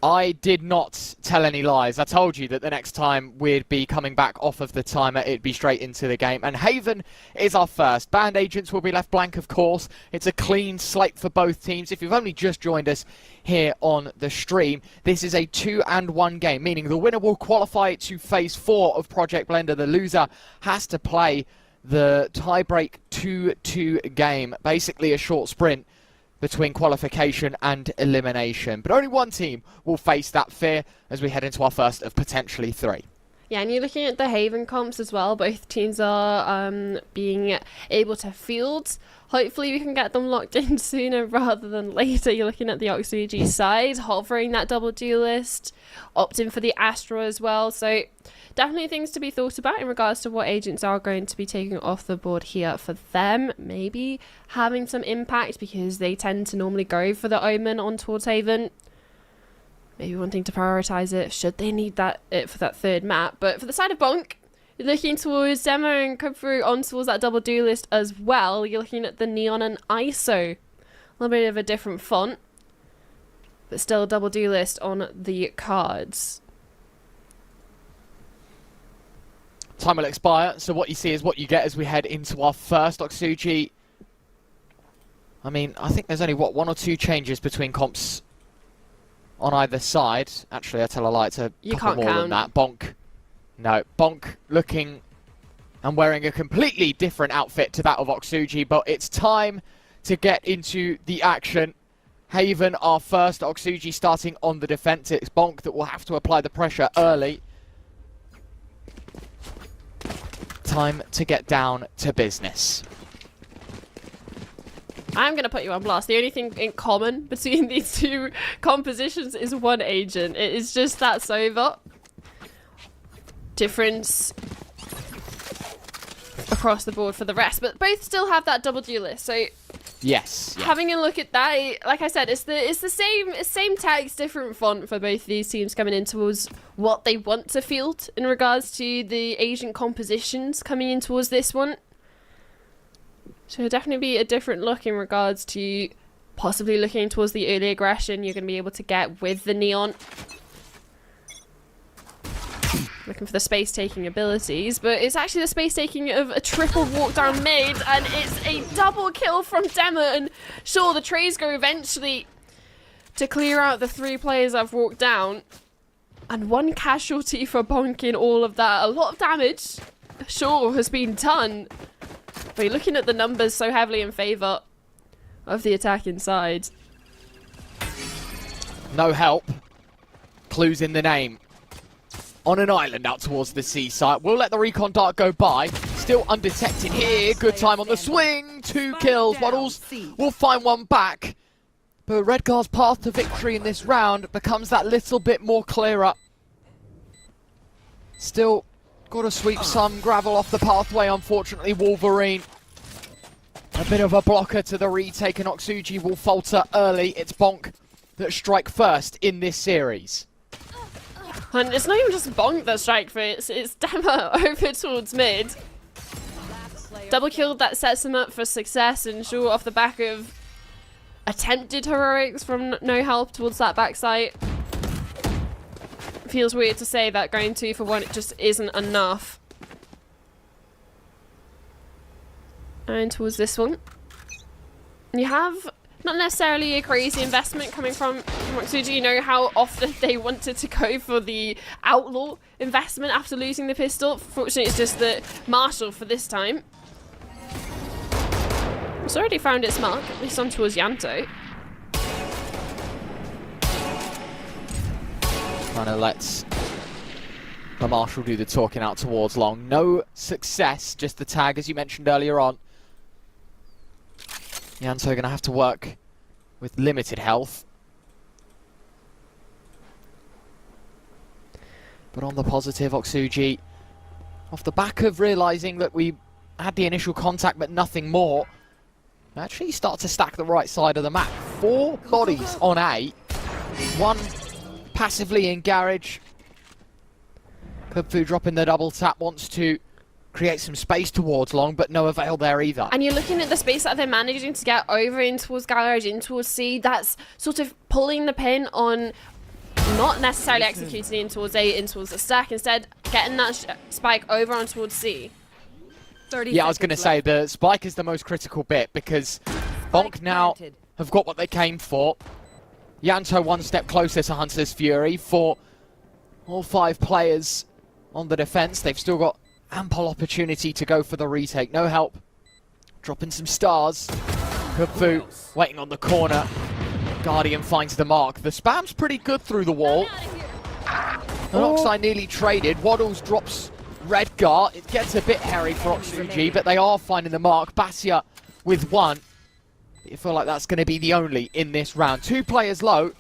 I did not tell any lies. I told you that the next time we'd be coming back off of the timer, it'd be straight into the game. And Haven is our first. Band agents will be left blank, of course. It's a clean slate for both teams. If you've only just joined us here on the stream, this is a 2-1 game, meaning the winner will qualify to Phase 4 of Project Blender. The loser has to play the tiebreak 2-2 game, basically a short sprint between qualification and elimination. But only one team will face that fear as we head into our first of potentially 3. Yeah, and you're looking at the Haven comps as well. Both teams are being able to field. Hopefully we can get them locked in sooner rather than later. You're looking at the Oxuji side, hovering that double duelist, opting for the Astra as well. So definitely things to be thought about in regards to what agents are going to be taking off the board here for them. Maybe having some impact because they tend to normally go for the Omen on towards Haven. Maybe wanting to prioritise it should they need it for that third map. But for the side of BONK, you're looking towards Demo and come through on towards that double duelist as well. You're looking at the Neon and ISO. A little bit of a different font, but still a double duelist on the cards. Time will expire, so what you see is what you get as we head into our first. Oxuji, I mean, I think there's only, what, 1 or 2 changes between comps on either side. Actually, I tell a lie, it's a couple more than that. BONK. No, BONK looking and wearing a completely different outfit to that of Oxuji, but it's time to get into the action. Haven are first, Oxuji starting on the defense. It's BONK that will have to apply the pressure early. Time to get down to business. I'm going to put you on blast. The only thing in common between these two compositions is one agent. It is just that Sova. Difference across the board for the rest, but both still have that double duelist. So yes, yeah. Having a look at that, like I said, it's the same text, different font for both these teams coming in towards what they want to field in regards to the agent compositions coming in towards this one. So it'll definitely be a different look in regards to possibly looking towards the early aggression you're going to be able to get with the Neon. Looking for the space-taking abilities, but it's actually the space-taking of a triple walk down mid, and it's a double kill from Demo, and sure, the trays go eventually to clear out the 3 players that have walked down, and 1 casualty for BONK in all of that. A lot of damage, sure, has been done, but you're looking at the numbers so heavily in favour of the attacking side. No help. Clues in the name. On an island out towards the seaside. We'll let the recon dart go by. Still undetected here. Good time on the swing. 2 kills. Waddles will find one back. But Redgar's path to victory in this round becomes that little bit more clearer. Still got to sweep some gravel off the pathway, unfortunately, Wolverine. A bit of a blocker to the retake, and Oxuji will falter early. It's BONK that strike first in this series. And it's not even just BONK that strike first, it's Demo over towards mid. Double kill that sets him up for success, and sure, off the back of attempted heroics from no help towards that backside. Feels weird to say that going 2 for 1, it just isn't enough. And towards this one, you have not necessarily a crazy investment coming from Oxuji. You know how often they wanted to go for the outlaw investment after losing the pistol. Fortunately, it's just the Marshall for this time. It's already found its mark, at least on towards Yanto. Kind of lets the Marshall do the talking out towards long. No success, just the tag as you mentioned earlier on. Yanto going to have to work with limited health. But on the positive, Oxuji, off the back of realising that we had the initial contact but nothing more, actually start to stack the right side of the map. 4 bodies on A, 1 passively in garage. Kubfu dropping the double tap, wants to create some space towards long, but no avail there either. And you're looking at the space that they're managing to get over in towards garage, in towards C. That's sort of pulling the pin on not necessarily executing in towards A, in towards the stack. Instead, getting that spike over on towards C. Yeah, I was going to say, the spike is the most critical bit because BONK now have got what they came for. Yanto one step closer to Hunter's Fury. For all 5 players on the defense, they've still got ample opportunity to go for the retake. No help. Dropping some stars. Kufu waiting on the corner. Guardian finds the mark. The spam's pretty good through the wall. Oxide nearly traded. Waddles drops Redgar. It gets a bit hairy for Oxuji, but they are finding the mark. Basia with 1. You feel like that's going to be the only in this round. 2 players low.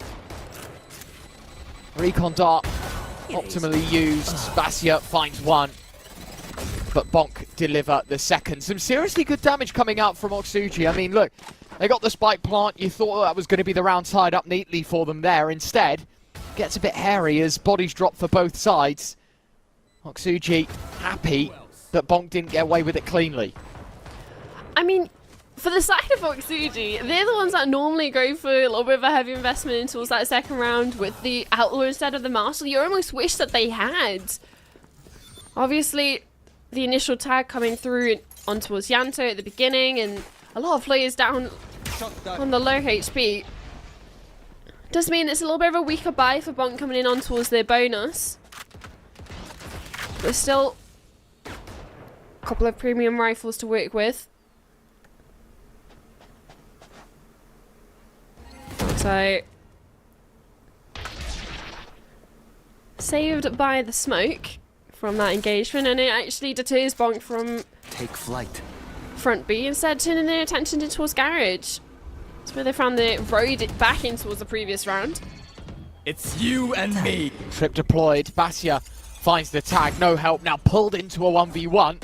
Recon Dart optimally used. Basia finds 1. But BONK deliver the second. Some seriously good damage coming out from Oxuji. I mean, look, they got the spike plant. You thought that was going to be the round tied up neatly for them there. Instead, gets a bit hairy as bodies drop for both sides. Oxuji happy that BONK didn't get away with it cleanly. I mean, for the side of Oxuji, they're the ones that normally go for a little bit of a heavy investment in towards that second round with the Outlaw instead of the Marshal. You almost wish that they had. Obviously, the initial tag coming through on towards Yanto at the beginning, and a lot of players down on the low HP. Does mean it's a little bit of a weaker buy for BONK coming in on towards their bonus. But still, a couple of premium rifles to work with. So, saved by the smoke from that engagement, and it actually deters BONK from take flight. Front B, instead turning their attention towards Garage. That's where they found the road back in towards the previous round. It's you and me. Trip deployed. Basia finds the tag. No help. Now pulled into a 1v1.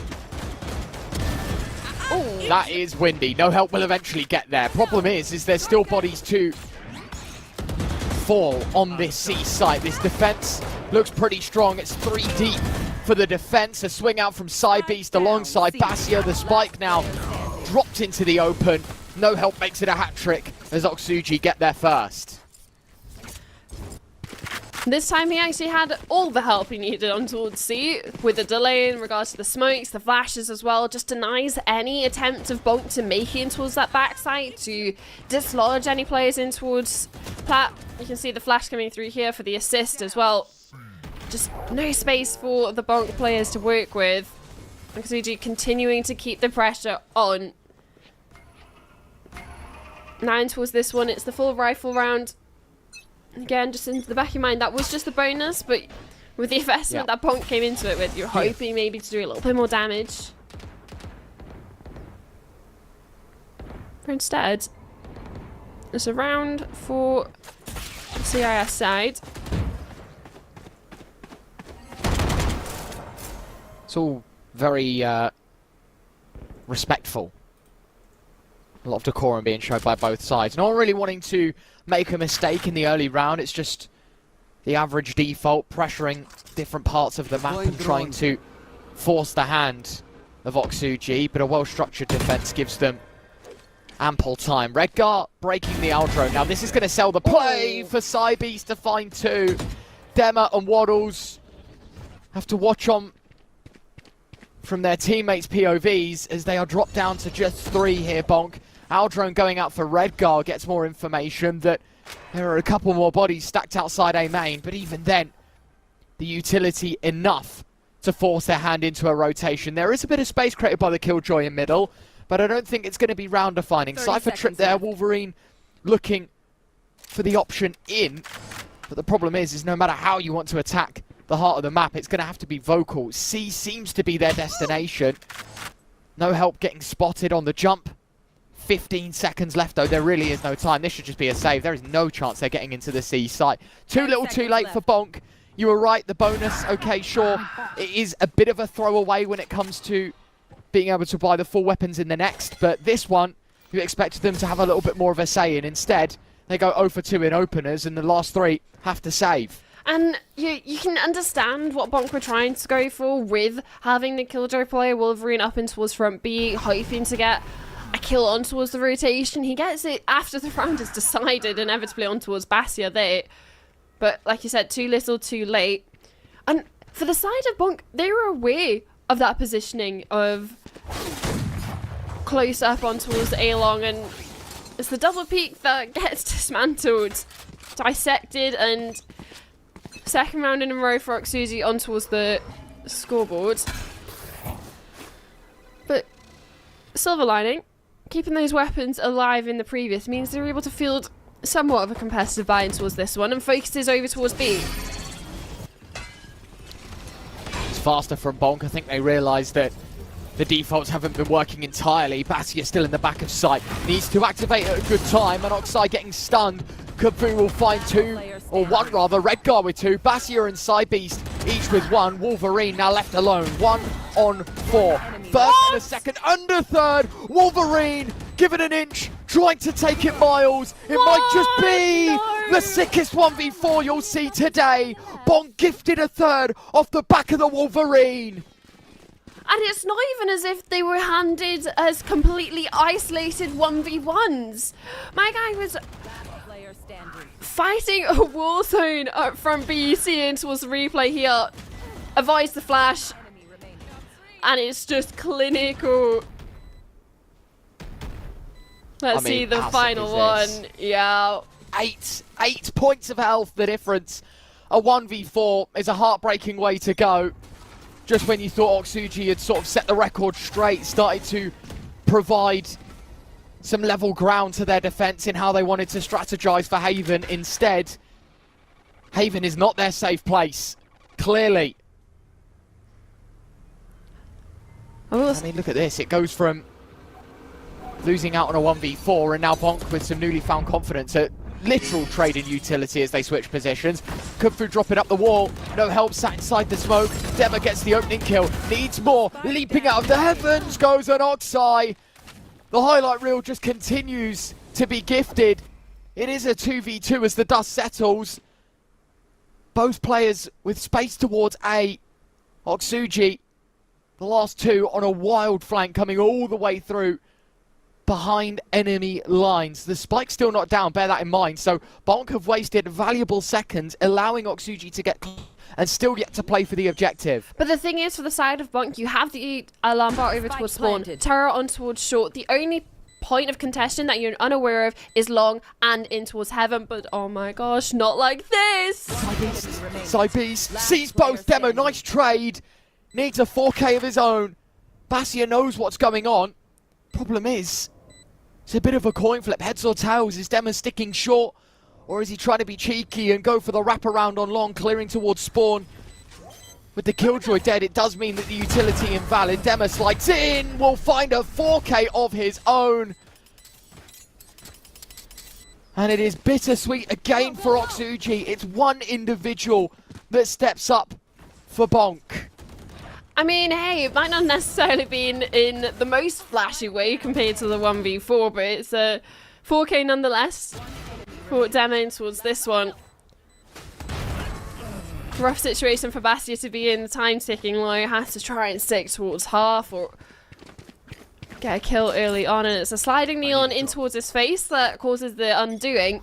Oh, that is windy. No help will eventually get there. Problem is there's still bodies to fall on this C site. This defense looks pretty strong. It's 3 deep for the defense. A swing out from Beast alongside Basia. The spike now dropped into the open. No help makes it a hat trick as Oxuji get there first. This time he actually had all the help he needed on towards C, with the delay in regards to the smokes, the flashes as well, just denies any attempt of BONK to make it in towards that backside, to dislodge any players in towards Plat. You can see the flash coming through here for the assist as well. Just no space for the BONK players to work with. Oxuji continuing to keep the pressure on. Now in towards this one, it's the full rifle round. Again, just into the back of your mind, that was just the bonus, but with the investment that BONK came into it with, you're hoping maybe to do a little bit more damage. But instead, it's a round for the CIS side. It's all very respectful. A lot of decorum being shown by both sides. Not really wanting to make a mistake in the early round. It's just the average default, pressuring different parts of the map and trying to force the hand of Oxuji. But a well-structured defense gives them ample time. Redgar breaking the outro. Now this is going to sell the play for Beast to find 2. Dema and Waddles have to watch on from their teammates' POVs as they are dropped down to just 3 here, BONK. Aldrone going out for Redgar gets more information that there are a couple more bodies stacked outside A main, but even then, the utility enough to force their hand into a rotation. There is a bit of space created by the Killjoy in middle, but I don't think it's going to be round defining. Cypher trip there, Wolverine looking for the option in, but the problem is no matter how you want to attack the heart of the map, it's going to have to be vocal. C seems to be their destination. No help getting spotted on the jump. 15 seconds left though, there really is no time. This should just be a save. There is no chance they're getting into the C site. Too little too late for BONK. You were right, the bonus, okay, sure. It is a bit of a throwaway when it comes to being able to buy the full weapons in the next, but this one, you expected them to have a little bit more of a say in. Instead, they go 0 for 2 in openers, and the last 3 have to save. And you can understand what BONK were trying to go for with having the Killjoy player Wolverine up in towards front B, hoping to get a kill on towards the rotation. He gets it after the round is decided, inevitably on towards Basia there. But like you said, too little, too late. And for the side of BONK, they were aware of that positioning of close up on towards A long, and it's the double peak that gets dismantled, dissected, and second round in a row for Oxuji on towards the scoreboard. But silver lining, keeping those weapons alive in the previous means they were able to field somewhat of a competitive buy-in towards this one and focuses over towards B. It's faster from BONK. I think they realised that the defaults haven't been working entirely. Bastia still in the back of sight. Needs to activate at a good time, and Oxai getting stunned. Kubfu will find two, or one rather. Redgar with two. Bastia and Cybeast each with one. Wolverine now left alone. 1 on 4. First and a second under third. Wolverine give it an inch, trying to take it miles. It might just be the sickest 1v4 you'll see today. BONK gifted a third off the back of the Wolverine. And it's not even as if they were handed as completely isolated 1v1s. My guy was fighting a war zone up from B, seeing towards the replay here. Avoids the flash. And it's just clinical. Let's see the final one. Yeah. 8 points of health, the difference. A 1v4 is a heartbreaking way to go. Just when you thought Oxuji had sort of set the record straight, started to provide some level ground to their defense in how they wanted to strategize for Haven. Instead, Haven is not their safe place, clearly. I mean, look at this. It goes from losing out on a 1v4 and now BONK with some newly found confidence. A literal trade in utility as they switch positions. Kubfu dropping up the wall. No help, sat inside the smoke. Dema gets the opening kill. Needs more. Leaping out of the heavens goes an Oxai. The highlight reel just continues to be gifted. It is a 2v2 as the dust settles. Both players with space towards A. Oxuji, the last two on a wild flank coming all the way through behind enemy lines. The spike's still not down, bear that in mind. So BONK have wasted valuable seconds, allowing Oxuji to get and still yet to play for the objective. But the thing is, for the side of BONK, you have the alarm bar over towards spawn, Terror on towards short. The only point of contention that you're unaware of is long and in towards heaven, but oh my gosh, not like this! Cybeast sees both. Demo, nice trade. Needs a 4K of his own. Bastia knows what's going on. Problem is, it's a bit of a coin flip. Heads or tails? Is Demo sticking short? Or is he trying to be cheeky and go for the wraparound on long, clearing towards spawn? With the Killjoy dead, it does mean that the utility invalid. Demo slides in, will find a 4K of his own. And it is bittersweet again for Oxuji. It's one individual that steps up for BONK. I mean, hey, it might not necessarily be in the most flashy way compared to the 1v4, but it's a 4K nonetheless. For Demo towards this one. Rough situation for Bastia to be in. The time ticking low. Has to try and stick towards half or get a kill early on, and it's a sliding neon in towards his face that causes the undoing.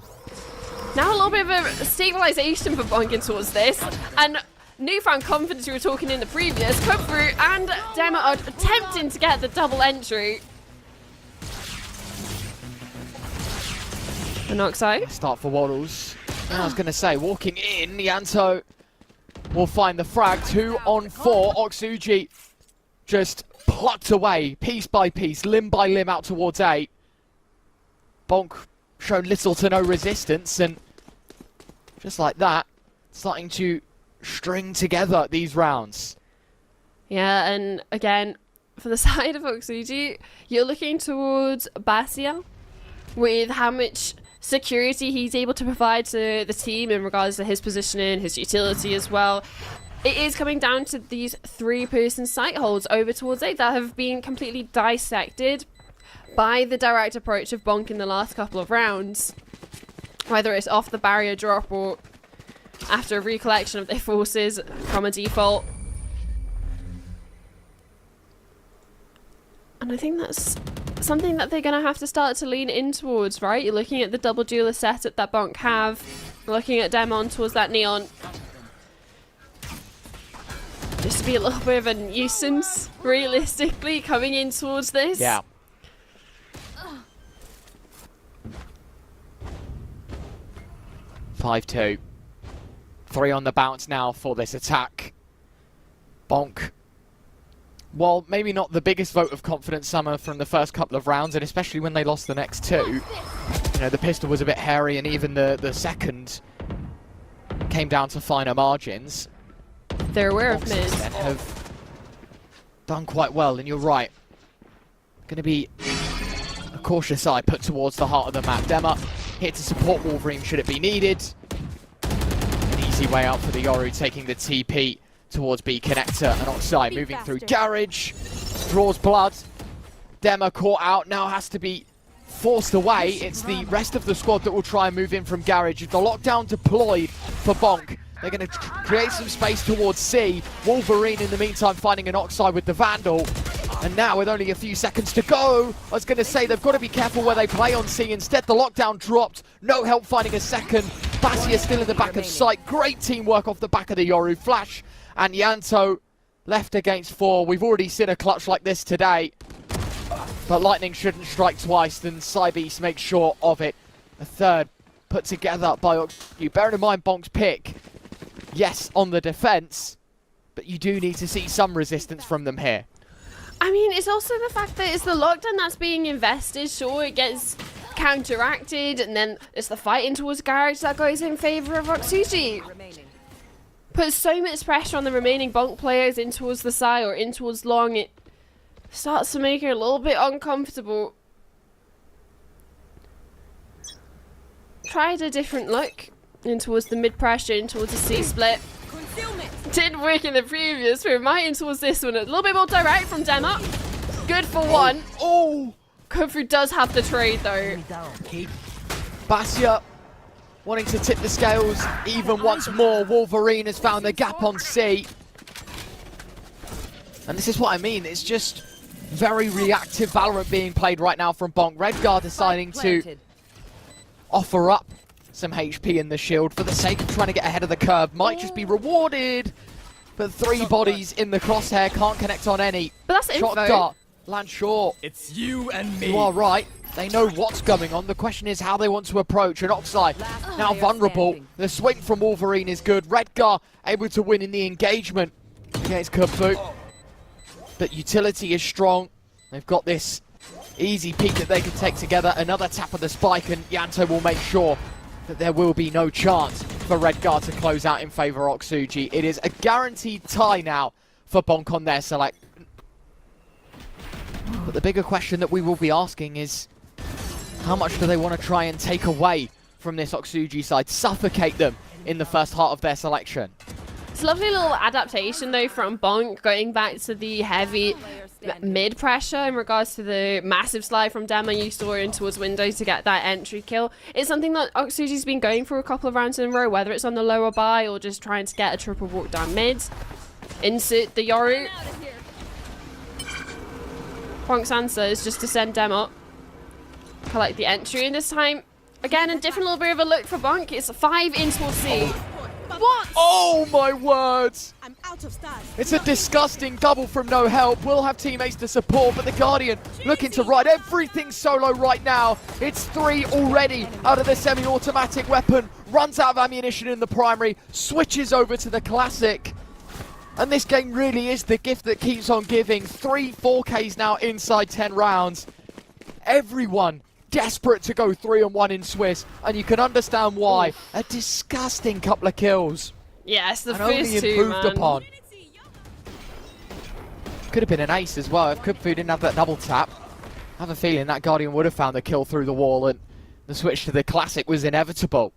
Now a little bit of a stabilization for BONK in towards this, and newfound confidence we were talking in the previous. Kubfu and Demo are attempting to get the double entry. And Oxai. Start for Waddles. I was going to say, walking in, Yanto will find the frag. 2 on 4. Oxuji just plucked away, piece by piece, limb by limb out towards A. BONK shown little to no resistance, and just like that, starting to string together these rounds. Yeah, and again, for the side of Oxuji, you're looking towards Bastia with how much security he's able to provide to the team in regards to his positioning, his utility as well. It is coming down to these 3-person sight holds over towards A that have been completely dissected by the direct approach of BONK in the last couple of rounds. Whether it's off the barrier drop or after a recollection of their forces from a default. And I think that's something that they're going to have to start to lean in towards, right? You're looking at the double duelist setup that BONK have, looking at Demon towards that Neon. Just to be a little bit of a nuisance, realistically, coming in towards this. Yeah. (5-2). 3 on the bounce now for this attack. BONK. Well, maybe not the biggest vote of confidence summer from the first couple of rounds, and especially when they lost the next 2. You know, the pistol was a bit hairy, and even the second came down to finer margins. They're aware of BONK mid. since then have done quite well, and you're right. Going to be a cautious eye put towards the heart of the map. Dema here to support Wolverine should it be needed. An easy way out for the Yoru, taking the TP towards B connector, and Oxuji moving through garage, draws blood. Dema caught out, now has to be forced away. It's the rest of the squad that will try and move in from garage. The lockdown deployed for BONK. They're going to create some space towards C. Wolverine in the meantime finding an Oxuji with the Vandal. And now with only a few seconds to go, I was going to say they've got to be careful where they play on C. Instead the lockdown dropped, no help finding a second. Basia still in the back of sight. Great teamwork off the back of the Yoru. Flash and Yanto left against 4. We've already seen a clutch like this today. But lightning shouldn't strike twice, then Cybeast makes sure of it. A third put together by Oxuji. Bearing in mind BONK's pick, yes, on the defense, but you do need to see some resistance from them here. I mean, it's also the fact that it's the lockdown that's being invested. Sure, it gets counteracted, and then it's the fighting towards garage that goes in favor of Oxuji. Puts so much pressure on the remaining BONK players in towards the side or in towards long. It starts to make it a little bit uncomfortable. Tried a different look in towards the mid pressure, in towards the C split. Didn't work in the previous, we're right in towards this one. A little bit more direct from Dema. Good for one. Oh! Kofu does have the trade though. Basia wanting to tip the scales even once more. Wolverine has found the gap on C. And this is what I mean, it's just very reactive Valorant being played right now from BONK. Redguard deciding to offer up some HP in the shield for the sake of trying to get ahead of the curve. Might just be rewarded, but 3 bodies in the crosshair, can't connect on any. But that's Shot info. dart, land short. It's you and me. You are right, they know what's going on. The question is how they want to approach, and Oxuji now vulnerable. The swing from Wolverine is good. Redguard able to win in the engagement against Kubfu. But utility is strong. They've got this easy peek that they can take together. Another tap of the spike, and Yanto will make sure that there will be no chance for Redguard to close out in favour of Oxuji. It is a guaranteed tie now for BONK on their select. But the bigger question that we will be asking is, how much do they want to try and take away from this Oxuji side, suffocate them in the first part of their selection? It's a lovely little adaptation though from BONK, going back to the heavy mid pressure in regards to the massive slide from Dema you saw in towards window to get that entry kill. It's something that Oxuji's been going for a couple of rounds in a row, whether it's on the lower buy or just trying to get a triple walk down mid. Insert the Yoru. BONK's answer is just to send Dema, collect the entry, and this time again a different little bit of a look for BONK. It's 5 in towards C. What? Oh my words! I'm out of stars. It's a disgusting double from no help. We'll have teammates to support, but the Guardian looking to ride everything solo right now. It's 3 already out of the semi-automatic weapon. Runs out of ammunition in the primary, switches over to the classic. And this game really is the gift that keeps on giving. 3 4Ks now inside 10 rounds. Everyone desperate to go 3-1 in Swiss, and you can understand why. A disgusting couple of kills. Yes, the And first only 2, improved man. upon. Could have been an ace as well if Kubfu didn't have that double tap. I have a feeling that Guardian would have found the kill through the wall, and the switch to the classic was inevitable.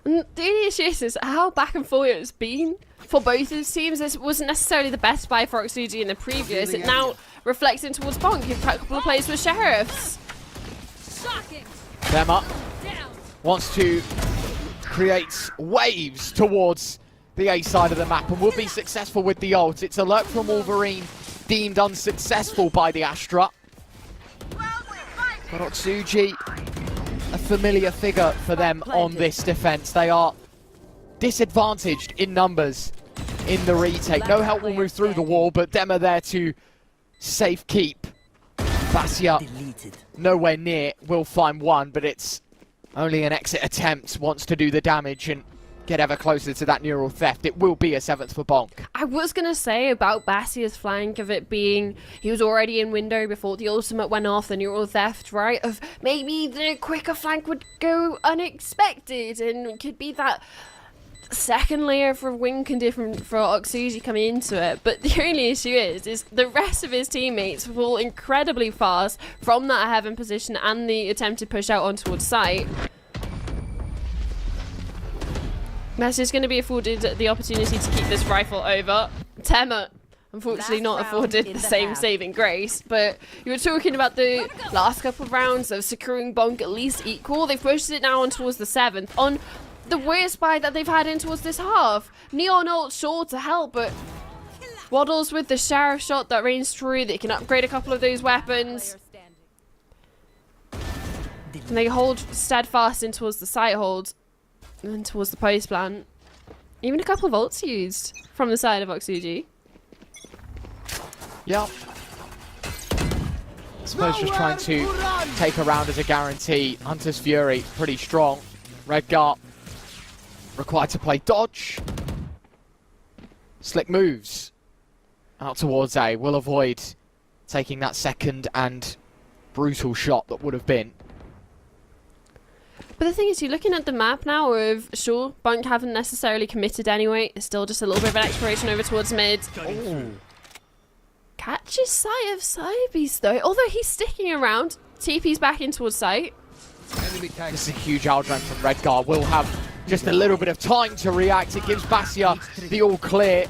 And the only issue is how back and forth it's been for both of these teams. This wasn't necessarily the best buy for Oxuji in the previous. It now reflects in towards BONK. You've got a couple of plays with Sheriffs. Dema wants to create waves towards the A side of the map and will be successful with the ult. It's a lurk from Wolverine, deemed unsuccessful by the Astra. But Oxuji, a familiar figure for them on this defense. They are disadvantaged in numbers in the retake. No help will move through the wall, but them are there to safe keep. Basia nowhere near, will find one, but it's only an exit attempt, wants to do the damage and get ever closer to that neural theft. It will be a 7th for BONK. I was going to say about Basia's flank of it being he was already in window before the ultimate went off, the neural theft, right? Of maybe the quicker flank would go unexpected and could be that second layer for win condition for Oxuji coming into it. But the only issue is the rest of his teammates fall incredibly fast from that heaven position and the attempted push out on towards site. Messi is going to be afforded the opportunity to keep this rifle over. Tema, unfortunately, not afforded the same saving grace, but you were talking about the last couple of rounds of securing BONK at least equal. They've pushed it now on towards the 7th on the worst buy that they've had in towards this half. Neon ult sure to help, but Waddles with the Sheriff shot that rains true. They can upgrade a couple of those weapons. And they hold steadfast in towards the site hold. And towards the post plant. Even a couple of ults used from the side of Oxuji. Yep. I suppose just trying to take a round as a guarantee. Hunter's Fury, pretty strong. Redgar required to play dodge. Slick moves out towards A. Will avoid taking that second and brutal shot that would have been. But the thing is, you're looking at the map now of, sure, BONK haven't necessarily committed anyway. It's still just a little bit of an exploration over towards mid. Ooh. Catches sight of Cybeast though, although he's sticking around. TP's back in towards sight. This is a huge outdrain from Redgar. Will have just a little bit of time to react. It gives Basia the all clear.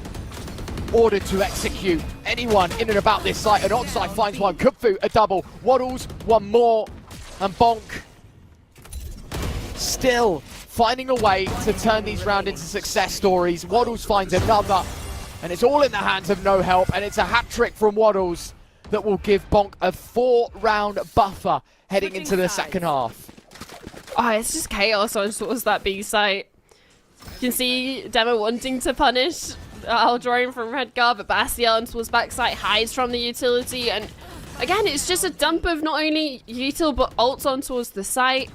Ordered to execute anyone in and about this site. And Oxide finds one. Kupfu, a double. Waddles, one more. And BONK still finding a way to turn these round into success stories. Waddles finds another, and it's all in the hands of No Help, and it's a hat trick from Waddles that will give BONK a 4-round buffer heading into the second half. Oh, it's just chaos on towards that B site. You can see Demo wanting to punish Aldroin from Redgar, but Basia on towards backside hides from the utility, and again, it's just a dump of not only util but ults on towards the site.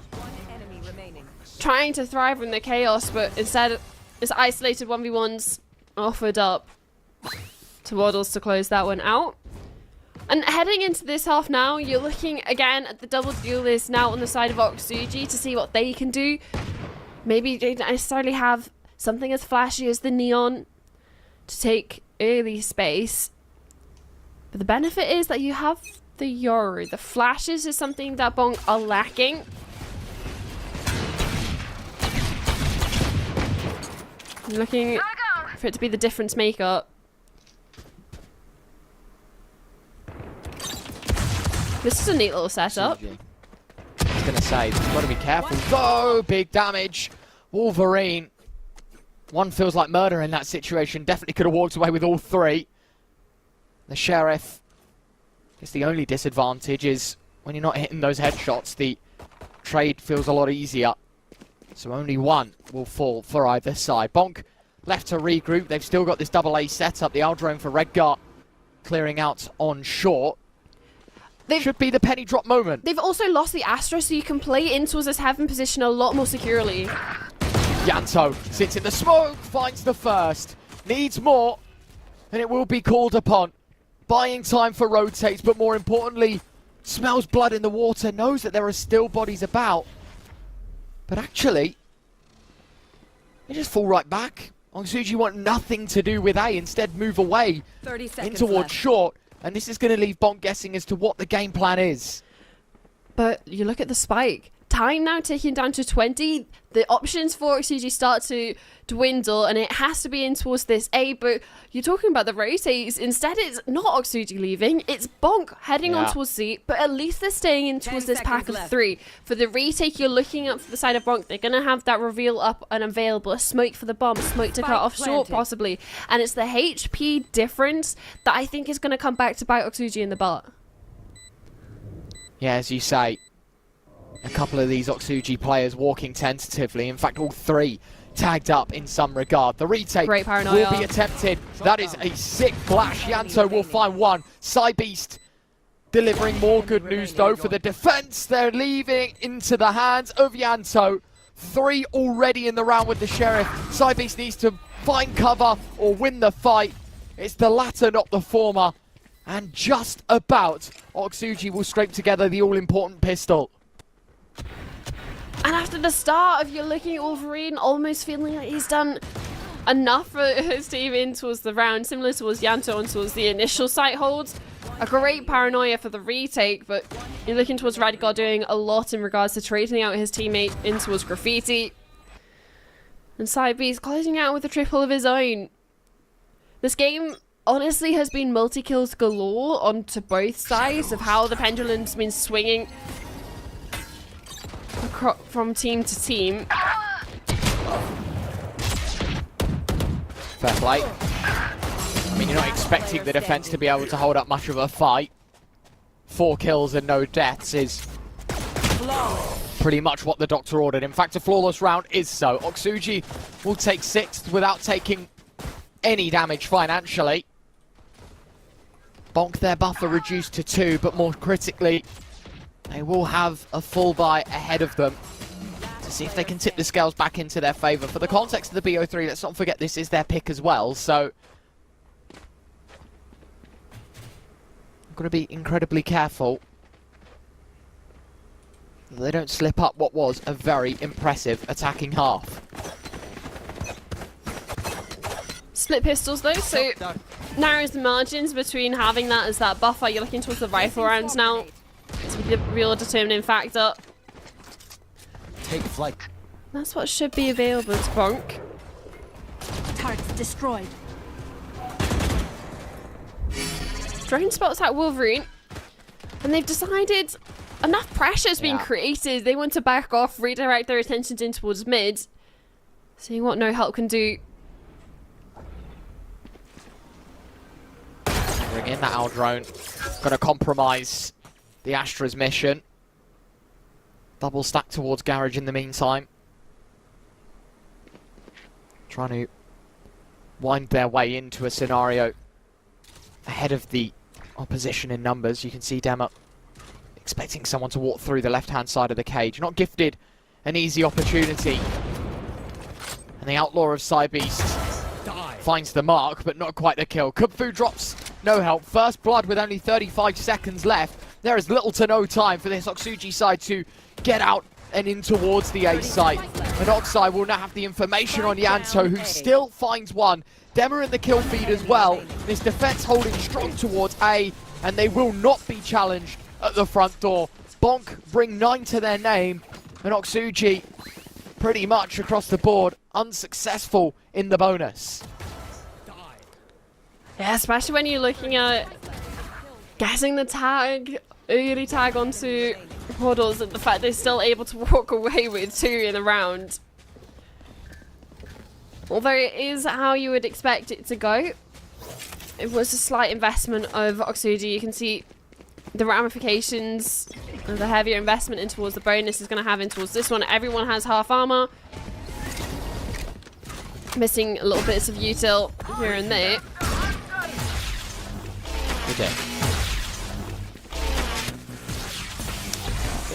Trying to thrive in the chaos, but instead it's isolated 1v1s offered up to Waddles to close that one out. And heading into this half now, you're looking again at the double duel is now on the side of Oxuji to see what they can do. Maybe they don't necessarily have something as flashy as the Neon to take early space. But the benefit is that you have the Yoru. The flashes is something that BONK are lacking. I'm looking for it to be the difference maker. This is a neat little setup. I was going to say, you've got to be careful. Go! Big damage. Wolverine. One feels like murder in that situation. Definitely could have walked away with all three. The Sheriff. I guess the only disadvantage is when you're not hitting those headshots, the trade feels a lot easier. So only one will fall for either side. BONK left to regroup. They've still got this double A setup. The Aldrome for Redgar clearing out on short. Should be the penny drop moment. They've also lost the Astra, so you can play into this heaven position a lot more securely. Yanto sits in the smoke, finds the first. Needs more, and it will be called upon. Buying time for rotates, but more importantly, smells blood in the water, knows that there are still bodies about. But actually, they just fall right back. Oxuji want nothing to do with A, instead move away 30 seconds in towards left. short. And this is going to leave BONK guessing as to what the game plan is. But you look at the spike. Time now ticking down to 20. The options for Oxuji start to dwindle, and it has to be in towards this A. But you're talking about the rotates. Instead, it's not Oxuji leaving. It's BONK heading on towards C. But at least they're staying in towards this pack of 3. For the retake, you're looking up for the side of BONK. They're going to have that reveal up and available. A smoke for the bomb. Smoke to cut off short, possibly. And it's the HP difference that I think is going to come back to bite Oxuji in the butt. Yeah, as you say, a couple of these Oxuji players walking tentatively. In fact, all three tagged up in some regard. The retake Great paranoia. will be attempted. That is a sick flash. Yanto will find one. Psybeast delivering more good news though for the defense. They're leaving into the hands of Yanto. 3 already in the round with the Sheriff. Psybeast needs to find cover or win the fight. It's the latter, not the former. And just about, Oxuji will scrape together the all-important pistol. And after the start, if you're looking at Wolverine, almost feeling like he's done enough for his team in towards the round, similar towards Yanto and towards the initial site holds. A great paranoia for the retake, but you're looking towards Radical doing a lot in regards to trading out his teammate in towards Graffiti. And Psybeast closing out with a triple of his own. This game honestly has been multi-kills galore onto both sides of how the pendulum's been swinging from team to team. Fair play. I mean, you're not expecting the defense to be able to hold up much of a fight. 4 kills and no deaths is pretty much what the doctor ordered. In fact, a flawless round is so. Oxuji will take 6th without taking any damage financially. BONK their buffer reduced to 2, but more critically, they will have a full buy ahead of them to see if they can tip the scales back into their favour. For the context of the BO3, let's not forget this is their pick as well, so I've got to be incredibly careful that they don't slip up what was a very impressive attacking half. Split pistols though, so narrows the margins between having that as that buffer. You're looking towards the rifle rounds now to be the real determining factor. Take flight. That's what should be available to BONK. Targets destroyed. Drone spots at Wolverine, and they've decided enough pressure's been created. They want to back off, redirect their attentions in towards mid, seeing what no help can do. Bring in that owl drone. Going to compromise the Astra's mission. Double stack towards Garage in the meantime. Trying to wind their way into a scenario ahead of the opposition in numbers. You can see Dema expecting someone to walk through the left-hand side of the cage. Not gifted an easy opportunity. And the Outlaw of Psybeast finds the mark, but not quite the kill. Kubfu drops no help. First blood with only 35 seconds left. There is little to no time for this Oxuji side to get out and in towards the A site. And Oxai will now have the information on Yanto, who still finds one. Dema in the kill feed as well. This defense holding strong towards A, and they will not be challenged at the front door. BONK bring 9 to their name, and Oxuji pretty much across the board unsuccessful in the bonus. Yeah, especially when you're looking at getting the tag, early tag onto Huddles, and the fact they're still able to walk away with 2 in a round. Although it is how you would expect it to go, it was a slight investment of Oxuji. You can see the ramifications of the heavier investment in towards the bonus is going to have in towards this one. Everyone has half armor. Missing little bits of util here and there. Okay.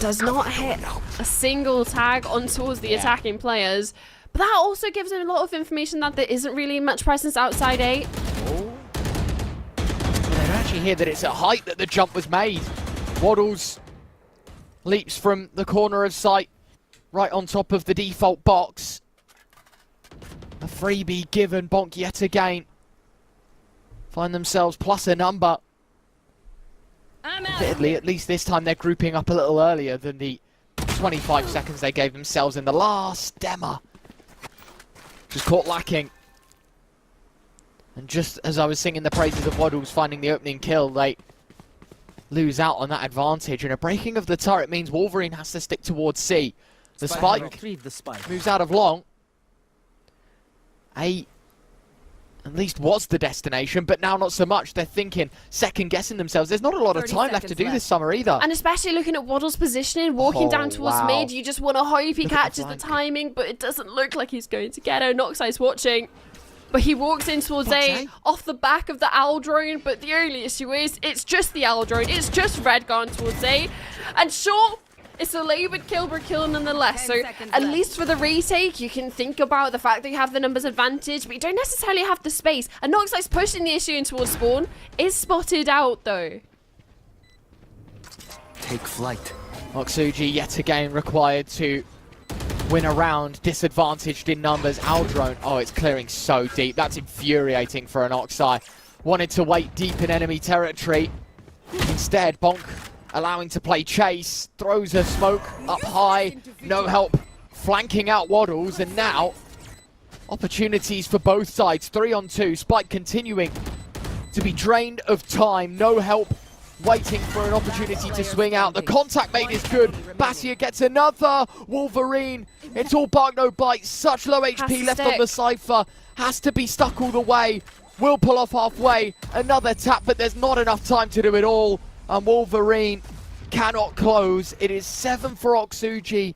Does not hit a single tag on towards the attacking players. But that also gives him a lot of information that there isn't really much presence outside A. Oh. Well, they don't actually hear that it's at height that the jump was made. Waddles leaps from the corner of sight right on top of the default box. A freebie given. BONK yet again find themselves plus a number. Admittedly, at least this time they're grouping up a little earlier than the 25 seconds they gave themselves in the last Dema. Just caught lacking. And just as I was singing the praises of Waddles finding the opening kill, they lose out on that advantage. And a breaking of the turret means Wolverine has to stick towards C. The spike Retrieve the spike. moves out of long. A at least was the destination, but now not so much. They're thinking, second guessing themselves. There's not a lot of 30 time left to do seconds this summer either. And especially looking at Waddle's positioning, walking down towards wow. mid, you just want to hope he Look at the catches the flank. timing, but it doesn't look like he's going to get it. Noxide's watching, but he walks in towards Box A A? off the back of the owl drone, but the only issue is it's just the owl drone. It's just Red gone towards A. And sure, it's a laboured kill, but kill nonetheless. 10 So seconds at left. least for the retake, you can think about the fact that you have the numbers advantage, but you don't necessarily have the space. And Noxide's pushing the issue in towards spawn. Is spotted out though. Take flight. Oxuji yet again required to win a round, disadvantaged in numbers. Aldrone, oh, it's clearing so deep. That's infuriating for an Oxai. Wanted to wait deep in enemy territory. Instead, BONK allowing to play chase, throws a smoke up high, no help, flanking out Waddles, and now opportunities for both sides. 3-on-2, Spike continuing to be drained of time, no help, waiting for an opportunity to swing out. The contact made is good. Basia gets another. Wolverine, it's all bark no bite. Such low HP left on the Cypher. Has to be stuck all the way. Will pull off halfway. Another tap, but there's not enough time to do it all. And Wolverine cannot close. It is 7 for Oxuji.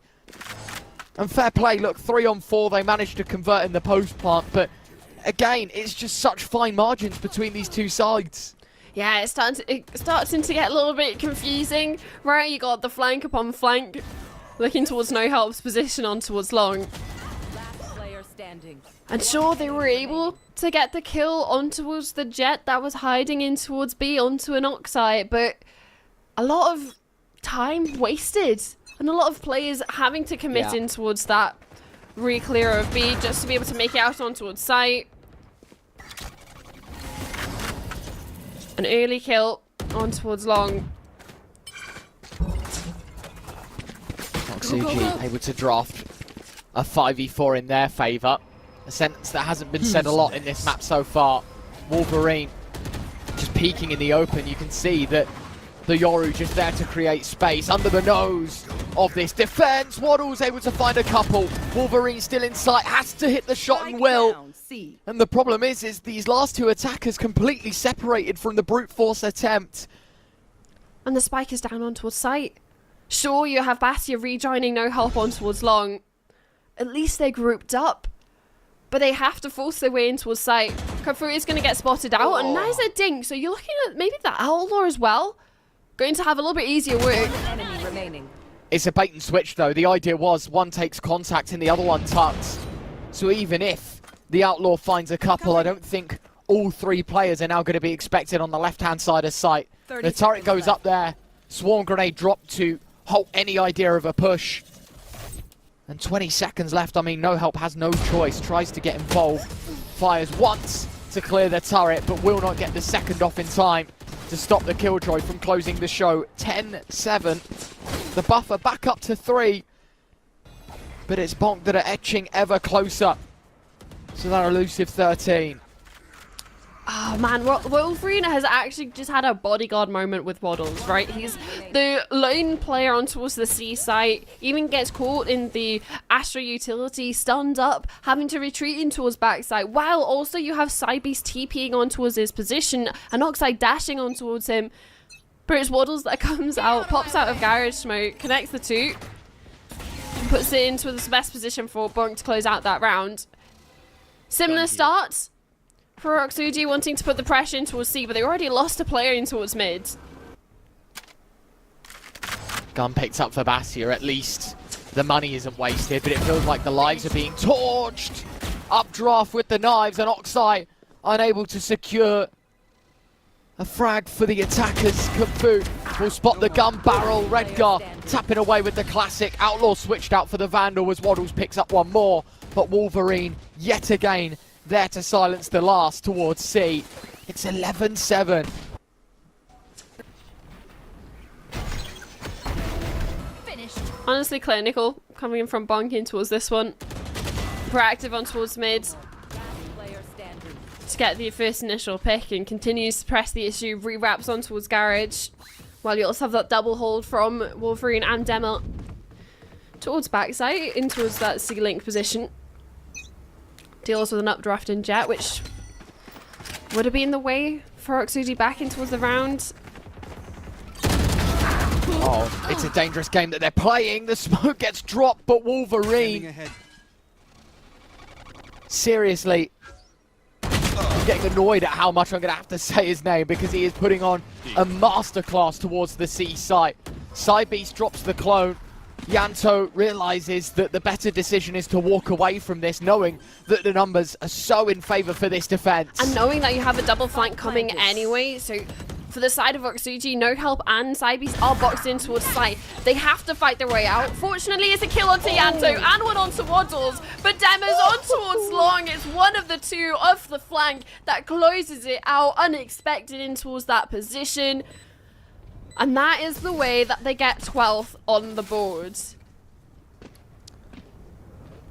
And fair play, look, 3-on-4. They managed to convert in the post plant, but again, it's just such fine margins between these two sides. Yeah, it's starting to get a little bit confusing. Right, you got the flank upon flank, looking towards no help's position on towards long. Last player standing. And sure, they were able to get the kill on towards the Jet that was hiding in towards B onto an Oxide, but a lot of time wasted. And a lot of players having to commit in towards that re-clear of B just to be able to make it out on towards site. An early kill on towards long. Oxuji able to draft a 5v4 in their favour. A sentence that hasn't been said a lot in this map so far. Wolverine just peeking in the open. You can see that the Yoru just there to create space under the nose of this defense. Waddle's able to find a couple. Wolverine still in sight, has to hit the shot and will. And the problem is these last two attackers completely separated from the brute force attempt. And the spike is down on towards site. Sure, you have Basia rejoining no help on towards long. At least they're grouped up. But they have to force their way in towards site. Kafuri is going to get spotted out, and that is a dink. So you're looking at maybe the Outlaw as well. Going to have a little bit easier work. Enemy remaining. It's a bait and switch though. The idea was one takes contact and the other one tucks. So even if the Outlaw finds a couple, I don't think all three players are now going to be expected on the left-hand side of site. The turret goes up there. Swarm grenade dropped to halt any idea of a push. And 20 seconds left. I mean, no help has no choice. Tries to get involved. Fires once to clear the turret, but will not get the second off in time to stop the Killjoy from closing the show. 10-7. The buffer back up to 3. But it's BONK that are etching ever closer to that elusive 13. Oh man, Wolverine has actually just had a bodyguard moment with Waddles, right? He's the lone player on towards the C site, even gets caught in the Astra utility, stunned up, having to retreat in towards backside, while also you have Cybeast TPing on towards his position, and Oxide dashing on towards him. But it's Waddles that comes out, pops out of garage smoke, connects the two, and puts it into the best position for BONK to close out that round. Similar start for Oxuji wanting to put the pressure in towards C, but they already lost a player in towards mid. Gun picked up for Basia. At least the money isn't wasted, but it feels like the lives are being torched. Updraft with the knives, and Oxai unable to secure a frag for the attackers. Kung will spot the gun barrel. Redgar tapping away with the classic. Outlaw switched out for the Vandal as Waddles picks up one more, but Wolverine yet again there to silence the last towards C. It's 11-7. Honestly clinical, coming in from BONK in towards this one. Proactive on towards mid to get the first initial pick, and continues to press the issue, re-wraps on towards garage, while you also have that double hold from Wolverine and Demo towards backside, in towards that C-link position. Deals with an updraft in Jet, which Would it be in the way for Oxuji backing towards the round? Oh, it's a dangerous game that they're playing. The smoke gets dropped, but Wolverine... Seriously, I'm getting annoyed at how much I'm going to have to say his name because he is putting on a masterclass towards the C site. Cybeast drops the clone. Yanto realizes that the better decision is to walk away from this, knowing that the numbers are so in favor for this defense. And knowing that you have a double flank coming anyway, so for the side of Oxuji, No Help and Cybeast are boxed in towards site. They have to fight their way out. Fortunately, it's a kill onto Yanto and one onto Waddles, but Dema's on towards Long. It's one of the two off the flank that closes it out unexpected in towards that position. And that is the way that they get 12th on the board.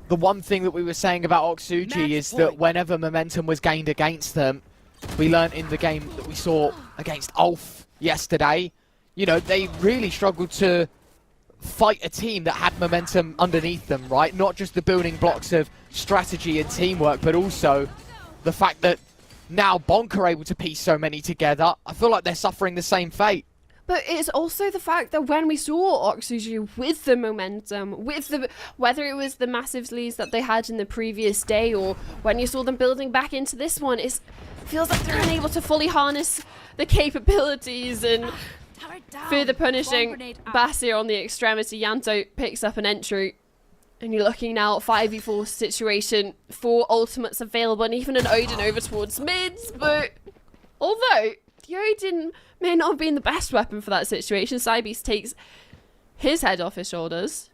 The one thing that we were saying about Oxuji is that whenever momentum was gained against them, we learned in the game that we saw against Ulf yesterday, you know, they really struggled to fight a team that had momentum underneath them, right? Not just the building blocks of strategy and teamwork, but also the fact that now BONK are able to piece so many together. I feel like they're suffering the same fate. But it's also the fact that when we saw Oxuji with the momentum, with the whether it was the massive leads that they had in the previous day or when you saw them building back into this one, it feels like they're unable to fully harness the capabilities and further punishing Basir on the extremity. Yanto picks up an entry and you're looking now at 5v4 situation, 4 ultimates available and even an Odin over towards mids, but although the Odin may not have been the best weapon for that situation, Cybeast takes his head off his shoulders.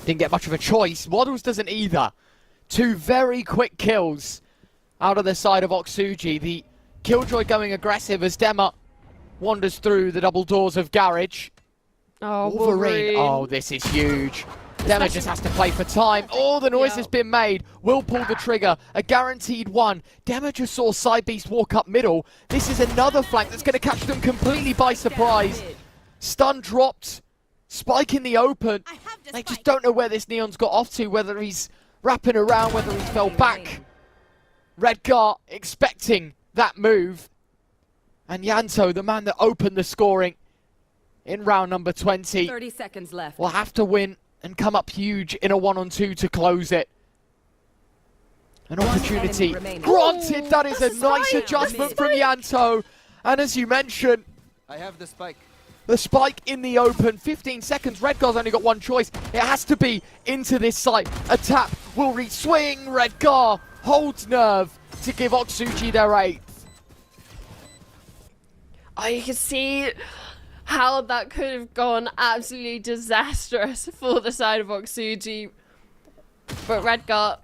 Didn't get much of a choice. Waddles doesn't either. 2 very quick kills out of the side of Oxuji. The Killjoy going aggressive as Dema wanders through the double doors of Garage. Oh, Wolverine. Oh, this is huge. Dema just has to play for time. Oh, the noise has been made. Will pull the trigger. A guaranteed one. Dema just saw Cybeast walk up middle. This is another flank that's going to catch them completely by surprise. Stun dropped. Spike in the open. They just don't know where this Neon's got off to, whether he's wrapping around, whether he fell back. Redgar expecting that move. And Yanto, the man that opened the scoring in round number 20, 30 seconds left. will have to win and come up huge in a 1-on-2 to close it. An opportunity granted. That is a nice adjustment from Yanto. And as you mentioned, I have the spike. the spike in the open. 15 seconds. Redgar's only got one choice. It has to be into this site. A tap will reach. Swing. Redgar holds nerve to give Oxuji their 8th. Oh, you can see how that could have gone absolutely disastrous for the side of Oxuji. But Redgar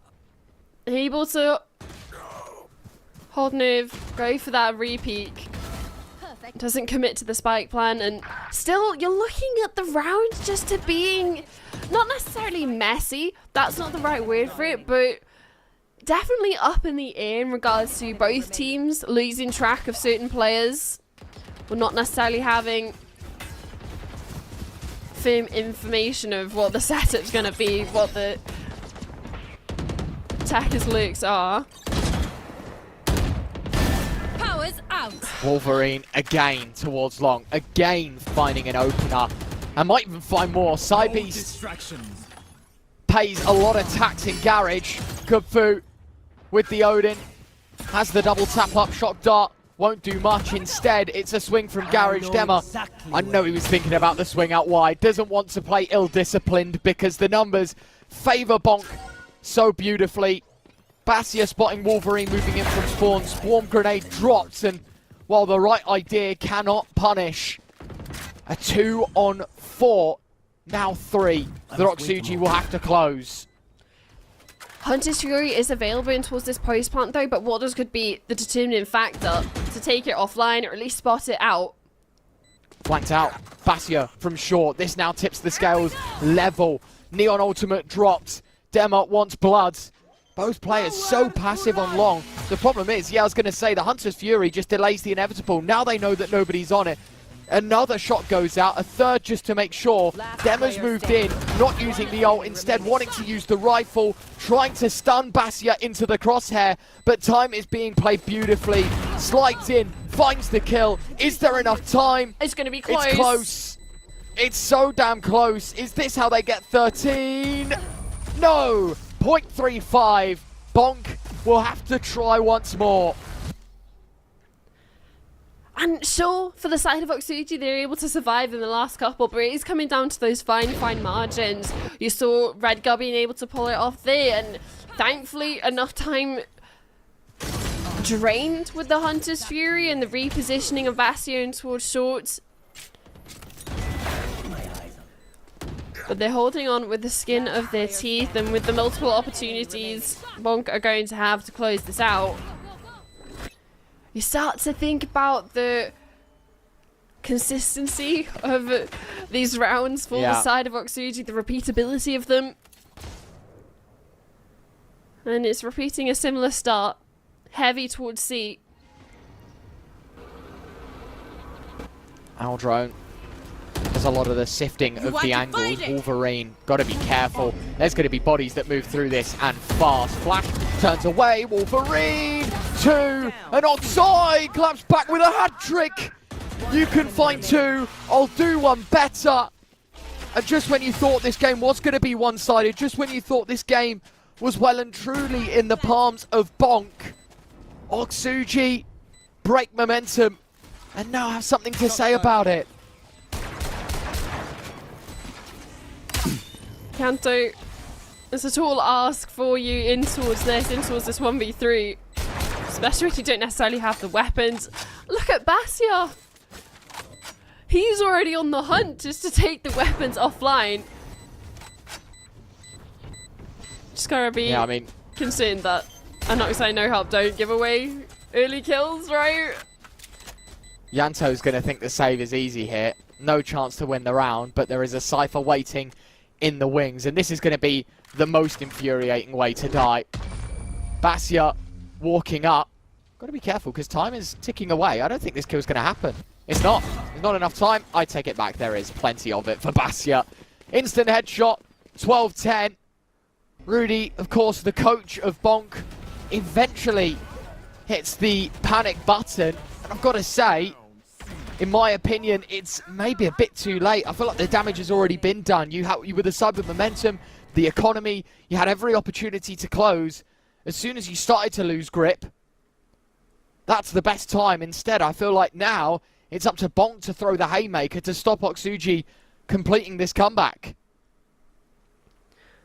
able to hold nerve, go for that repeat. Doesn't commit to the spike plan, and still you're looking at the round just to being not necessarily messy, that's not the right word for it, but definitely up in the air in regards to both teams losing track of certain players, or not necessarily having firm information of what the setup's going to be, what the attackers' lurks are. Powers out. Wolverine again towards Long. Again finding an opener. And might even find more. Cybeast pays a lot of tax in Garage. Kubfu with the Odin. Has the double tap up. Shock dart. Won't do much. Instead, it's a swing from Garage. Dema. I know he was thinking about the swing out wide. Doesn't want to play ill-disciplined because the numbers favour BONK so beautifully. Basia spotting Wolverine moving in from spawn. Swarm grenade drops, and while the right idea cannot punish, a 2-on-4, now 3, that Oxuji will have to close. Hunter's Fury is available in towards this post plant though, but Waters could be the determining factor to take it offline or at least spot it out. Flanked out. Basia from short. This now tips the scales level. Neon ultimate dropped. Dema wants blood. Both players so passive on Long. The problem is, I was going to say, the Hunter's Fury just delays the inevitable. Now they know that nobody's on it. Another shot goes out, a third just to make sure. Dema's player moved in, not using the ult, instead wanting to use the rifle, trying to stun Basia into the crosshair, but time is being played beautifully. Slides in, finds the kill. Is there enough time? It's going to be close. It's close. It's so damn close. Is this how they get 13? No! 0.35. BONK will have to try once more. And sure, for the side of Oxuji, they're able to survive in the last couple, but it is coming down to those fine margins. You saw Redgar being able to pull it off there, and thankfully enough time drained with the Hunter's Fury and the repositioning of Bastion towards short. But they're holding on with the skin of their teeth, and with the multiple opportunities BONK are going to have to close this out. You start to think about the consistency of these rounds for the side of Oxuji, the repeatability of them. And it's repeating a similar start. Heavy towards C. Aldrone. There's a lot of the sifting of the angles. Wolverine, got to be careful. There's going to be bodies that move through this, and fast. Flash turns away. Wolverine, 2, and Oxuji claps back with a hat trick. You can find 2. I'll do one better. And just when you thought this game was going to be one-sided, just when you thought this game was well and truly in the palms of BONK, Oxuji break momentum and now have something to say about it. Kanto, it's a tall ask for you in towards this 1v3. Especially if you don't necessarily have the weapons. Look at Basia! He's already on the hunt just to take the weapons offline. Just gotta be concerned that Anoxide No Help don't give away early kills, right? Yanto's going to think the save is easy here. No chance to win the round, but there is a Cypher waiting in the wings, and this is going to be the most infuriating way to die. Basia walking up. Got to be careful because time is ticking away. I don't think this kill's going to happen. It's not. There's not enough time. I take it back. There is plenty of it for Basia. Instant headshot. 12-10. Rudy, of course, the coach of BONK, eventually hits the panic button. And I've got to say, in my opinion, it's maybe a bit too late. I feel like the damage has already been done. You were the side with momentum, the economy. You had every opportunity to close. As soon as you started to lose grip, that's the best time. Instead, I feel like now it's up to BONK to throw the haymaker to stop Oxuji completing this comeback.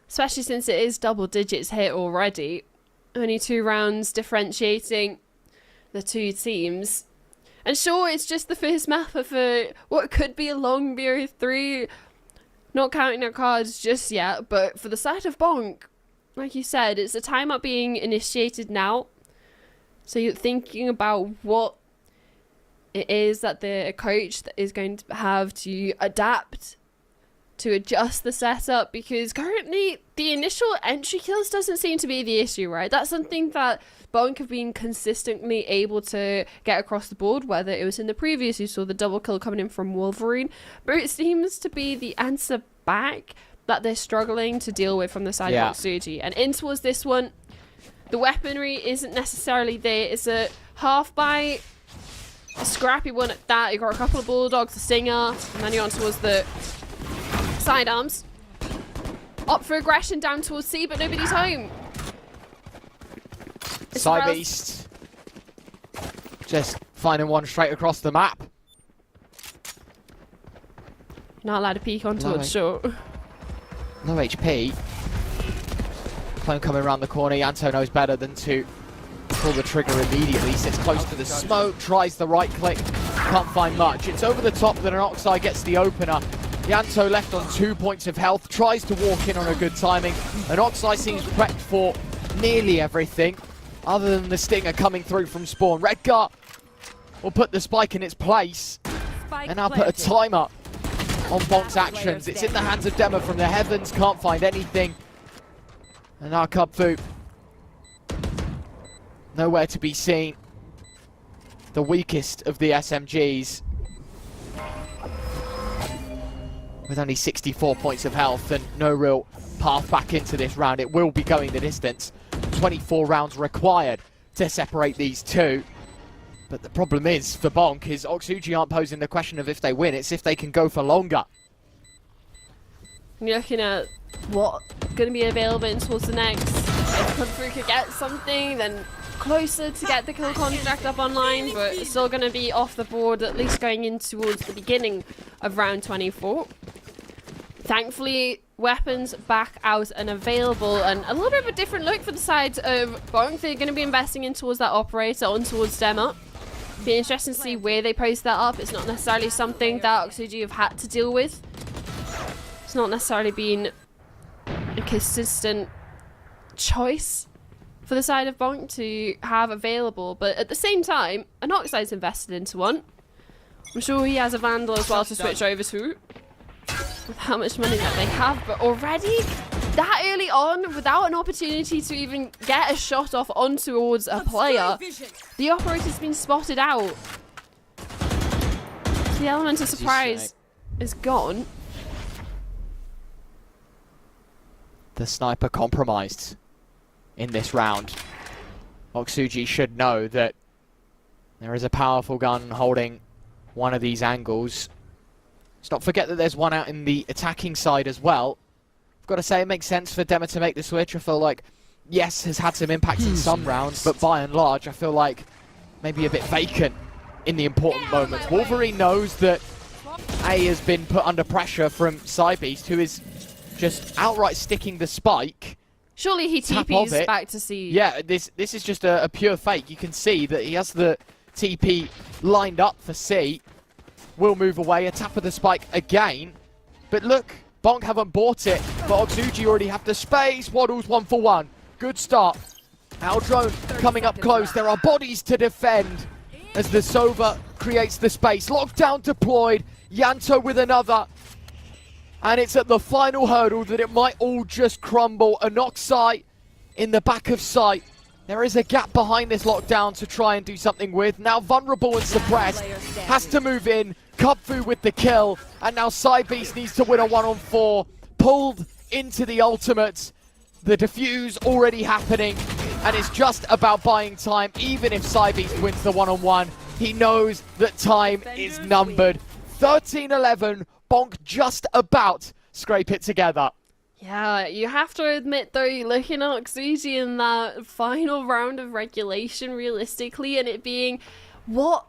Especially since it is double digits hit already. Only 2 rounds differentiating the two teams. And sure, it's just the first map of what could be a long BO3. Not counting our cards just yet, but for the side of BONK, like you said, it's a timeout being initiated now. So you're thinking about what it is that the coach is going to have to adapt, to adjust the setup, because currently the initial entry kills doesn't seem to be the issue, right? That's something that BONK have been consistently able to get across the board, whether it was in the previous, you saw the double kill coming in from Wolverine, but it seems to be the answer back that they're struggling to deal with from the side of Oxuji. And in towards this one, the weaponry isn't necessarily there. It's a half bite, a scrappy one at that. You got a couple of bulldogs, a stinger, and then you're on towards the sidearms. Opt for aggression down towards C, but nobody's home. Side beast. Just finding one straight across the map. Not allowed to peek on towards short. No HP. Clone coming around the corner. Yanto knows better than to pull the trigger immediately. Sits close to the smoke. Tries the right click. Can't find much. It's over the top that an Oxide gets the opener. Yanto left on 2 points of health. Tries to walk in on a good timing. And Oxide seems prepped for nearly everything, other than the stinger coming through from spawn. Redgar will put the spike in its place. And now put a timer on BONK's actions. It's in the hands of Dema from the heavens. Can't find anything. And now Kubfu, nowhere to be seen. The weakest of the SMGs. with only 64 points of health and no real path back into this round. It will be going the distance. 24 rounds required to separate these two. But the problem is, for BONK, is Oxuji aren't posing the question of if they win, it's if they can go for longer. You're looking at what going to be available in towards the next. If Kung-Fu could get something, then closer to get the kill contract up online, but it's still going to be off the board, at least going in towards the beginning of round 24. Thankfully, weapons back out and available, and a little bit of a different look for the side of BONK. They're going to be investing in towards that operator, on towards Demo. Be interesting to see where they post that up. It's not necessarily something that Oxuji have had to deal with. It's not necessarily been a consistent choice for the side of BONK to have available, but at the same time, Anoxide's invested into one. I'm sure he has a Vandal as well to switch over to, with how much money that they have, but already that early on, without an opportunity to even get a shot off on towards a player, the operator's been spotted out. The element of surprise is gone. The sniper compromised in this round. Oxuji should know that there is a powerful gun holding one of these angles. Let's not forget that there's one out in the attacking side as well. I've got to say, it makes sense for Dema to make the switch. I feel like, yes, has had some impact in some rounds, but by and large, I feel like maybe a bit vacant in the important moments. Wolverine knows that A has been put under pressure from Cybeast, who is just outright sticking the spike. Surely he TP's back to C. Yeah, this is just a pure fake. You can see that he has the TP lined up for C. Will move away, a tap of the spike again. But look, BONK haven't bought it, but Oxuji already have the space. Waddles 1 for 1. Good start. Our drone coming up close. There are bodies to defend as the Sova creates the space. Lockdown deployed. Yanto with another. And it's at the final hurdle that it might all just crumble. Anoxide in the back of sight. There is a gap behind this lockdown to try and do something with. Now vulnerable and suppressed. Has to move in. Kupfu with the kill. And now Cybeast needs to win a 1-on-4. Pulled into the ultimates. The defuse already happening. And it's just about buying time. Even if Cybeast wins the 1-on-1, he knows that time is numbered. 13-11. BONK just about scrape it together. Yeah, you have to admit though, looking at Oxuji in that final round of regulation realistically, and it being what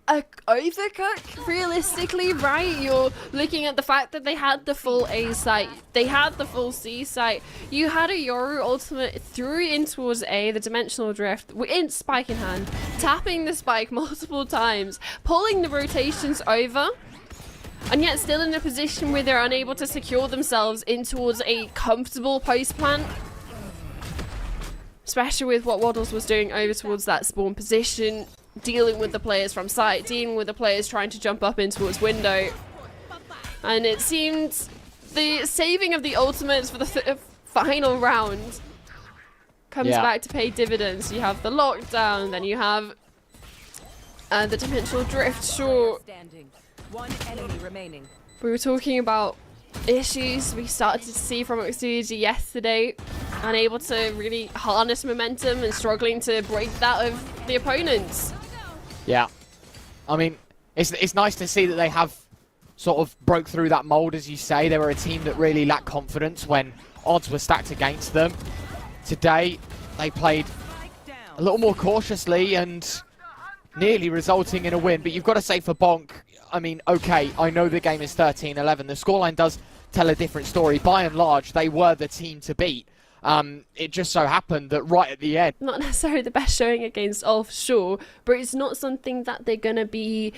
a overcook realistically, right? You're looking at the fact that they had the full A site, they had the full C site, you had a Yoru ultimate through in towards A, the dimensional drift, in spike in hand, tapping the spike multiple times, pulling the rotations over. And yet still in a position where they're unable to secure themselves in towards a comfortable post plant. Especially with what Waddles was doing over towards that spawn position, dealing with the players from site, dealing with the players trying to jump up in towards window. And it seemed the saving of the ultimates for the final round comes back to pay dividends. You have the lockdown, then you have the dimensional drift, sure. One enemy remaining. We were talking about issues we started to see from Oxuji yesterday, unable to really harness momentum and struggling to break that of the opponents. Yeah, I mean, it's nice to see that they have sort of broke through that mold, as you say. They were a team that really lacked confidence when odds were stacked against them. Today, they played a little more cautiously and nearly resulting in a win. But you've got to say for BONK, I mean, okay, I know the game is 13-11. The scoreline does tell a different story. By and large, they were the team to beat. It just so happened that right at the end... Not necessarily the best showing against Ulf, sure, but it's not something that they're going to be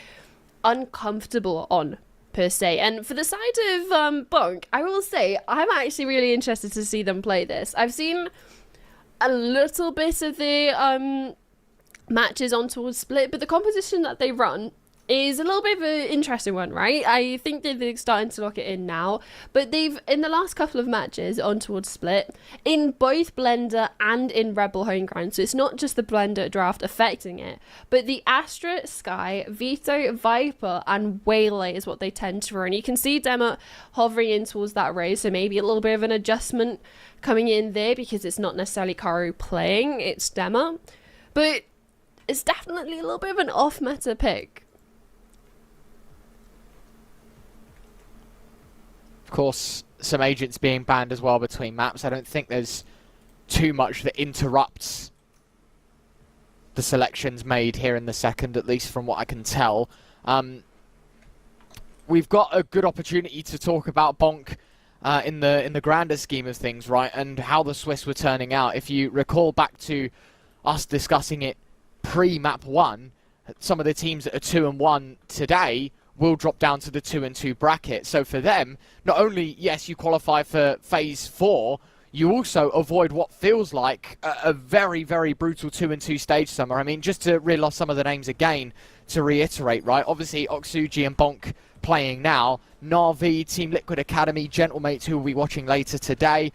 uncomfortable on, per se. And for the side of BONK, I will say, I'm actually really interested to see them play this. I've seen a little bit of the matches on towards Split, but the composition that they run is a little bit of an interesting one, right? I think that they're starting to lock it in now, but they've, in the last couple of matches on towards Split, in both Blender and in Rebel Homeground, so it's not just the Blender draft affecting it, but the Astra, Sky, Vito, Viper, and Waylay is what they tend to run. You can see Dema hovering in towards that race, so maybe a little bit of an adjustment coming in there because it's not necessarily Karu playing, it's Dema, but it's definitely a little bit of an off-meta pick. Of course, some agents being banned as well between maps. I don't think there's too much that interrupts the selections made here in the second, at least from what I can tell. We've got a good opportunity to talk about BONK in the grander scheme of things, right, and how the Swiss were turning out. If you recall back to us discussing it pre-map 1, some of the teams that are 2-1 today will drop down to the 2-2 bracket. So for them, not only, yes, you qualify for Phase 4, you also avoid what feels like a very, very brutal 2-2 stage summer. I mean, just to reel off some of the names again, to reiterate, right? Obviously, Oxuji and BONK playing now. Na'Vi, Team Liquid Academy, Gentlemates, who we'll be watching later today.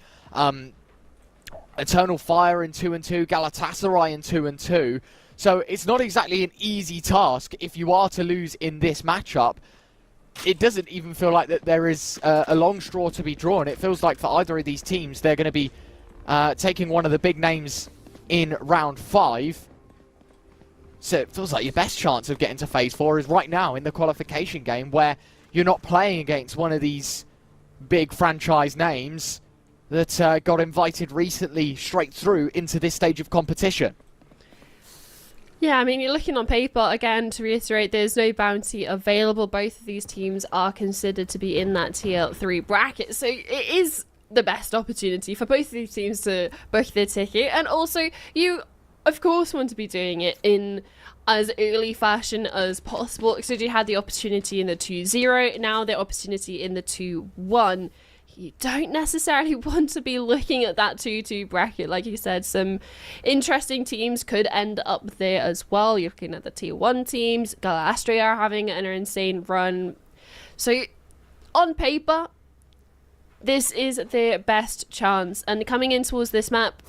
Eternal Fire in 2-2, Galatasaray in 2-2. So it's not exactly an easy task if you are to lose in this matchup. It doesn't even feel like that there is a long straw to be drawn. It feels like for either of these teams, they're going to be taking one of the big names in round 5. So it feels like your best chance of getting to Phase 4 is right now in the qualification game, where you're not playing against one of these big franchise names that got invited recently straight through into this stage of competition. Yeah, I mean, you're looking on paper, again, to reiterate, there's no bounty available. Both of these teams are considered to be in that tier 3 bracket. So it is the best opportunity for both of these teams to book their ticket. And also, you, of course, want to be doing it in as early fashion as possible. So you had the opportunity in the 2-0, now the opportunity in the 2-1. You don't necessarily want to be looking at that 2-2 bracket. Like you said, some interesting teams could end up there as well. You're looking at the tier 1 teams. Galatasaray are having an insane run. So on paper, this is their best chance. And coming in towards this map,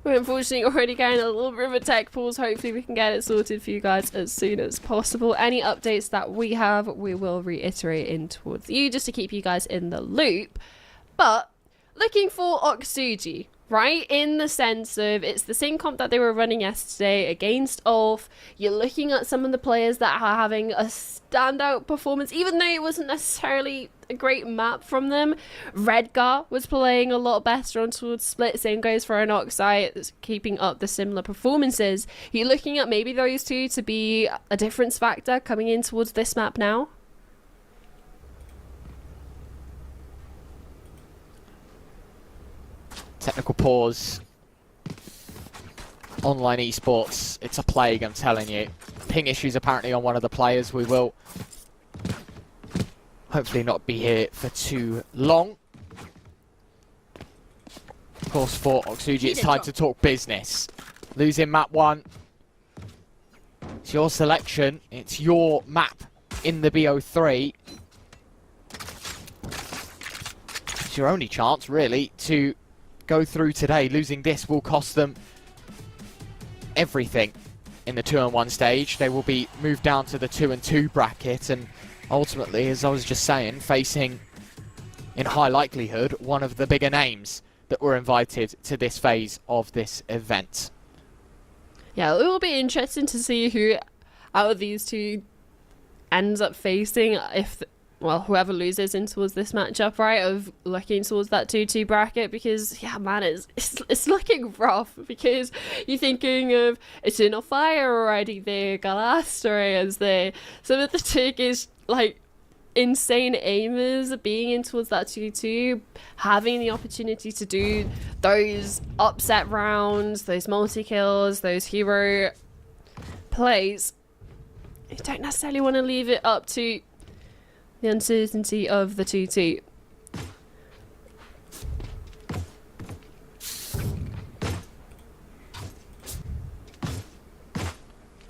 we're unfortunately already getting a little bit of a tech pause. Hopefully we can get it sorted for you guys as soon as possible. Any updates that we have, we will reiterate in towards you just to keep you guys in the loop. But looking for Oxuji, right? In the sense of it's the same comp that they were running yesterday against Ulf. You're looking at some of the players that are having a standout performance, even though it wasn't necessarily a great map from them. Redgar was playing a lot better on towards Split. Same goes for an Oxide, that's keeping up the similar performances. You're looking at maybe those two to be a difference factor coming in towards this map now. Technical pause. Online esports, it's a plague, I'm telling you. Ping issues apparently on one of the players. We will hopefully not be here for too long. Of course, for Oxuji, it's time to talk business. Losing map 1. It's your selection. It's your map in the BO3. It's your only chance, really, to go through today. Losing this will cost them everything in the 2-1 stage. They will be moved down to the 2-2 bracket, and ultimately, as I was just saying, facing in high likelihood one of the bigger names that were invited to this phase of this event. Yeah, it will be interesting to see who out of these two ends up facing, if well, whoever loses in towards this matchup, right, of looking towards that 2-2 bracket, because, yeah, man, it's looking rough, because you're thinking of Eternal Fire already there, Galatasaray is there, some of the Turkish, like, insane aimers being in towards that 2-2, having the opportunity to do those upset rounds, those multi-kills, those hero plays. You don't necessarily want to leave it up to the uncertainty of the 2-2.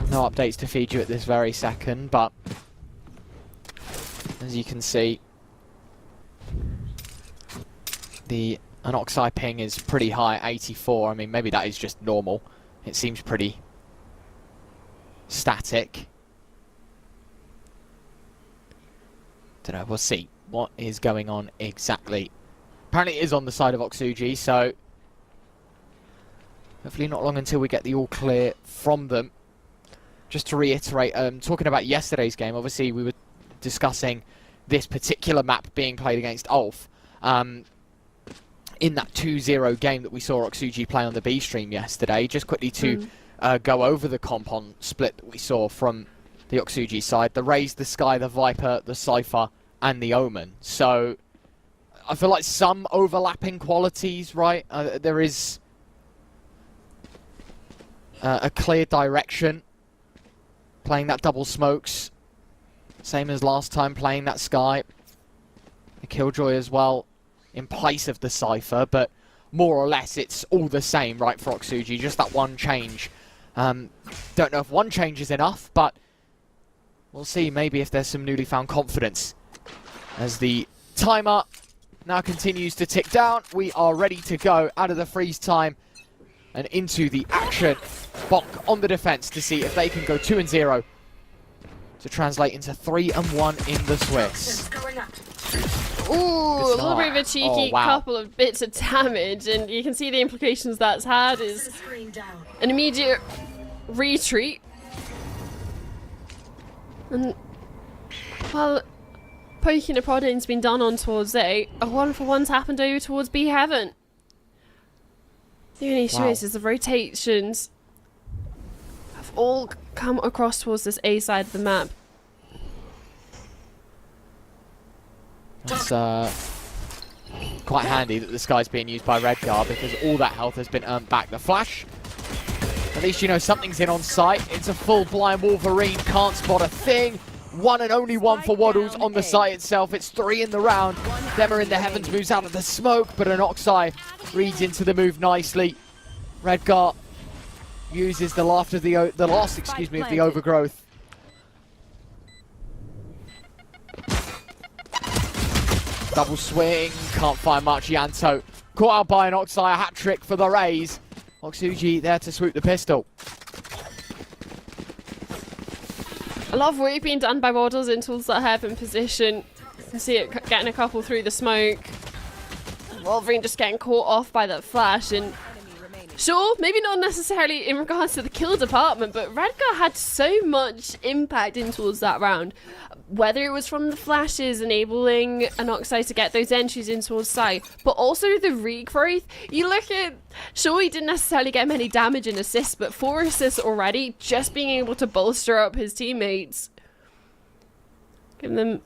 No updates to feed you at this very second, but As you can see, the Anoxi ping is pretty high, 84. I mean, maybe that is just normal. It seems pretty static. Don't know, we'll see what is going on exactly. Apparently it is on the side of Oxuji, so hopefully not long until we get the all clear from them. Just to reiterate, talking about yesterday's game, obviously we were discussing this particular map being played against Ulf. In that 2-0 game that we saw Oxuji play on the B stream yesterday, just quickly to go over the compound split that we saw from the Oxuji side: the Raze, the Sky, the Viper, the Cypher, and the Omen. So I feel like some overlapping qualities, right? There is a clear direction. Playing that double smokes, same as last time, playing that Sky. The Killjoy as well, in place of the Cypher, but more or less it's all the same, right, for Oxuji, just that one change. Don't know if one change is enough, but we'll see maybe if there's some newly found confidence. As the timer now continues to tick down, we are ready to go out of the freeze time and into the action. BONK on the defense to see if they can go 2-0 to translate into 3-1 in the Swiss. Ooh, a little bit of a cheeky couple of bits of damage, and you can see the implications that's had is an immediate retreat. And, well, poking and prodding's been done on towards A. A 1-for-1's happened over towards B Heaven. The only issue is the rotations have all come across towards this A side of the map. That's quite handy that the Sky's being used by Redgar, because all that health has been earned back. The flash, at least you know something's in on site. It's a full blind Wolverine, can't spot a thing. One and only one for Waddles on the site itself. It's 3 in the round. Demmer in the heavens moves out of the smoke, but an Oxai reads into the move nicely. Redgar uses the last of the overgrowth. Double swing, can't find much. Yanto caught out by an Oxai, a hat trick for the Raze. Oxuji there to swoop the pistol. A lot of work being done by Waddles in tools that have in position. You can see it getting a couple through the smoke. Wolverine just getting caught off by that flash, and sure, maybe not necessarily in regards to the kill department, but Redgar had so much impact in towards that round. Whether it was from the flashes enabling Anoxai to get those entries in towards side, but also the regrowth. You look at, sure, he didn't necessarily get many damage and assists, but 4 assists already, just being able to bolster up his teammates. Give them a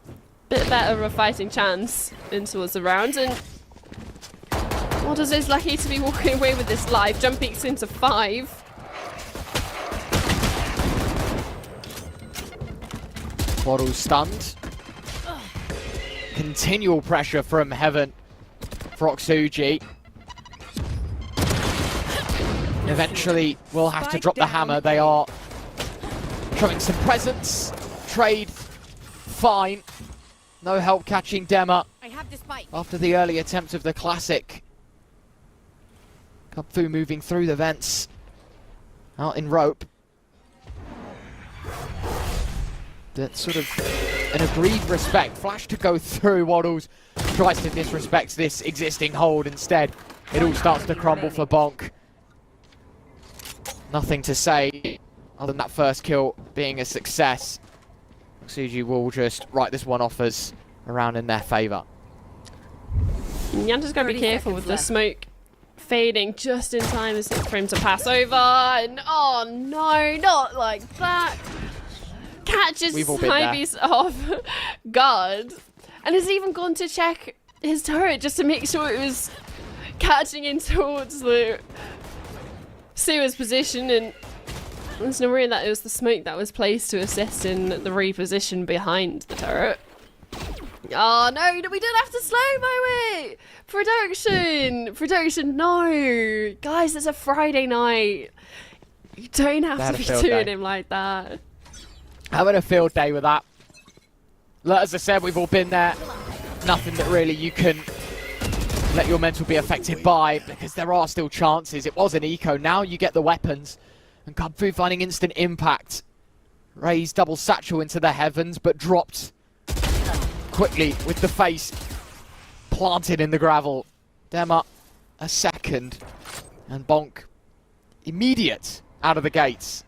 bit better of a fighting chance in towards the round, and Waddles is lucky to be walking away with this live. Jump peaks into 5. Waddles stunned. Continual pressure from Heaven for Oxuji. Eventually, we'll have to drop the hammer. They are showing some presence. Trade, fine. No help catching Demmer after the early attempt of the classic. Kubfu moving through the vents. Out in rope. That's sort of an agreed respect. Flash to go through. Waddles tries to disrespect this existing hold instead. It all starts to crumble for BONK. Nothing to say other than that first kill being a success. Oxuji will just write this one off as a round in their favour. Yanta's got to be careful with the smoke fading just in time for him to pass over. And oh no, not like that. Catches Snivey's off guard and has even gone to check his turret just to make sure it was catching in towards the Sewer's position, and there's no worry that it was the smoke that was placed to assist in the reposition behind the turret. Oh no, we don't have to slow-mo it! Production, no! Guys, it's a Friday night. You don't have to be doing him like that. Having a field day with that. Look, as I said, we've all been there. Nothing that really you can let your mental be affected by, because there are still chances. It was an eco. Now you get the weapons. And Kung Fu finding instant impact. Raised double satchel into the heavens, but dropped quickly with the face planted in the gravel. Dema a second. And BONK immediate out of the gates.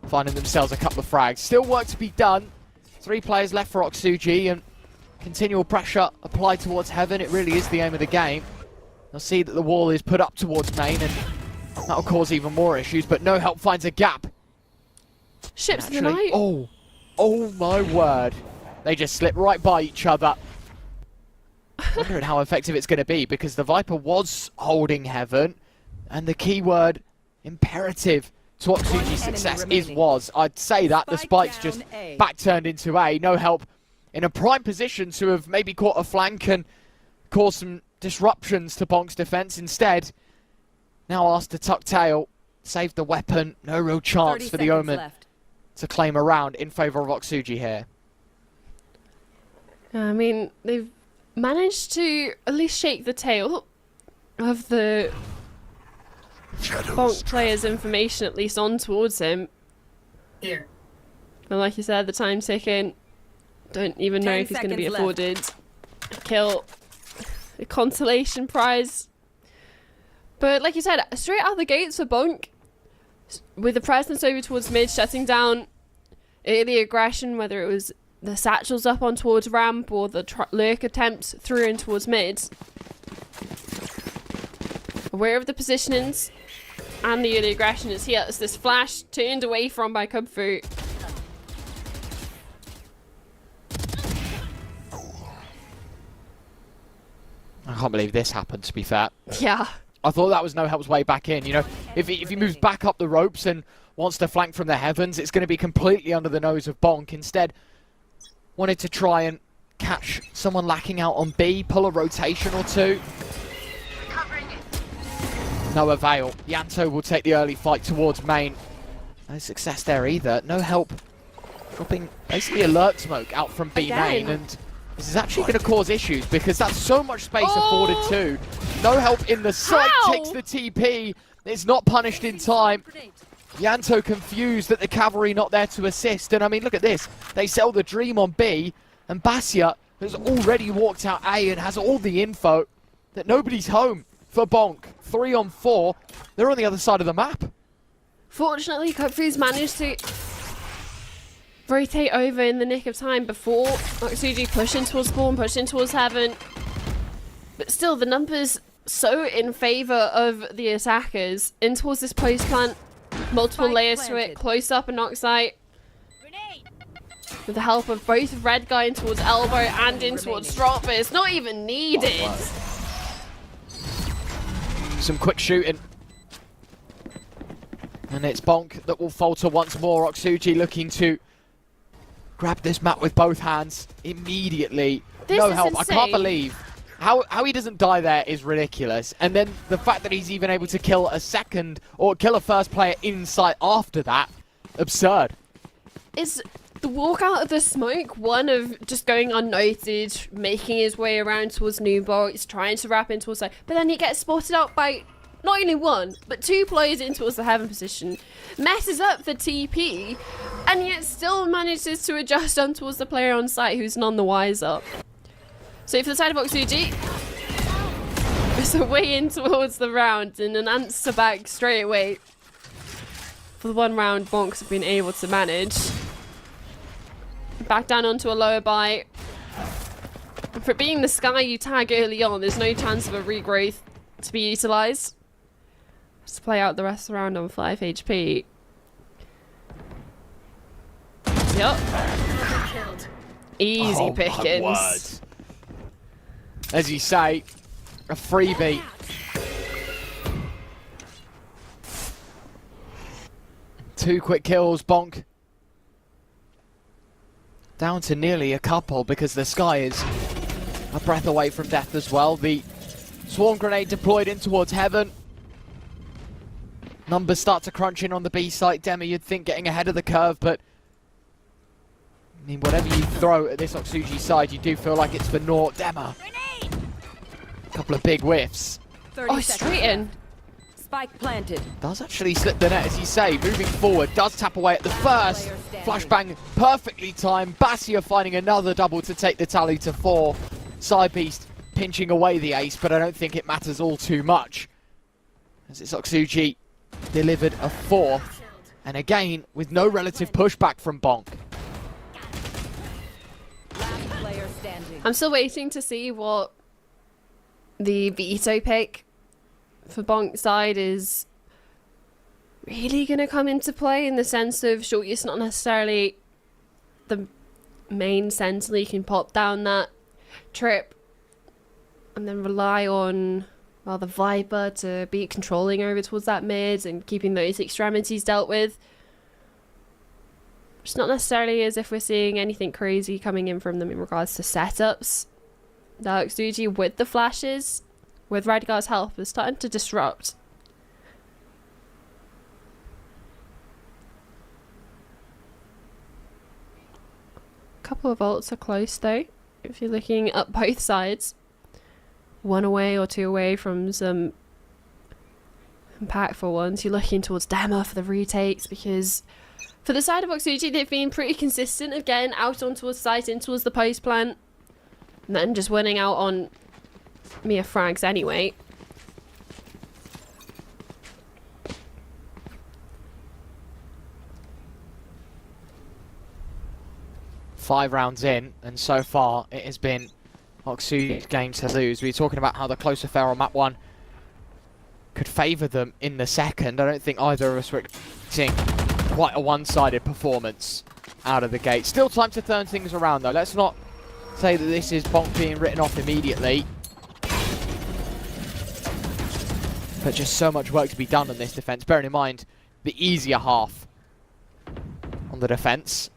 Finding themselves a couple of frags. Still work to be done. 3 players left for Oxuji, and continual pressure applied towards heaven. It really is the aim of the game. They'll see that the wall is put up towards main, and that'll cause even more issues, but No Help finds a gap. Ships in the night. Oh my word. They just slip right by each other. Wondering how effective it's going to be, because the Viper was holding heaven, and the keyword imperative to Oxuji's success is was. I'd say that the spike's just back turned into A. No Help in a prime position to have maybe caught a flank and caused some disruptions to BONK's defense. Instead, now asked to tuck tail, save the weapon. No real chance for the Omen to claim a round in favour of Oxuji here. I mean, they've managed to at least shake the tail of the BONK player's information, at least on towards him. Here. And like you said, the time's ticking. Don't even know if he's going to be afforded a kill, a consolation prize. But like you said, straight out the gates for BONK, with the presence over towards mid, shutting down early aggression, whether it was the satchels up on towards ramp or the lurk attempts through in towards mid. Aware of the positionings and the early aggression is here. It's this flash turned away from by Kung Fu. I can't believe this happened, to be fair. Yeah. I thought that was No Help's way back in. You know, if he moves back up the ropes and wants to flank from the heavens, it's going to be completely under the nose of BONK. Instead, wanted to try and catch someone lacking out on B, pull a rotation or two. No avail. Yanto will take the early fight towards main. No success there either. No Help dropping basically alert smoke out from B main, and this is actually going to cause issues because that's so much space afforded to. No Help in the site, takes the TP. It's not punished in time. Yanto confused that the cavalry not there to assist. And I mean, look at this. They sell the dream on B, and Basia has already walked out A and has all the info that nobody's home for BONK. 3 on 4. They're on the other side of the map. Fortunately, Kung-Fu's managed to rotate over in the nick of time before Oxuji pushing towards spawn, pushing towards heaven. But still, the numbers so in favour of the attackers. In towards this post plant. Multiple layers to it, close up and knock site. With the help of both Red Guy in towards elbow and in towards drop, but it's not even needed. Some quick shooting. And it's BONK that will falter once more. Oxuji looking to grab this map with both hands immediately. No Help. Insane. I can't believe how he doesn't die there is ridiculous. And then the fact that he's even able to kill a second or kill a first player inside after that, absurd. Is the walk out of the smoke one of just going unnoted, making his way around towards new box, trying to wrap into side, but then he gets spotted out by not only one, but 2 players in towards the heaven position, messes up the TP, and yet still manages to adjust on towards the player on site who's none the wiser. So for the side of Oxuji, it's a way in towards the round and an answer back straight away. For the 1 round, BONKs have been able to manage. Back down onto a lower buy. For it being the sky you tag early on, there's no chance of a regrowth to be utilised. Just play out the rest of the round on 5 HP. Yup. Easy pickings. As you say, a freebie. Two quick kills, BONK. Down to nearly a couple because the sky is a breath away from death as well. The swarm grenade deployed in towards heaven. Numbers start to crunch in on the B site. Demi, you'd think getting ahead of the curve, but I mean, whatever you throw at this Oxuji side, you do feel like it's for naught. Dema. Couple of big whiffs. 30 Oh, seconds straight in. left. Spike planted. Does actually slip the net, as you say. Moving forward, does tap away at the first. Flashbang perfectly timed. Basia finding another double to take the tally to 4. Sidebeast pinching away the ace, but I don't think it matters all too much, as it's Oxuji delivered a 4th. And again, with no relative pushback from BONK. Last player standing. I'm still waiting to see what the veto pick for BONK side is really going to come into play, in the sense of, sure, it's not necessarily the main sentinel. You can pop down that trip and then rely on, well, the Viper to be controlling over towards that mid and keeping those extremities dealt with. It's not necessarily as if we're seeing anything crazy coming in from them in regards to setups. The Oxuji with the flashes, with Radgar's help, is starting to disrupt. A couple of ults are close though, if you're looking at both sides. 1 away or 2 away from some impactful ones. You're looking towards Dema for the retakes, because for the side of Oxuji, they've been pretty consistent of getting out on towards site, in towards the post plant, and then just winning out on mere frags anyway. Five rounds in, and so far it has been Oxuji's game to lose. We were talking about how the close affair on map 1 could favour them in the second. I don't think either of us were expecting quite a one-sided performance out of the gate. Still time to turn things around though. Let's not say that this is BONK being written off immediately. But just so much work to be done on this defence. Bearing in mind the easier half on the defence.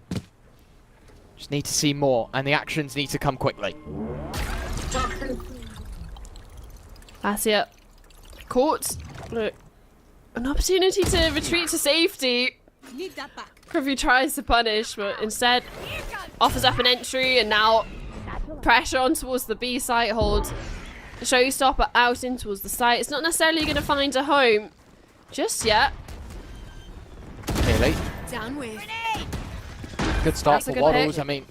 Just need to see more, and the actions need to come quickly. Basia caught. Look, an opportunity to retreat to safety. Privy tries to punish, but instead offers up an entry, and now pressure on towards the B site. Hold Showstopper out in towards the site. It's not necessarily going to find a home just yet. Clearly. Down with. Good start That's a for good Waddles. pick. I mean,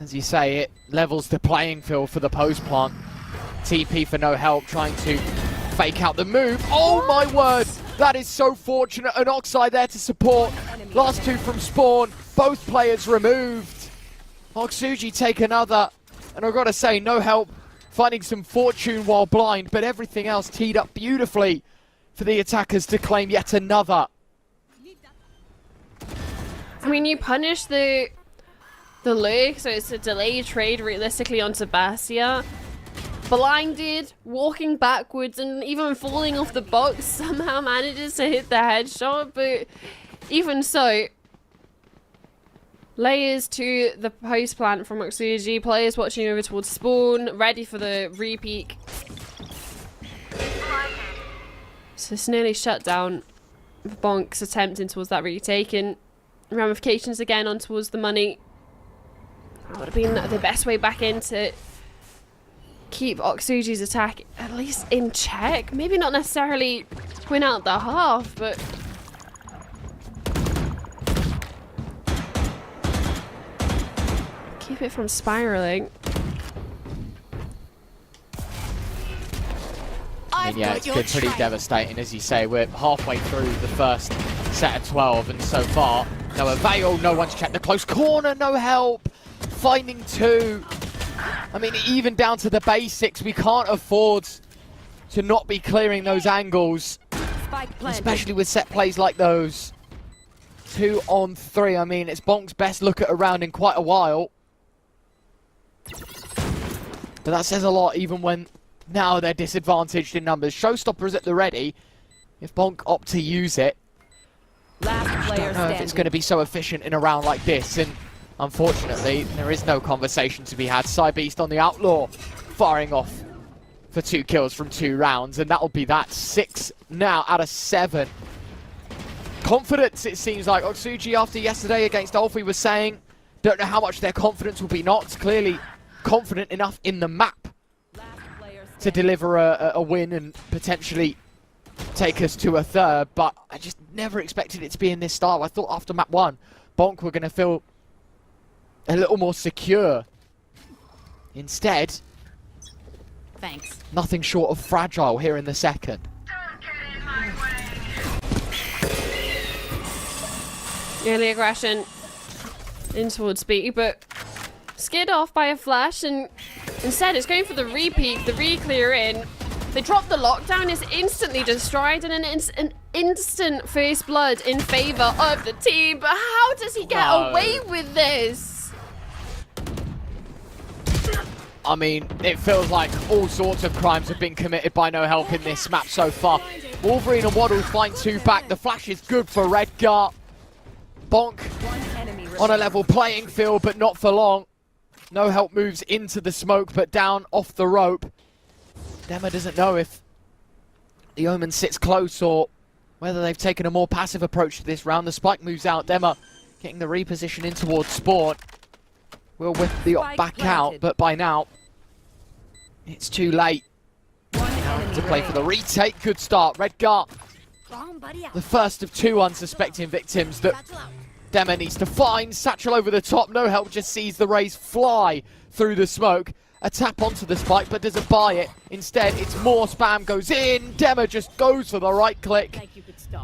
as you say, it levels the playing field for the post plant. TP for no help, trying to fake out the move. Oh my word! That is so fortunate. An Oxide there to support. Last 2 from spawn. Both players removed. Oxuji take another. And I've got to say, no help. Finding some fortune while blind, but everything else teed up beautifully for the attackers to claim yet another. I mean, you punish the lurk, so it's a delayed trade realistically onto Basia. Blinded, walking backwards, and even falling off the box, somehow manages to hit the headshot, but even so, layers to the post plant from Oxuji. Players watching over towards spawn, ready for the repeak. So it's nearly shut down. BONK's attempting towards that retaken. Ramifications again on towards the money. That would have been the best way back in to keep Oxuji's attack at least in check. Maybe not necessarily win out the half, but keep it from spiraling. I mean, yeah, it's been pretty devastating, as you say. We're halfway through the first set of 12, and so far, no avail, no one's checked the close corner, no help. Finding 2. I mean, even down to the basics, we can't afford to not be clearing those angles, especially with set plays like those. 2 on 3. I mean, it's BONK's best look at a round in quite a while. But that says a lot, even when now they're disadvantaged in numbers. Showstopper is at the ready if BONK opt to use it. Last player I don't know if it's going to be so efficient in a round like this, and unfortunately there is no conversation to be had. Sidebeast on the Outlaw, firing off for 2 kills from 2 rounds, and that'll be that. 6 now out of 7. confidence, it seems like. Oxuji, after yesterday against Ulfi, was saying, don't know how much their confidence will be knocked. Clearly confident enough in the map to deliver a win and potentially take us to a third, but I just never expected it to be in this style. I thought after map 1, BONK were going to feel a little more secure. Instead, Thanks. nothing short of fragile here in the second. Early aggression in towards B, but scared off by a flash, and instead it's going for the re-peek, the re-clear in. They drop the lockdown, it's instantly destroyed, and it's an instant first blood in favour of the team. But how does he get away with this? I mean, it feels like all sorts of crimes have been committed by no help in this map so far. Wolverine and Waddles find 2 back. The flash is good for Redgar. BONK on a level playing field, but not for long. No help moves into the smoke, but down off the rope. Dema doesn't know if the Omen sits close or whether they've taken a more passive approach to this round. The spike moves out. Dema getting the reposition in towards Spawn. Will whip the op back out, but by now it's too late to play for the retake. Good start. Redgar, the first of 2 unsuspecting victims that Dema needs to find. Satchel over the top. No help, just sees the rays fly through the smoke. A tap onto the spike, but doesn't buy it. Instead, it's more spam goes in. Dema just goes for the right click.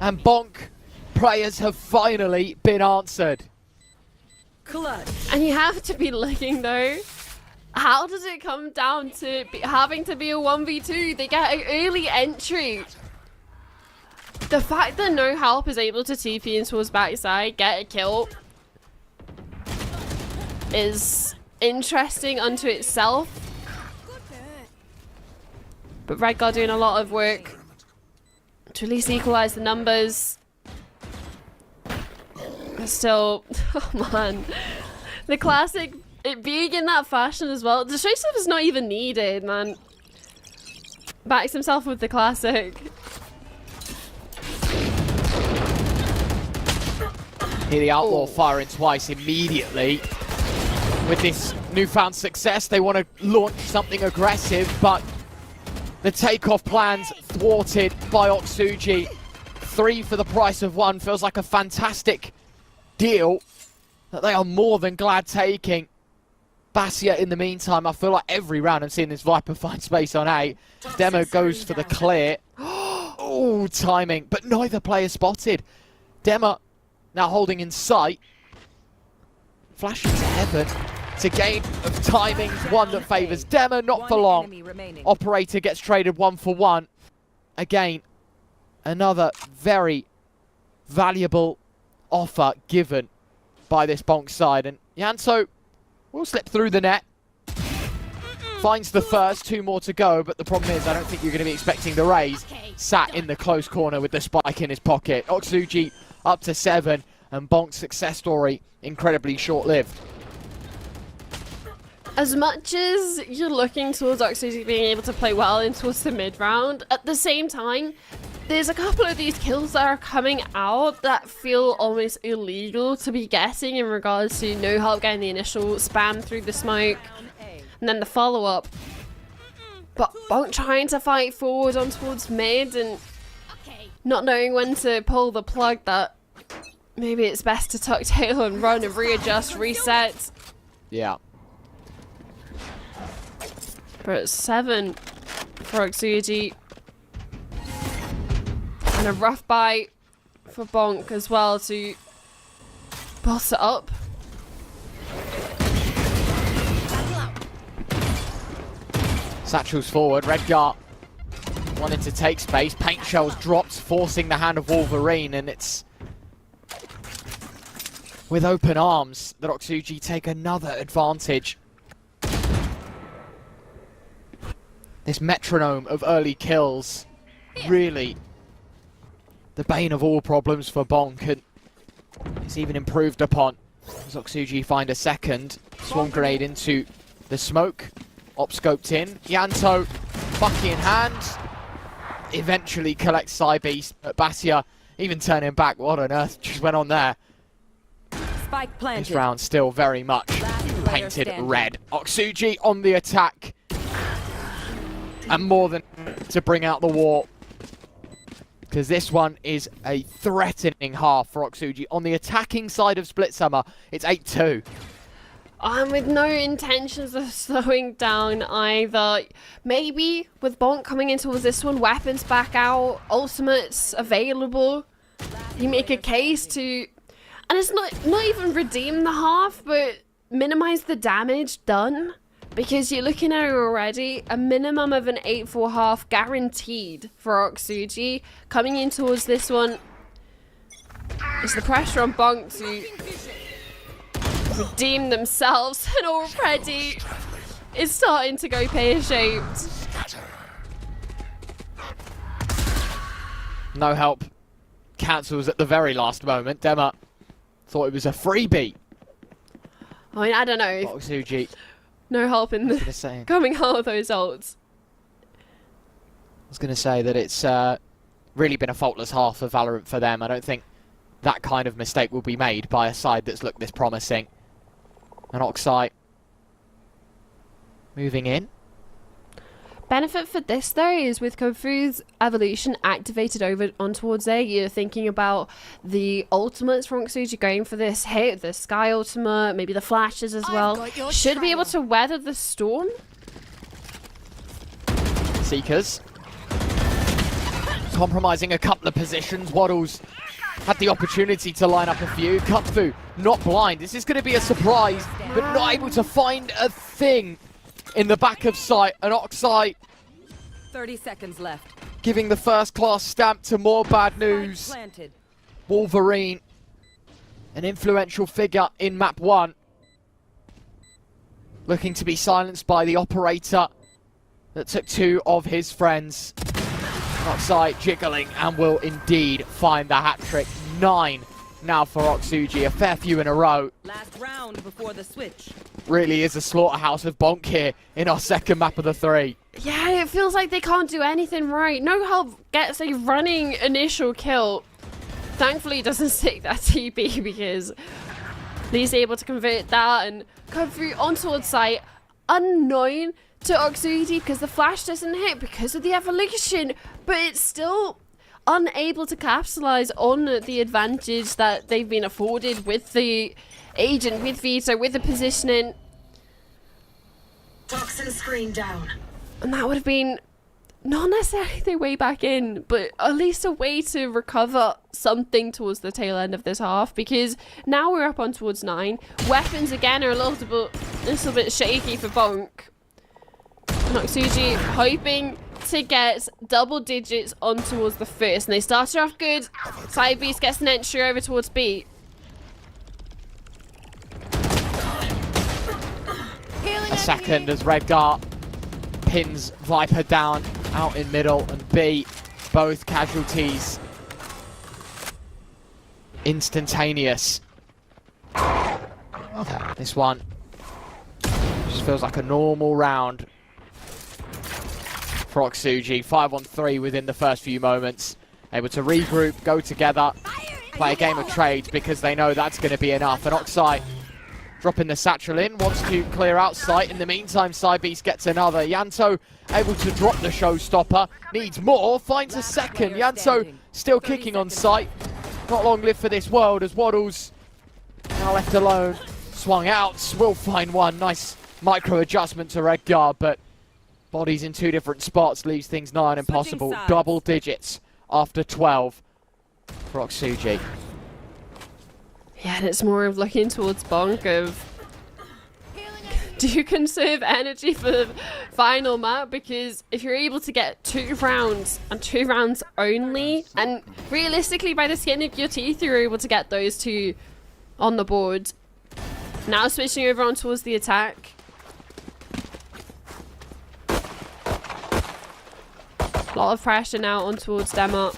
And BONK prayers have finally been answered. And you have to be looking though. How does it come down to having to be a 1v2? They get an early entry. The fact that no help is able to TP in towards backside, get a kill, is interesting unto itself. But Redgar doing a lot of work to at least equalize the numbers. But still, oh man, the classic, it being in that fashion as well. The straight stuff is not even needed, man. Backs himself with the classic. Here the Outlaw firing twice immediately. With this newfound success, they want to launch something aggressive, but the takeoff plans thwarted by Oxuji. 3 for the price of 1 feels like a fantastic deal that they are more than glad taking. Basia, in the meantime, I feel like every round I'm seeing this Viper find space on A. Demo goes for the clear. Oh, timing, but neither player spotted. Demo now holding in sight. Flashing to heaven. It's a game of timing, one that favours Demo, not for long. Operator gets traded 1 for 1. Again, another very valuable offer given by this BONK side. And Yanto will slip through the net. Finds the first, 2 more to go, but the problem is I don't think you're going to be expecting the raise. Sat in the close corner with the spike in his pocket. Oxuji up to 7, and BONK's success story incredibly short-lived. As much as you're looking towards Oxuji being able to play well in towards the mid-round, at the same time, there's a couple of these kills that are coming out that feel almost illegal to be getting in regards to no help getting the initial spam through the smoke and then the follow-up. But BONK trying to fight forward on towards mid and not knowing when to pull the plug, that maybe it's best to tuck tail and run and readjust, reset. Yeah. But 7 for Oxuji. And a rough bite for BONK as well to boss it up. Satchel's forward. Redgar wanted to take space. Paint shells drops, forcing the hand of Wolverine, and it's with open arms that Oxuji take another advantage. This metronome of early kills, really the bane of all problems for BONK, and it's even improved upon as Oxuji find a second. Swarm grenade into the smoke. Op scoped in. Yanto, Bucky in hand. Eventually collects Cybeast, but Basia even turning back. What on earth just went on there? Spike planted. This round still very much painted red. Oxuji on the attack. And more than to bring out the war. Because this one is a threatening half for Oxuji. On the attacking side of Split Summer, it's 8-2. With no intentions of slowing down either. Maybe with BONK coming in towards this one, weapons back out, ultimates available. You make a case to, and it's not even redeem the half, but minimize the damage done. Because you're looking at it already, a minimum of an 8-4 half guaranteed for Oxuji. Coming in towards this one, is the pressure on BONK to redeem themselves, and already it's starting to go pear-shaped. No help. Cancels at the very last moment. Dema thought it was a freebie. I mean, I don't know. Oxuji. No help in I coming out of those ults. was going to say that it's really been a faultless half of Valorant for them. I don't think that kind of mistake will be made by a side that's looked this promising. And Oxai moving in. Benefit for this though is with Kofu's evolution activated over on towards there, you're thinking about the ultimates from Oxuji going for this hit, the Sky ultimate, maybe the flashes as well. Should be able to weather the storm. Seekers. Compromising a couple of positions. Waddles had the opportunity to line up a few. Kutfu not blind. This is going to be a surprise, but not able to find a thing in the back of sight. And Oxai 30 seconds left. giving the first class stamp to more bad news. Planted. Wolverine, an influential figure in map 1, looking to be silenced by the operator that took 2 of his friends. Oxai jiggling and will indeed find the hat-trick. 9 now for Oxuji, a fair few in a row. Last round before the switch. Really is a slaughterhouse of BONK here in our second map of the 3. Yeah, it feels like they can't do anything right. No help gets a running initial kill. Thankfully it doesn't stick that TP because he's able to convert that and come through on towards site. Unknown to Oxuji because the flash doesn't hit because of the evolution, but it's still unable to capitalize on the advantage that they've been afforded with the agent, with Vito, with the positioning. Toxin screen down. And that would have been not necessarily their way back in, but at least a way to recover something towards the tail end of this half, because now we're up on towards 9. Weapons again are a little bit shaky for BONK. And Oxuji hoping to get double digits on towards the first, and they started off good. Side Beast gets an entry over towards B. A second as Redgar pins Viper down out in middle, and B, both casualties instantaneous. This one just feels like a normal round for Oxuji. 5-on-3 within the first few moments. Able to regroup, go together, play a game of trades because they know that's going to be enough. And Oxai dropping the satchel in, wants to clear out sight. In the meantime, Cybeast gets another. Yanto able to drop the showstopper, needs more, finds a second. Yanto still kicking on sight. Not long lived for this world as Waddles now left alone. Swung out, will find one. Nice micro adjustment to Redgar, but bodies in 2 different spots leaves things nigh on impossible. Double digits after 12 for Oxuji. Yeah, and it's more of looking towards BONK of, do you conserve energy for the final map? Because if you're able to get 2 rounds and 2 rounds only, and realistically by the skin of your teeth you're able to get those 2 on the board. Now switching over on towards the attack. A lot of pressure now on towards Dema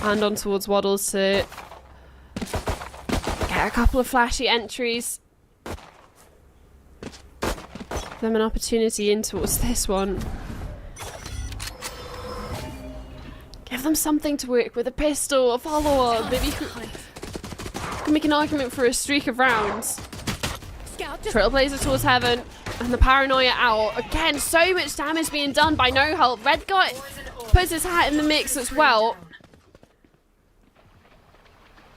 and on towards Waddles to get a couple of flashy entries. Give them an opportunity in towards this one. Give them something to work with, a pistol, a follower. Maybe you can make an argument for a streak of rounds. Trailblazer towards heaven, and the paranoia out. Again, so much damage being done by no help. Redguard puts his hat in the mix as well.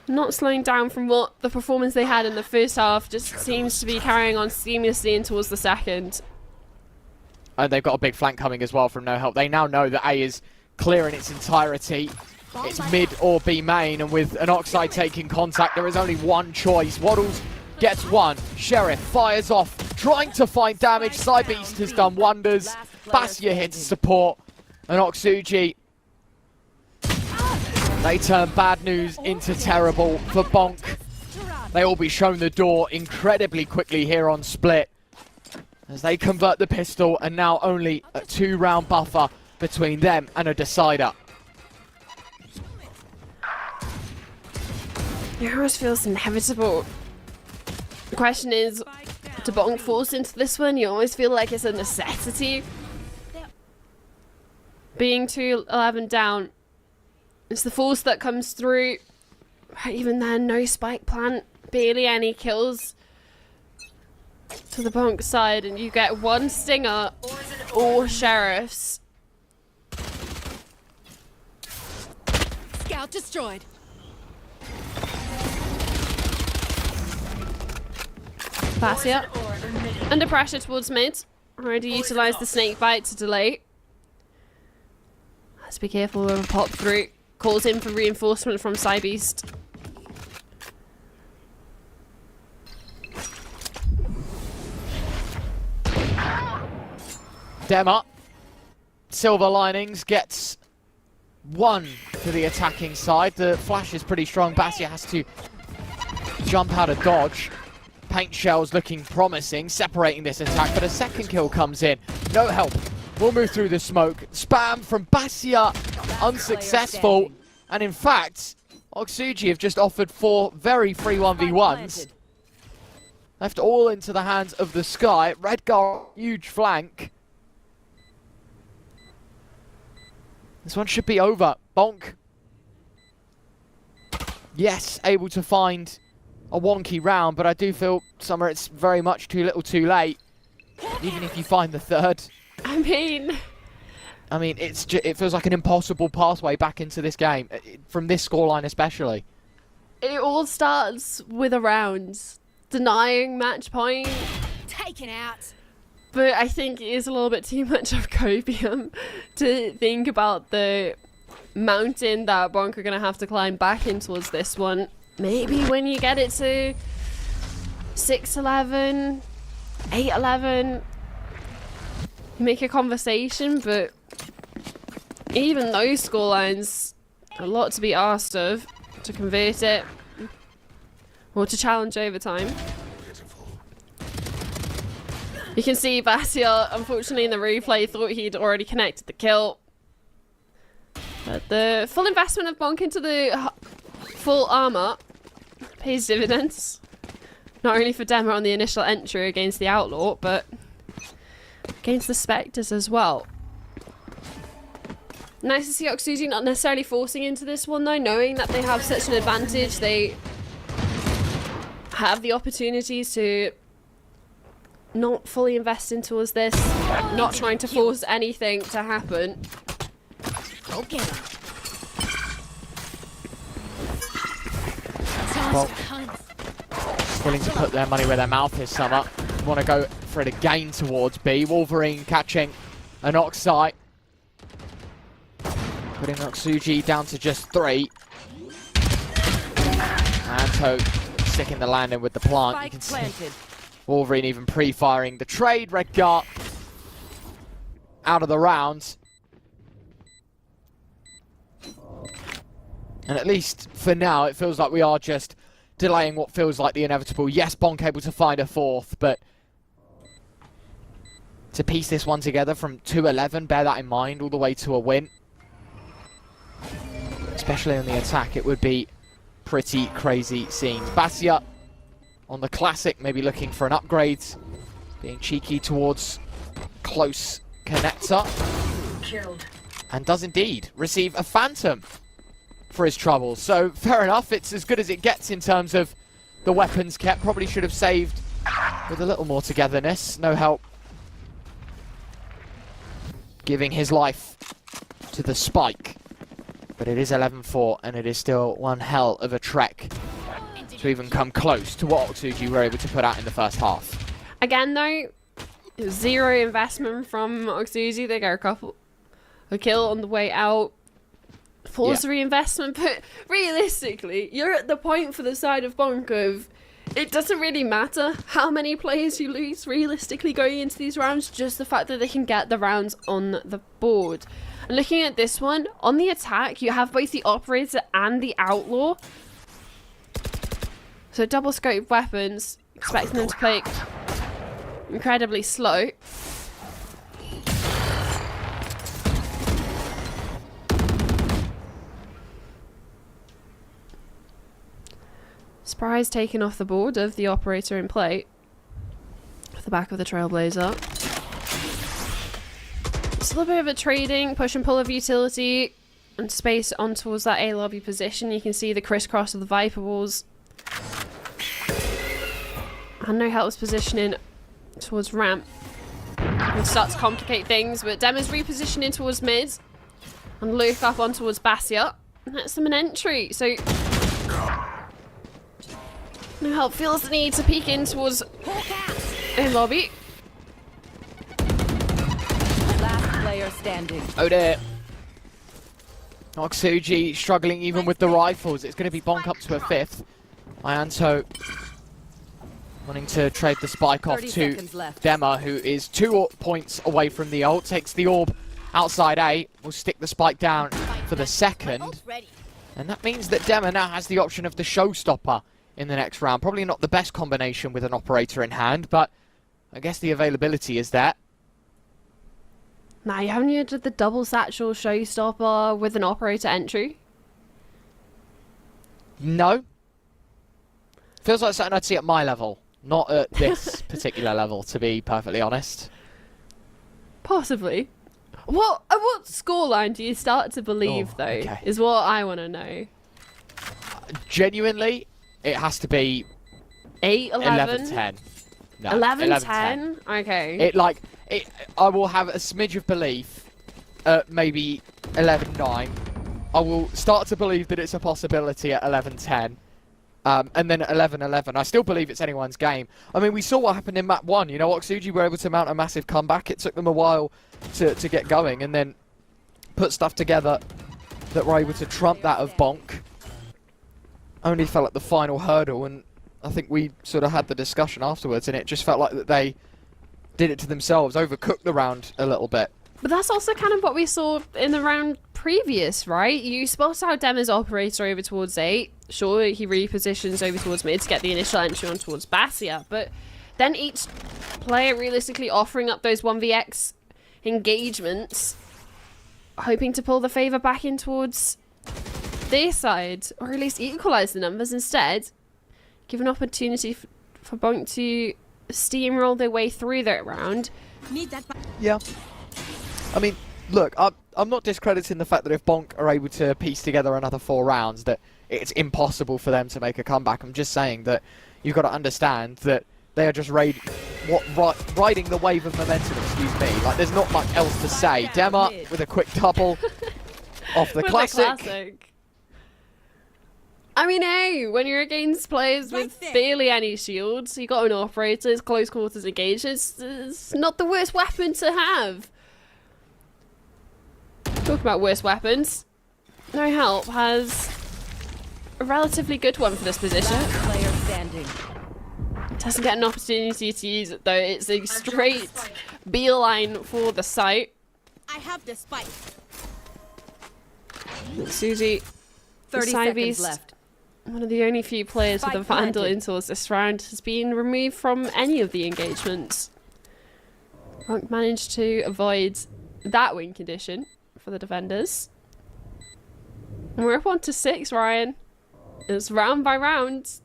Not slowing down from what the performance they had in the first half, just seems to be carrying on seamlessly in towards the second. And they've got a big flank coming as well from no help. They now know that A is clear in its entirety. It's mid or B main, and with an Oxide taking contact, there is only one choice. Waddles gets one. Sheriff fires off, trying to find damage. Cybeast has done wonders. Basia hits support, and Oxuji, they turn bad news into terrible for BONK. They will be shown the door incredibly quickly here on Split, as they convert the pistol, and now only a 2-round buffer between them and a decider. It always feels inevitable. The question is, do BONK force into this one? You always feel like it's a necessity. Being 2-11 down, it's the force that comes through. Even then, no spike plant, barely any kills to the BONK side, and you get one stinger or sheriffs. Scout destroyed. Basia under pressure towards mid. Already utilised the snake bite to delay. Let's be careful of a pop through. Calls in for reinforcement from Cybeast. Dema, Silver Linings gets one to the attacking side. The flash is pretty strong. Basia has to jump out of dodge. Paint shells looking promising, separating this attack, but a second kill comes in. No help. We'll move through the smoke. Spam from Basia, unsuccessful. And in fact, Oxuji have just offered 4 very free 1v1s. Left all into the hands of the Sky. Redguard, huge flank. This one should be over. BONK. Yes, able to find a wonky round, but I do feel somewhere it's very much too little too late. Even if you find the third. I mean, it feels like an impossible pathway back into this game, from this scoreline especially. it all starts with a round. Denying match point. Taken out. But I think it is a little bit too much of copium to think about the mountain that BONK are going to have to climb back in towards this one. Maybe when you get it to 6-11, 8-11, make a conversation, but even those scorelines, a lot to be asked of to convert it or to challenge overtime. You can see Basia, unfortunately in the replay, thought he'd already connected the kill. But the full investment of BONK into the full armor pays dividends. Not only for Dema on the initial entry against the Outlaw, but against the Spectres as well. Nice to see Oxuji not necessarily forcing into this one though, knowing that they have such an advantage. They have the opportunities to not fully invest in towards this, not trying to force anything to happen. Go get him. Well, willing to put their money where their mouth is, Summer. Want to go for it again towards B. Wolverine catching an Oxide. Putting Oxuji down to just 3. And Toad sticking the landing with the plant. You can see Wolverine even pre-firing the trade. Redguard out of the round. And at least for now, it feels like we are just delaying what feels like the inevitable. Yes, BONK able to find a 4th, but to piece this one together from 2-11, bear that in mind, all the way to a win. Especially on the attack, it would be pretty crazy scenes. Basia on the classic, maybe looking for an upgrade. Being cheeky towards close connector. Killed. and does indeed receive a Phantom for his troubles. So, fair enough, it's as good as it gets in terms of the weapons kept. Probably should have saved with a little more togetherness. No help giving his life to the spike. But it is 11-4, and it is still one hell of a trek to even come close to what Oxuji were able to put out in the first half. Again, though, zero investment from Oxuji. They get a kill on the way out. Force reinvestment, but realistically, you're at the point for the side of BONK of it doesn't really matter how many players you lose realistically going into these rounds, just the fact that they can get the rounds on the board. And looking at this one, on the attack, you have both the Operator and the Outlaw. So double scope weapons, expecting them to play incredibly slow. Surprise taken off the board of the Operator in play. Off the back of the Trailblazer. It's a little bit of a trading, push and pull of utility and space on towards that A lobby position. You can see the crisscross of the Viper walls. And no helpless positioning towards ramp. It starts to complicate things, but Dem is repositioning towards mid. And Luke up on towards Bastia. And that's them an entry, so no help feels the need to peek in towards a lobby. Last player standing. Oh dear. Oxuji struggling even with the rifles. It's going to be BONK up to a 5th. Ianto wanting to trade the spike off to Dema, who is 2 points away from the ult. Takes the orb outside A. Will stick the spike down for the second. And that means that Dema now has the option of the showstopper in the next round. Probably not the best combination with an Operator in hand, but I guess the availability is there. Nah, you haven't you did the double satchel showstopper with an Operator entry? No. Feels like something I'd see at my level, not at this particular level, to be perfectly honest. Possibly. What scoreline do you start to believe, though, okay. is what I want to know. Genuinely, it has to be 8, 11? 11-10. No, 11-10? Okay. I will have a smidge of belief at maybe 11-9. I will start to believe that it's a possibility at 11-10. And then at 11-11, I still believe it's anyone's game. I mean, we saw what happened in map 1. You know, Oxuji were able to mount a massive comeback. It took them a while to get going and then put stuff together that were able to trump that of BONK. Only fell at the final hurdle, and I think we sort of had the discussion afterwards, and it just felt like that they did it to themselves, overcooked the round a little bit. But that's also kind of what we saw in the round previous, right? You spot out Dema's Operator over towards 8. Sure, he repositions over towards mid to get the initial entry on towards Bastia, but then each player realistically offering up those 1vx engagements, hoping to pull the favour back in towards their side, or at least equalise the numbers instead. Give an opportunity for BONK to steamroll their way through that round. Yeah. I mean, look, I'm not discrediting the fact that if BONK are able to piece together another 4 rounds, that it's impossible for them to make a comeback. I'm just saying that you've got to understand that they are just riding the wave of momentum, excuse me. Like, there's not much else to say. Dema with a quick double off the classic. I mean, hey, when you're against players with barely any shields, you got an Operator, it's close quarters engaged, it's not the worst weapon to have. Talk about worst weapons. No Help has a relatively good one for this position. Player standing. Doesn't get an opportunity to use it though. It's a straight beeline for the site. I have the spike. Susie, 30 Side seconds Beast, left. one of the only few players with a Spike Vandal planted. installs this round, has been removed from any of the engagements. BONK managed to avoid that win condition for the defenders. And we're up on to 6, Ryan. It's round by round.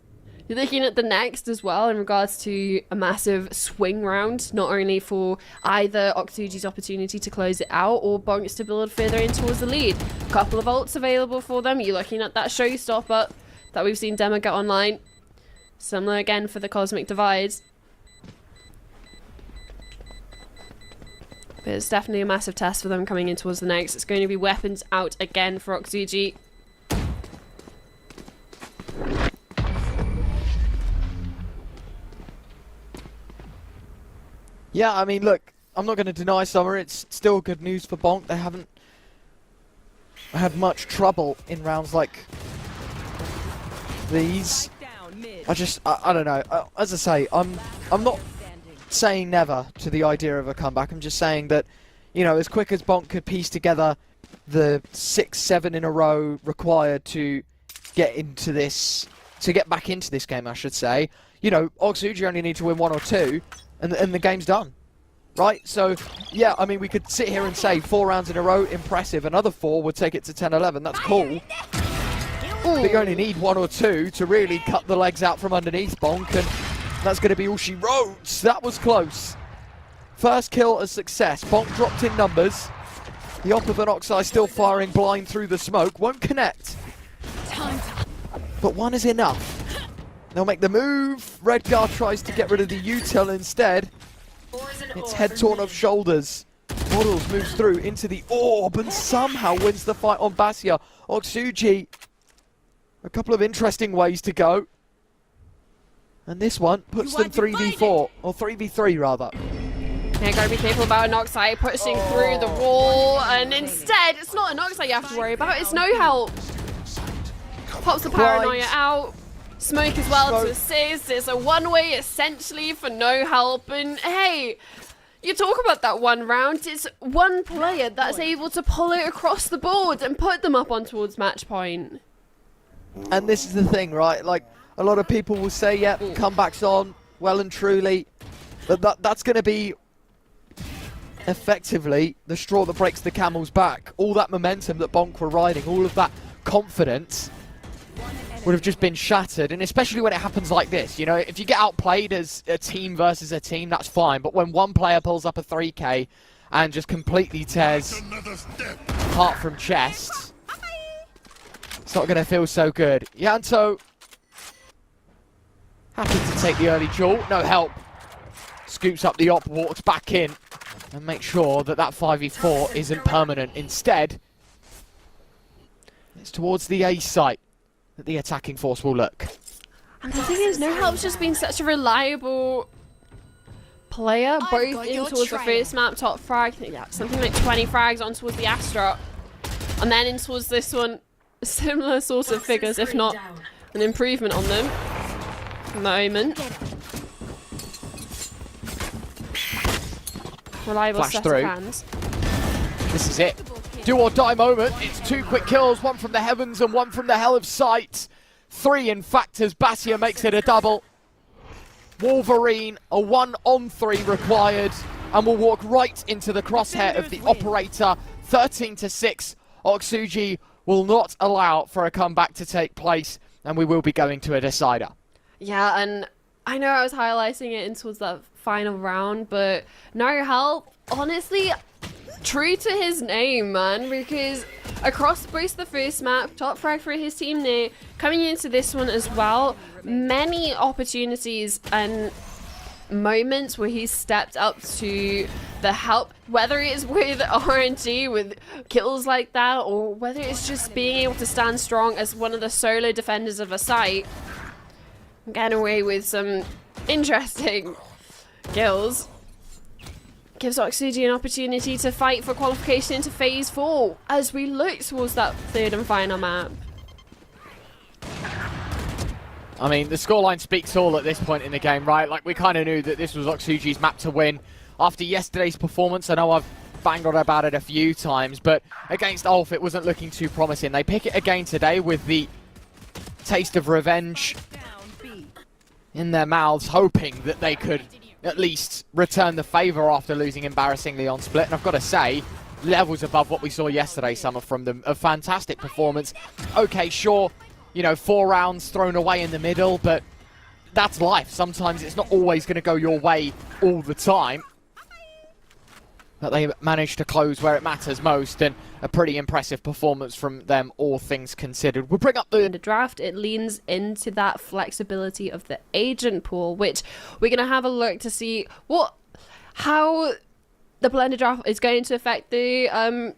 You're looking at the next as well in regards to a massive swing round, not only for either Oxuji's opportunity to close it out or BONK's to build further in towards the lead. Couple of ults available for them. You're looking at that showstopper that we've seen Demo get online. Similar again for the Cosmic Divide. But it's definitely a massive test for them coming in towards the next. It's going to be weapons out again for Oxuji. Yeah, I mean, look, I'm not going to deny Summer. It's still good news for BONK. They haven't had much trouble in rounds like these. I don't know. As I say, I'm not saying never to the idea of a comeback. I'm just saying that, you know, as quick as BONK could piece together the 6-7 in a row required to get into this, to get back into this game, I should say. You know, Oxuji only need to win 1 or 2. And the game's done, right? So, yeah, I mean, we could sit here and say 4 rounds in a row, impressive. Another 4 would take it to 10-11. That's cool. But you only need 1 or 2 to really cut the legs out from underneath BONK, and that's going to be all she wrote. That was close. First kill a success. BONK dropped in numbers. The op of an Oxeye still firing blind through the smoke. Won't connect. But 1 is enough. They'll make the move. Redgar tries to get rid of the util instead. It's head torn off shoulders. Models moves through into the orb and somehow wins the fight on Basia. Oxuji, a couple of interesting ways to go. And this one puts them 3v4, or 3v3 rather. Yeah, gotta be careful about an Oxeye pushing through the wall, and instead, it's not an Oxeye you have to worry about, it's no help. Pops the paranoia out. Smoke as well to assist. It's a one-way essentially for no help. And hey, you talk about that one round. It's one player that's able to pull it across the board and put them up on towards match point. And this is the thing, right? Like, a lot of people will say, yep, comeback's on, well and truly. But that's going to be effectively the straw that breaks the camel's back. All that momentum that BONK were riding, all of that confidence would have just been shattered, and especially when it happens like this. You know, if you get outplayed as a team versus a team, that's fine, but when one player pulls up a 3k and just completely tears heart from chest, it's not going to feel so good. Yanto happy to take the early duel, no help. Scoops up the op, walks back in, and makes sure that that 5v4 isn't permanent. Instead, it's towards the A site that the attacking force will look. And the thing is, No Help's just been such a reliable player, both in towards the first map, top frag, yeah, something like 20 frags on towards the Astra, and then in towards this one, similar sort of figures, if not an improvement on them at the moment. Reliable Flash set through. of hands. This is it. Do or die moment. It's 2 quick kills, 1 from the heavens and 1 from the hell of sight. 3 in fact as Basia makes it a double. Wolverine, a 1-on-3 required, and will walk right into the crosshair of the operator. 13-6. Oxuji will not allow for a comeback to take place, and we will be going to a decider. Yeah, and I know I was highlighting it in towards that final round, but No Help, honestly, true to his name, man, because across both the first map, top frag for his team there, coming into this one as well, many opportunities and moments where he's stepped up to the help, whether it's with RNG, with kills like that, or whether it's just being able to stand strong as one of the solo defenders of a site, getting away with some interesting kills. Gives Oxuji an opportunity to fight for qualification into Phase 4 as we look towards that third and final map. I mean, the scoreline speaks all at this point in the game, right? Like, we kind of knew that this was Oxuji's map to win. After yesterday's performance, I know I've banged on about it a few times, but against Ulf, it wasn't looking too promising. They pick it again today with the taste of revenge in their mouths, hoping that they could at least return the favour after losing embarrassingly on split. And I've got to say, levels above what we saw yesterday, Summer, from them. A fantastic performance. Okay, sure, you know, 4 rounds thrown away in the middle, but that's life. Sometimes it's not always going to go your way all the time. But they managed to close where it matters most, and a pretty impressive performance from them, all things considered. We'll bring up the draft. It leans into that flexibility of the agent pool, which we're going to have a look to see how the blended draft is going to affect the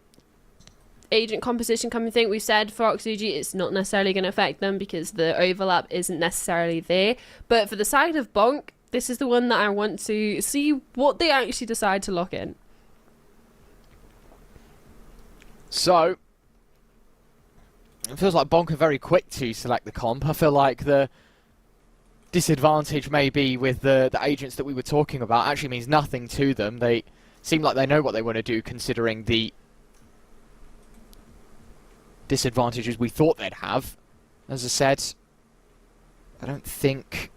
agent composition coming thing. We said for Oxuji it's not necessarily going to affect them because the overlap isn't necessarily there. But for the side of BONK, this is the one that I want to see what they actually decide to lock in. So, it feels like BONK are very quick to select the comp. I feel like the disadvantage maybe with the agents that we were talking about actually means nothing to them. They seem like they know what they want to do considering the disadvantages we thought they'd have. As I said, I don't think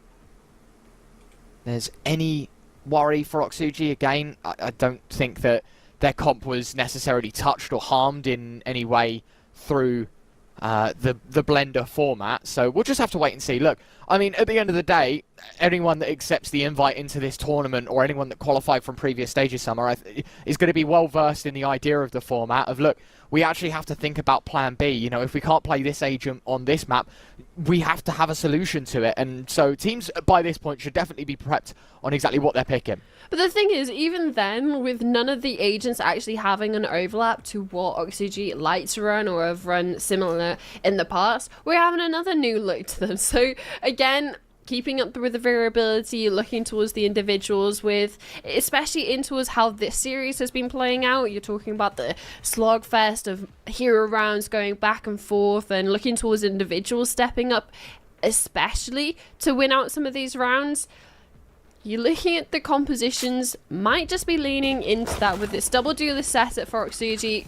there's any worry for Oxuji. Again, I don't think that their comp was necessarily touched or harmed in any way through the blender format, so we'll just have to wait and see. Look, I mean, at the end of the day, anyone that accepts the invite into this tournament or anyone that qualified from previous stages summer is going to be well versed in the idea of the format of, look, we actually have to think about plan B. You know, if we can't play this agent on this map, we have to have a solution to it. And so teams by this point should definitely be prepped on exactly what they're picking. But the thing is, even then, with none of the agents actually having an overlap to what Oxuji like to run or have run similar in the past, we're having another new look to them. So again, keeping up with the variability, looking towards the individuals with, especially in towards how this series has been playing out. You're talking about the slogfest of hero rounds going back and forth and looking towards individuals stepping up, especially to win out some of these rounds. You're looking at the compositions, might just be leaning into that with this double duelist setup for Oxuji.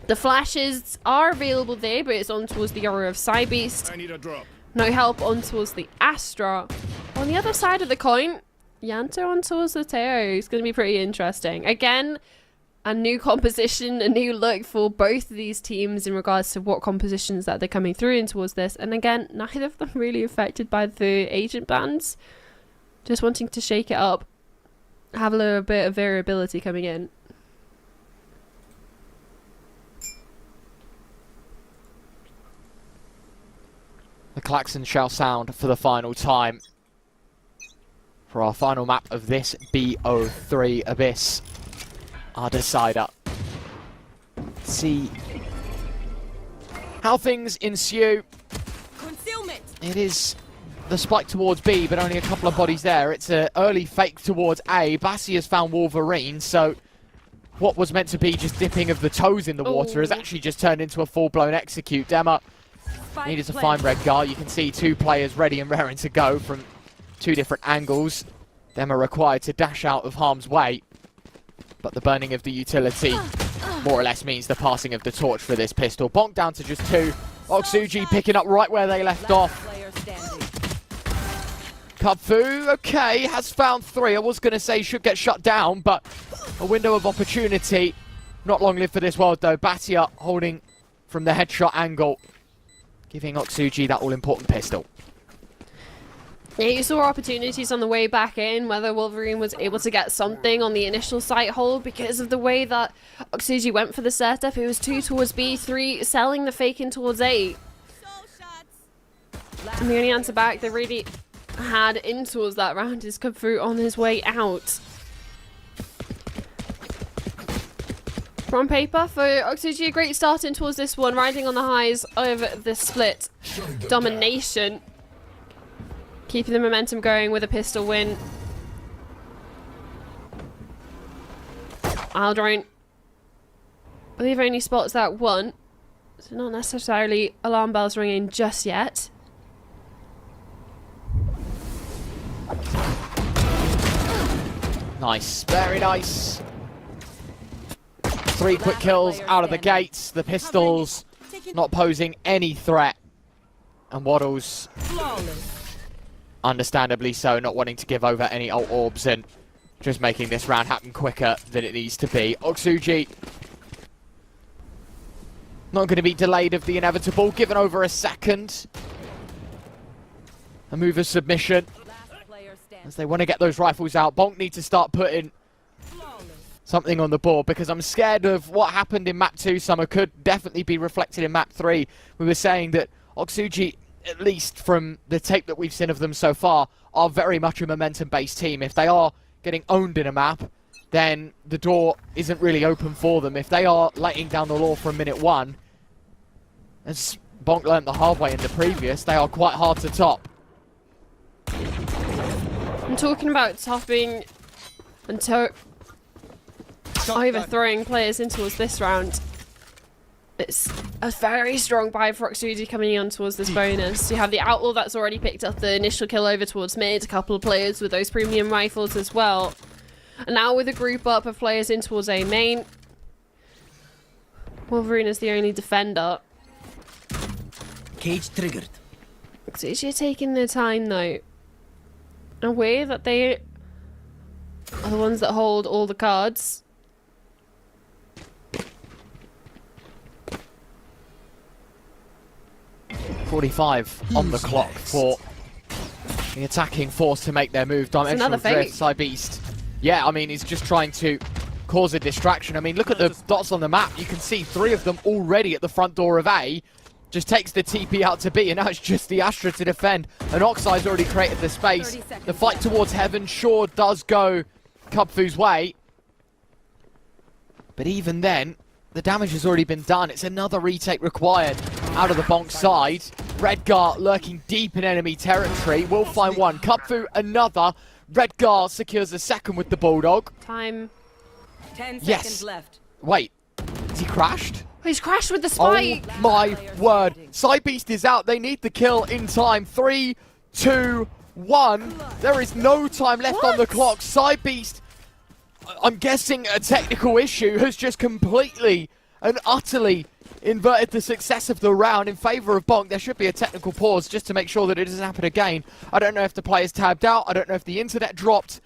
The flashes are available there, but it's on towards the aura of Psybeast. I need a drop. No help on towards the Astra. On the other side of the coin, Yanto on towards the Teo. It's going to be pretty interesting. Again, a new composition, a new look for both of these teams in regards to what compositions that they're coming through in towards this. And again, neither of them really affected by the agent bans. Just wanting to shake it up. Have a little bit of variability coming in. The klaxon shall sound for the final time for our final map of this BO3 Abyss, our decider. Let's see how things ensue. Concealment. It is the spike towards B, but only a couple of bodies there. It's an early fake towards A. Bassi has found Wolverine, so what was meant to be just dipping of the toes in the water has actually just turned into a full-blown execute. Dema needed to find Redgar. You can see two players ready and raring to go from two different angles. Them are required to dash out of harm's way. But the burning of the utility more or less means the passing of the torch for this pistol. BONK down to just two. Oxuji picking up right where they left off. Kubfu, okay, has found three. I was going to say should get shut down, but a window of opportunity. Not long lived for this world, though. Batia holding from the headshot angle, giving Oxuji that all-important pistol. Yeah, you saw opportunities on the way back in, whether Wolverine was able to get something on the initial site hold because of the way that Oxuji went for the setup. It was 2 towards B, 3 selling the fake in towards A. And the only answer back they really had in towards that round is Kubfu on his way out. On paper for Oxuji, a great start in towards this one, riding on the highs of the split domination. Keeping the momentum going with a pistol win. Aldrine, I believe, only spots that one, so not necessarily alarm bells ringing just yet. Nice, very nice. 3 quick kills out of the gates. The pistols not posing any threat. And Waddles, understandably so, not wanting to give over any ult orbs and just making this round happen quicker than it needs to be. Oxuji not going to be delayed of the inevitable, given over a second. A move of submission. as they want to get those rifles out. BONK need to start putting something on the board, because I'm scared of what happened in map 2 summer could definitely be reflected in map 3. We were saying that Oxuji, at least from the tape that we've seen of them so far, are very much a momentum-based team. If they are getting owned in a map, then the door isn't really open for them. If they are laying down the law from minute 1, as BONK learned the hard way in the previous, they are quite hard to top. I'm talking about topping and overthrowing players in towards this round. It's a very strong buy for Oxuji coming on towards this bonus. You have the Outlaw that's already picked up the initial kill over towards mid, a couple of players with those premium rifles as well. And now with a group up of players in towards A main, Wolverine is the only defender. Cage triggered. Oxuji are taking their time though. Aware that they are the ones that hold all the cards. .45 on the clock for the attacking force to make their move. Dimensional another Drift, fake. Cybeast. Yeah, I mean, he's just trying to cause a distraction. I mean, look at the dots on the map. You can see 3 of them already at the front door of A. Just takes the TP out to B, and now it's just the Astra to defend. And Oxide's already created the space. The fight towards heaven sure does go Kubfu's way. But even then, the damage has already been done. It's another retake required out of the BONK side. Redgar lurking deep in enemy territory. Will find one. Kubfu another. Redgar secures a second with the Bulldog. Time. 10 Yes. seconds left. Wait, has he crashed? He's crashed with the spike. Oh my word. Cybeast is out. They need the kill in time. 3, 2, 1. There is no time left on the clock. Cybeast, I'm guessing a technical issue, has just completely and utterly inverted the success of the round in favour of BONK. There should be a technical pause just to make sure that it doesn't happen again. I don't know if the players tabbed out. I don't know if the internet dropped.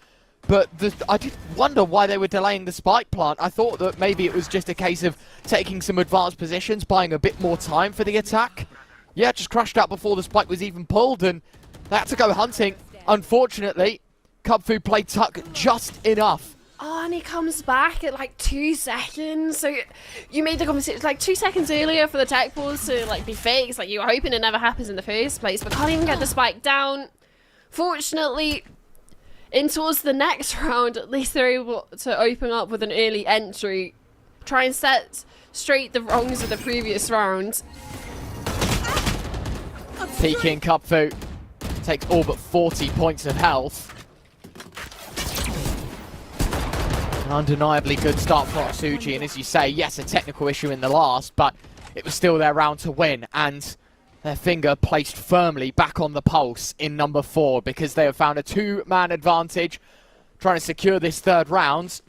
But I did wonder why they were delaying the spike plant. I thought that maybe it was just a case of taking some advanced positions, buying a bit more time for the attack. Yeah, just crashed out before the spike was even pulled, and they had to go hunting. Unfortunately, Kubfu played Tuck just enough. Oh, and he comes back at like 2 seconds. So you made the conversation like 2 seconds earlier for the tech pause to like be fake. It's like you were hoping it never happens in the first place, but can't even get the spike down. Fortunately, in towards the next round, at least they're able to open up with an early entry, try and set straight the wrongs of the previous round. Peeking Kubfu takes all but 40 points of health. An undeniably good start for Oxuji, and as you say, yes, a technical issue in the last, but it was still their round to win, and their finger placed firmly back on the pulse in number 4, because they have found a 2-man advantage, trying to secure this third round.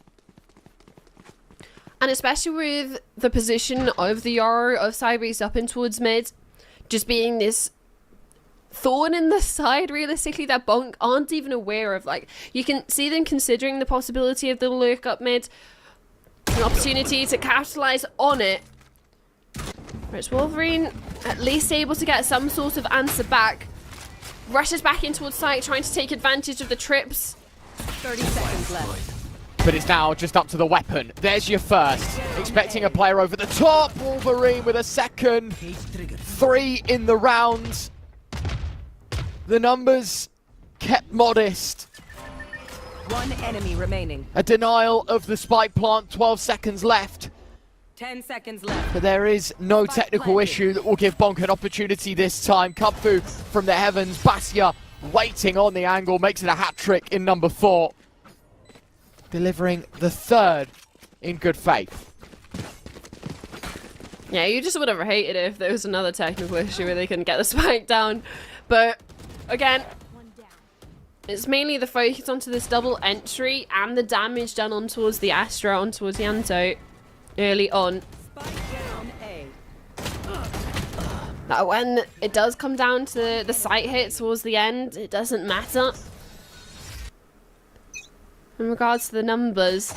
And especially with the position of the Yaro of Cybeast up in towards mid, just being this thorn in the side, realistically, that BONK aren't even aware of. Like, you can see them considering the possibility of the lurk up mid, an opportunity to capitalize on it. Whereas Wolverine, at least able to get some sort of answer back, rushes back in towards site, trying to take advantage of the trips. 30 seconds left. But it's now just up to the weapon. There's your first. Expecting a player over the top. Wolverine with a second. 3 in the round. The numbers kept modest. 1 enemy remaining. A denial of the spike plant. 12 seconds left. 10 seconds left. But there is no technical issue that will give BONK an opportunity this time. Kubfu from the heavens. Basia waiting on the angle. Makes it a hat-trick in number 4. Delivering the third in good faith. Yeah, you just would have hated it if there was another technical issue where they couldn't get the spike down. But again, it's mainly the focus onto this double entry and the damage done on towards the Astra, on towards the Anto early on. Spike down A. That when it does come down to the site hit towards the end, it doesn't matter. In regards to the numbers,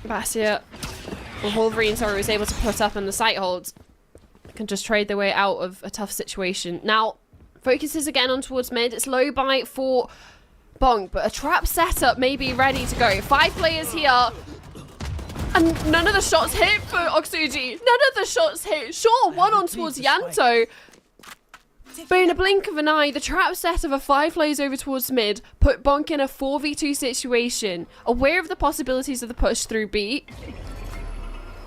Basia, or Wolverine, sorry, was able to put up on the site holds, can just trade their way out of a tough situation. Now, focuses again on towards mid. It's low buy for BONK, but a trap setup may be ready to go. 5 players here. And none of the shots hit for Oxuji. None of the shots hit. Sure, one on towards Yanto. But in a blink of an eye, the trap set of a 5 players over towards mid put BONK in a 4v2 situation. Aware of the possibilities of the push through B.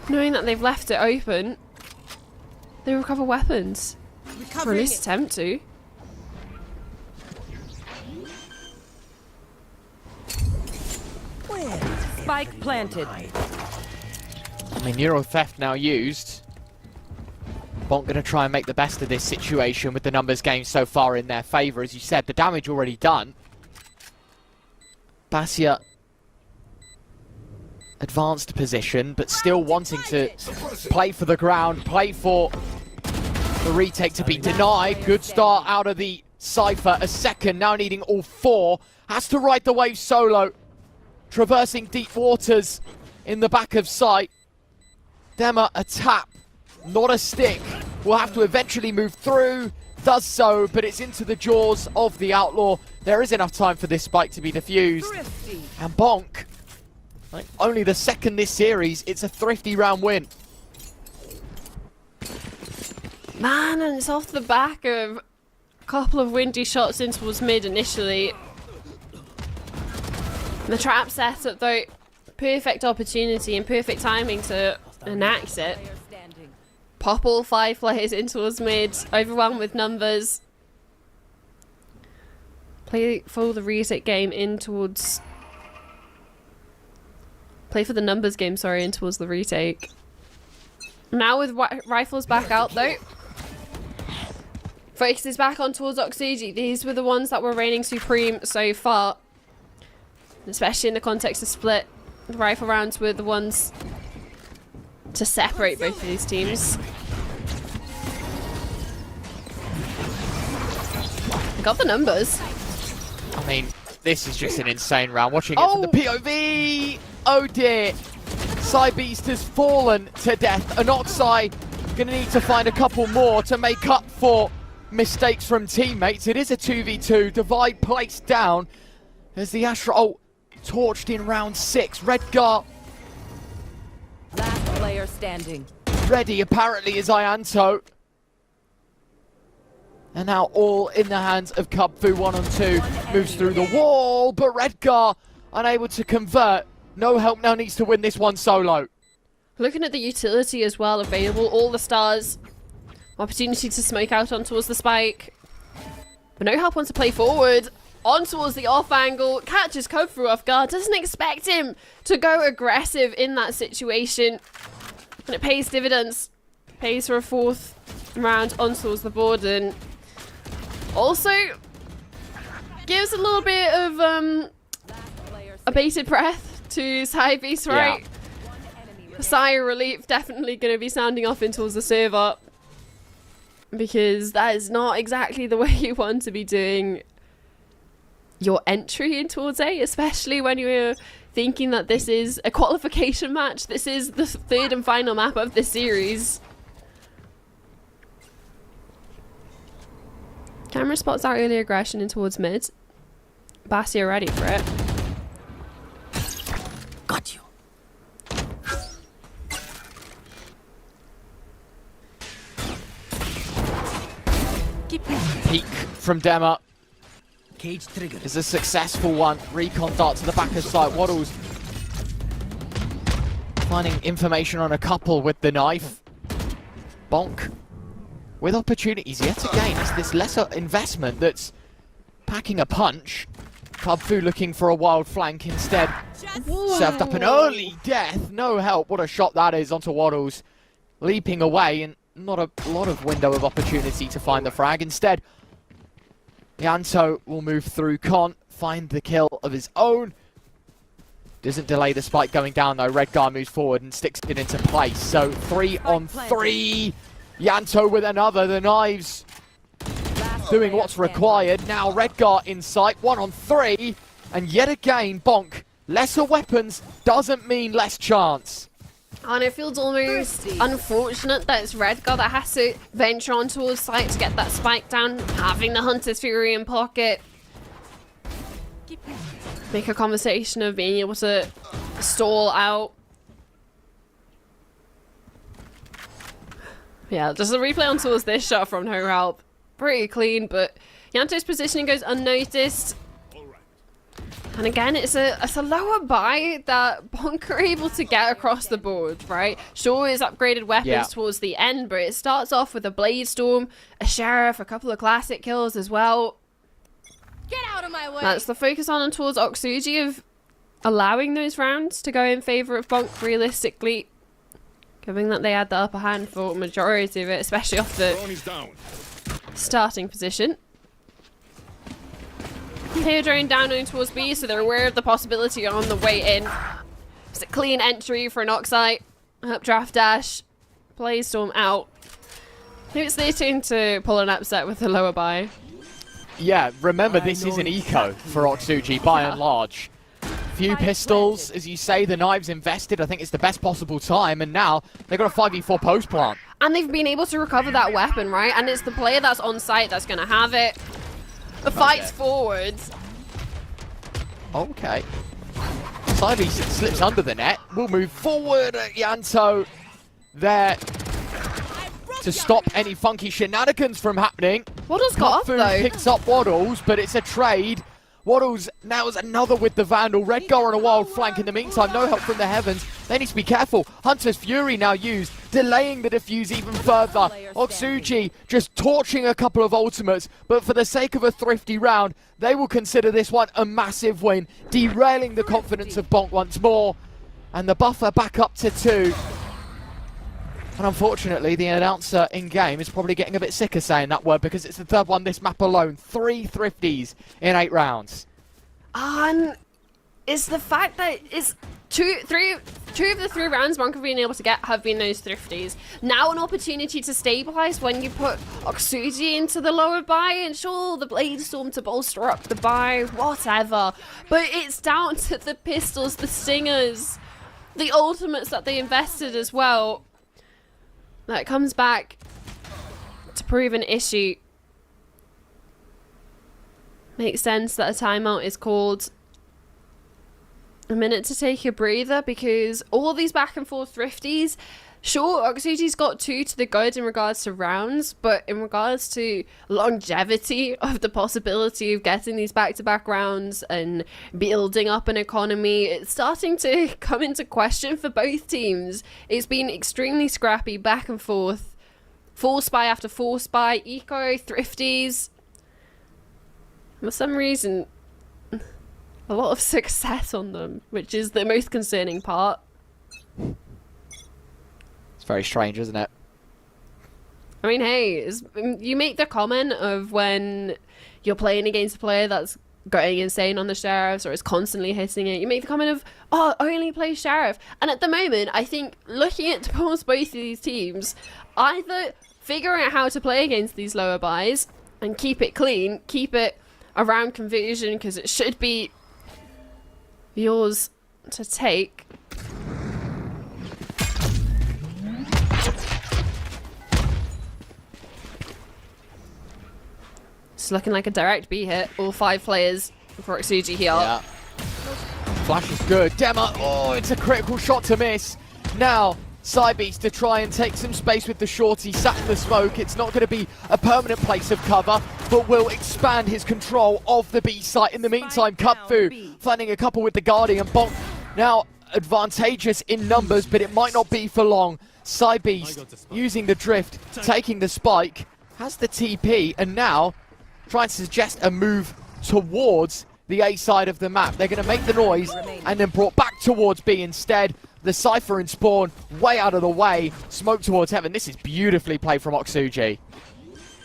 Knowing that they've left it open, they recover weapons. Or at least attempt to. Spike planted. I mean, Neural Theft now used. BONK going to try and make the best of this situation with the numbers game so far in their favour. As you said, the damage already done. Basia advanced position, but still wanting to play for the ground, play for the retake to be denied. Good start out of the Cypher. A second, now needing all 4. Has to ride the wave solo. Traversing deep waters in the back of sight. Dema, a tap, not a stick. Will have to eventually move through. Does so, but it's into the jaws of the Outlaw. There is enough time for this spike to be defused. Thrifty. And BONK, like only the second this series, it's a thrifty round win. Man, and it's off the back of a couple of windy shots in towards mid initially. The trap setup though, perfect opportunity and perfect timing to enact it. Player standing. Pop all 5 players in towards mid, overwhelmed with numbers. Play for the retake game in towards... Play for the numbers game, sorry, in towards the retake. Now with rifles back out though. Focus is back on towards Oxuji. These were the ones that were reigning supreme so far. Especially in the context of split. The rifle rounds were the ones to separate both of these teams. I got the numbers. I mean, this is just an insane round. Watching it from the POV. Oh dear. Cybeast has fallen to death. And Oxai gonna need to find a couple more to make up for mistakes from teammates. It is a 2v2. Divide placed down as the Astra ult torched in round 6. Redgar Last player standing. ready apparently is Ianto. And now all in the hands of Cubfu. 1 on 2. Moves through the wall, but Redgar unable to convert. No help now, needs to win this one solo. Looking at the utility as well available, all the stars. Opportunity to smoke out on towards the spike. But no help wants to play forward. On towards the off angle. Catches Cubfu off guard. Doesn't expect him to go aggressive in that situation. And it pays dividends. Pays for a 4th round on towards the board. And also gives a little bit of a bated breath to Cybeast, right? Yeah. A sigh of relief definitely going to be sounding off in towards the server. Because that is not exactly the way you want to be doing your entry in towards A, especially when you're thinking that this is a qualification match. This is the 3rd and final map of this series. Camera spots our early aggression in towards mid. Basia ready for it. Got you. Peek from Dema Cage trigger. is a successful one. Recon dart to the back of sight. Waddles finding information on a couple with the knife. BONK with opportunities yet again. It's this lesser investment that's packing a punch. Cubfu looking for a wild flank instead. Served up an early death. No help. What a shot that is onto Waddles. Leaping away and not a lot of window of opportunity to find the frag. Instead, Yanto will move through, can't find the kill of his own. Doesn't delay the spike going down though. Redgar moves forward and sticks it into place. So 3 on 3. Yanto with another. The knives doing what's required. Now Redgar in sight. 1 on 3. And yet again, BONK. Lesser weapons doesn't mean less chance. And it feels almost unfortunate that it's Redgar that has to venture on towards site to get that spike down, having the Hunter's Fury in pocket. make a conversation of being able to stall out. Yeah, just a replay on towards this shot from No Help. Pretty clean, but Yanto's positioning goes unnoticed. And again, it's a lower buy that BONK are able to get across the board, right? Sure, it's upgraded weapons towards the end, but it starts off with a Blade Storm, a Sheriff, a couple of classic kills as well. Get out of my way. That's the focus on and towards Oxuji of allowing those rounds to go in favor of BONK realistically. Given that they had the upper hand for majority of it, especially off the starting position. Drone down going towards B, so they're aware of the possibility on the way in. It's a clean entry for an Oxite. Updraft dash. Blaze Storm out. Maybe it's their turn to pull an upset with the lower buy. Yeah, remember this is an eco for Oxuji by and large. Few pistols, as you say, the knives invested. I think it's the best possible time, and now they've got a 5v4 post plant. And they've been able to recover that weapon, right? And it's the player that's on site that's going to have it. The fight's forwards. Okay. Sidey slips under the net. We'll move forward. Yanto there to stop any funky shenanigans from happening. Waddles got off, Kung Fu though. picks up Waddles, but it's a trade. Waddles nails another with the Vandal. Redgar on a wild flank in the meantime. No help from the heavens. They need to be careful. Hunter's Fury now used, delaying the defuse even further. Oxuji just torching a couple of ultimates, but for the sake of a thrifty round, they will consider this one a massive win, derailing the confidence of BONK once more. And the buffer back up to 2. And unfortunately, the announcer in-game is probably getting a bit sick of saying that word because it's the third one this map alone. 3 thrifties in 8 rounds. And it's the fact that it's two of the 3 rounds BONK have been able to get have been those thrifties. Now an opportunity to stabilize when you put Oxuji into the lower buy, and sure, the Blade Storm to bolster up the buy, whatever. But it's down to the pistols, the stingers, the ultimates that they invested as well. That comes back to prove an issue. Makes sense that a timeout is called. A minute to take a breather because all these back and forth thrifties, sure, Oxuji's got 2 to the good in regards to rounds, but in regards to longevity of the possibility of getting these back-to-back rounds and building up an economy, it's starting to come into question for both teams. It's been extremely scrappy, back and forth. Full spy after full spy, eco, thrifties. For some reason, a lot of success on them, which is the most concerning part. It's very strange, isn't it? I mean, hey, you make the comment of when you're playing against a player that's going insane on the Sheriffs or is constantly hitting it, you make the comment of, oh, only play Sheriff. And at the moment, I think looking at both of these teams, either figuring out how to play against these lower buys and keep it clean, keep it around conversion because it should be yours to take. It's looking like a direct B hit. All 5 players for Oxuji here. Yeah. Flash is good. Dema, oh, it's a critical shot to miss. Now, Cybeast to try and take some space with the shorty sat in the smoke. It's not going to be a permanent place of cover, but will expand his control of the B site. In the meantime, Cupfu finding a couple with the Guardian. BONK now advantageous in numbers, but it might not be for long. Cybeast using the drift, taking the spike, has the TP, and now trying to suggest a move towards the A side of the map. They're going to make the noise and then brought back towards B instead. The Cypher and Spawn way out of the way. Smoke towards heaven. This is beautifully played from Oxuji.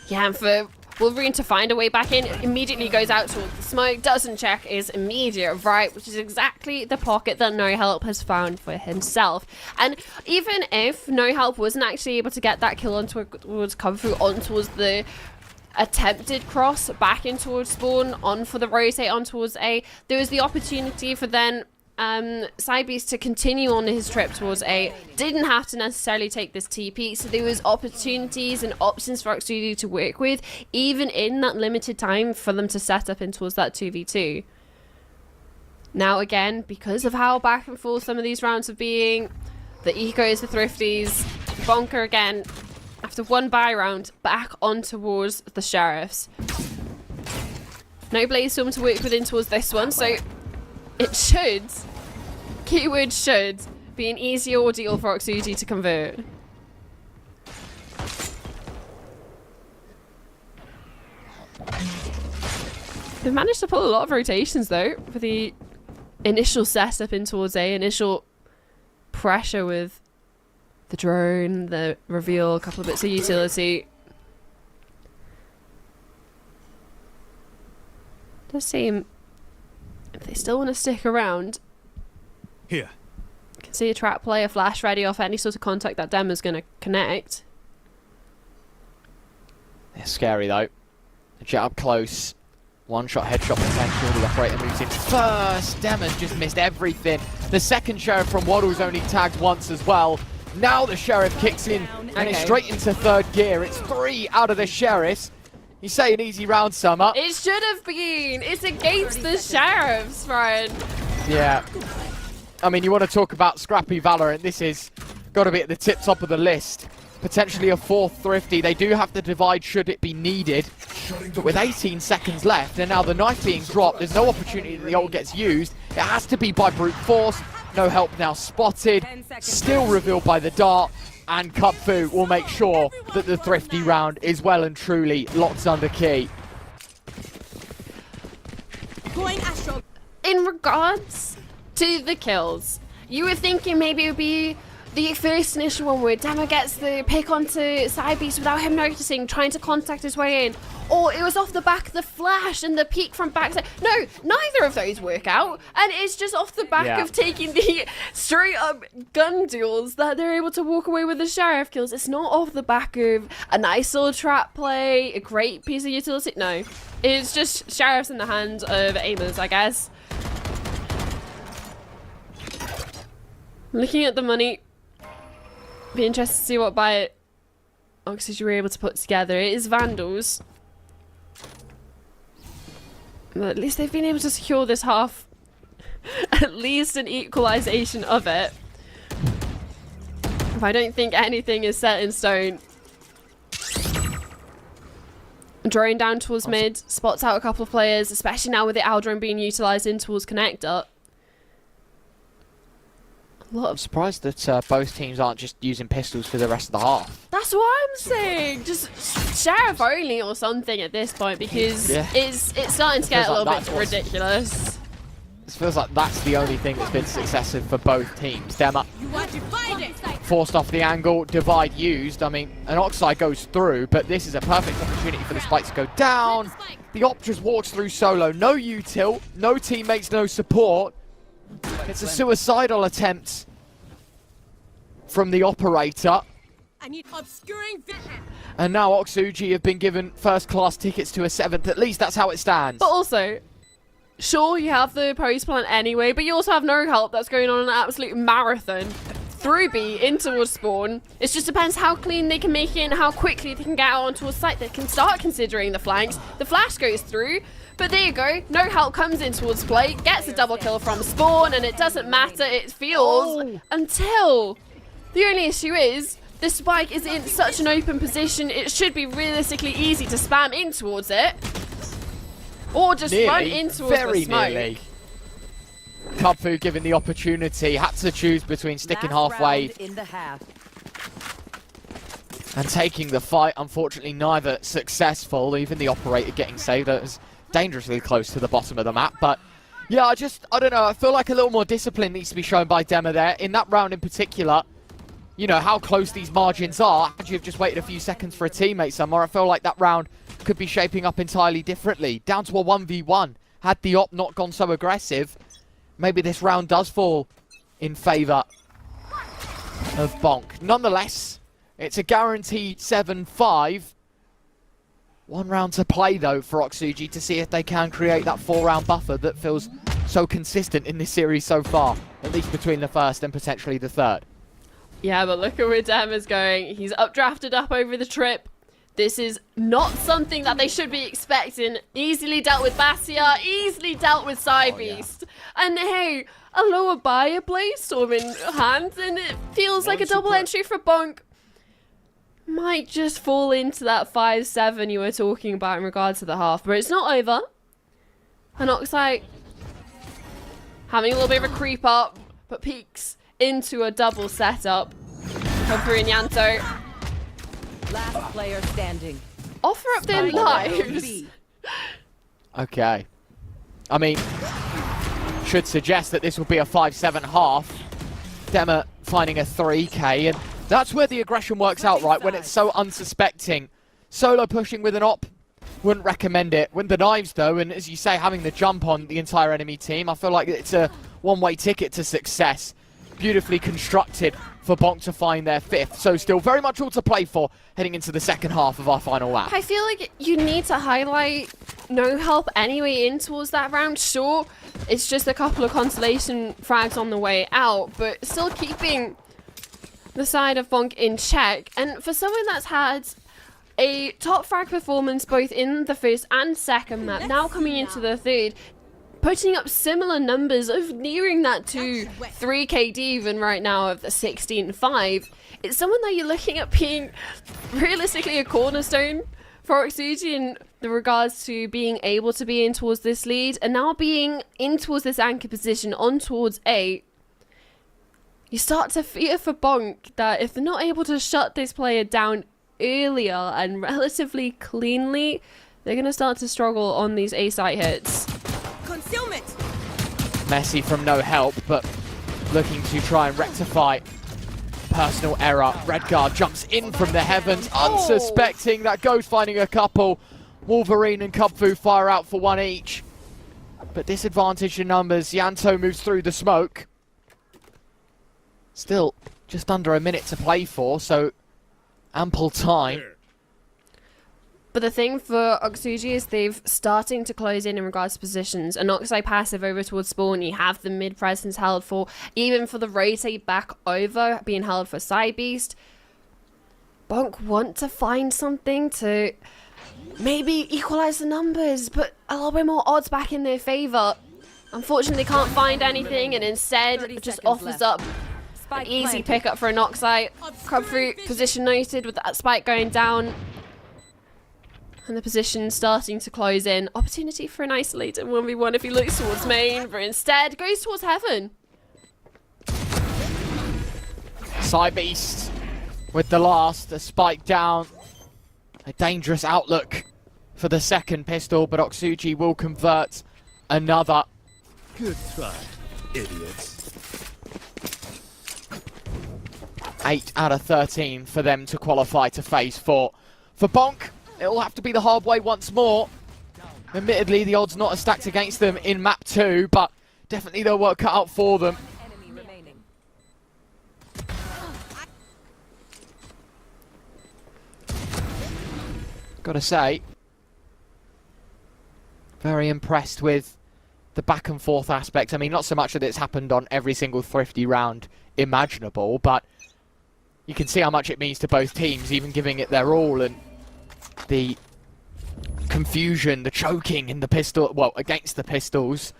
Yeah, and for Wolverine to find a way back in, immediately goes out towards the smoke, doesn't check his immediate right, which is exactly the pocket that No Help has found for himself. And even if No Help wasn't actually able to get that kill on towards Kung Fu, on towards the attempted cross back in towards Spawn, on for the rotate on towards A, there was the opportunity for then Cybeast to continue on his trip towards A. Didn't have to necessarily take this TP, so there was opportunities and options for Oxuji to work with, even in that limited time for them to set up in towards that 2v2. Now again, because of how back and forth some of these rounds have been, the Ecos, the Thrifties, Bonker again, after one buy round, back on towards the Sheriffs. No Blaze Storm to work within towards this one, so it should, keyword should, be an easy ordeal for Oxuji to convert. They've managed to pull a lot of rotations though, for the initial setup in towards A, initial pressure with the drone, the reveal, a couple of bits of utility. Does seem, if they still want to stick around, Here. can see a trap play, a flash ready off any sort of contact that Dem is going to connect. It's scary though. Jet up close. One shot headshot potential. The operator moves in first. Dem has just missed everything. The second Sheriff from Waddle's only tagged once as well. Now the Sheriff kicks in and it's straight into third gear. It's 3 out of the Sheriffs. You say an easy round, Summer. It should have been. It's against the Sheriffs, Ryan. Yeah. I mean, you want to talk about scrappy Valorant. This is got to be at the top of the list. Potentially a fourth Thrifty. They do have to divide should it be needed. But with 18 seconds left and now the knife being dropped, there's no opportunity that the ult gets used. It has to be by brute force. No help now spotted. Still revealed by the dart. And Kupfu will make sure that the Thrifty round is well and truly locked under key. In regards to the kills, you were thinking maybe it would be the first initial one where Demo gets the pick onto side beast without him noticing, trying to contact his way in. Or it was off the back of the flash and the peek from backside. No, neither of those work out. And it's just off the back of taking the straight up gun duels that they're able to walk away with the Sheriff kills. It's not off the back of a nice little trap play, a great piece of utility. No, it's just Sheriffs in the hands of aimers, I guess. Looking at the money, be interested to see what buy Oxuji were able to put together. It is Vandals. But at least they've been able to secure this half. At least an equalization of it. If I don't think anything is set in stone. Drone down towards mid, spots out a couple of players, especially now with the Aldrone being utilised in towards connector. I'm surprised that both teams aren't just using pistols for the rest of the half. That's what I'm saying. Just Sheriff only or something at this point because it's starting to get a little bit ridiculous. It feels like that's the only thing that's been successive for both teams. Dema forced off the angle, divide used. I mean, an Oxide goes through, but this is a perfect opportunity for the spikes to go down. The Op just walks through solo. No util, no teammates, no support. It's a suicidal attempt from the operator. I need obscuring vision. And now Oxuji have been given first-class tickets to a 7th. At least that's how it stands. But also, sure, you have the post plan anyway, but you also have no help that's going on an absolute marathon through B in towards spawn. It just depends how clean they can make it and how quickly they can get out onto a site that can start considering the flanks. The flash goes through. But there you go, no help comes in towards play, gets a double kill from spawn, and it doesn't matter, it feels until the only issue is the spike is in such an open position, it should be realistically easy to spam in towards it. Or just run in towards the smoke. Nearly. Kupfu given the opportunity, had to choose between sticking halfway in the half. and taking the fight. Unfortunately, neither successful, even the operator getting saved. It was dangerously close to the bottom of the map, but yeah, I don't know, I feel like a little more discipline needs to be shown by Dema there in that round in particular. You know how close these margins are. Had you have just waited a few seconds for a teammate somewhere, I feel like that round could be shaping up entirely differently. Down to a 1v1. Had the op not gone so aggressive, maybe this round does fall in favour of BONK. Nonetheless, it's a guaranteed 7-5. One round to play, though, for Oxuji to see if they can create that 4-round buffer that feels so consistent in this series so far, at least between the first and potentially the third. Yeah, but look at where Dem is going. He's updrafted up over the trip. This is not something that they should be expecting. Easily dealt with Basia, easily dealt with Psybeast. And hey, a lower buyer place storm in hand, and it feels like a double entry for BONK. Might just fall into that 5-7 you were talking about in regards to the half, but it's not over. And Oxai having a little bit of a creep up, but peeks into a double setup. Hopper and Yanto. Last player standing. Offer up their lives. Okay. I mean, should suggest that this will be a 5-7 half. Dema finding a 3k, and that's where the aggression works out, right? When it's so unsuspecting. Solo pushing with an op, wouldn't recommend it. When the knives though, and as you say, having the jump on the entire enemy team, I feel like it's a one-way ticket to success. Beautifully constructed for BONK to find their 5th. So still very much all to play for heading into the second half of our final lap. I feel like you need to highlight no help anyway in towards that round. Sure, it's just a couple of consolation frags on the way out, but still keeping the side of BONK in check. And for someone that's had a top frag performance both in the first and second map, now coming into the third, putting up similar numbers of nearing that to 3 KD even right now of the 16-5. It's someone that you're looking at being realistically a cornerstone for Oxuji in the regards to being able to be in towards this lead, and now being in towards this anchor position on towards 8. You start to fear for BONK that if they're not able to shut this player down earlier and relatively cleanly, they're going to start to struggle on these A site hits. Concealment. Messi from no help, but looking to try and rectify personal error. Redguard jumps in from the heavens, unsuspecting that Ghost finding a couple. Wolverine and Kubfu fire out for one each. But disadvantage in numbers. Yanto moves through the smoke. Still just under a minute to play for, so ample time. But the thing for Oxuji is they've starting to close in regards to positions. An Oxai passive over towards spawn, you have the mid presence held for, even for the rotate back over being held for Psybeast. BONK want to find something to maybe equalize the numbers, but a little bit more odds back in their favor. Unfortunately, they can't find anything, and instead just offers up an easy pickup for an Oxai. Crabfruit position noted with that spike going down. And the position starting to close in. Opportunity for an isolated 1v1 if he looks towards main, but instead goes towards heaven. Psybeast with the last, a spike down. A dangerous outlook for the second pistol, but Oxuji will convert another. Good try, idiots. 8 out of 13 for them to qualify to phase 4. For BONK, it'll have to be the hard way once more. Admittedly, the odds not as stacked against them in map 2, but definitely their work cut out for them. Enemy remaining. Gotta say, very impressed with the back and forth aspect. I mean, not so much that it's happened on every single thrifty round imaginable, but you can see how much it means to both teams, even giving it their all, and the confusion, the choking in the pistol, well, against the pistols.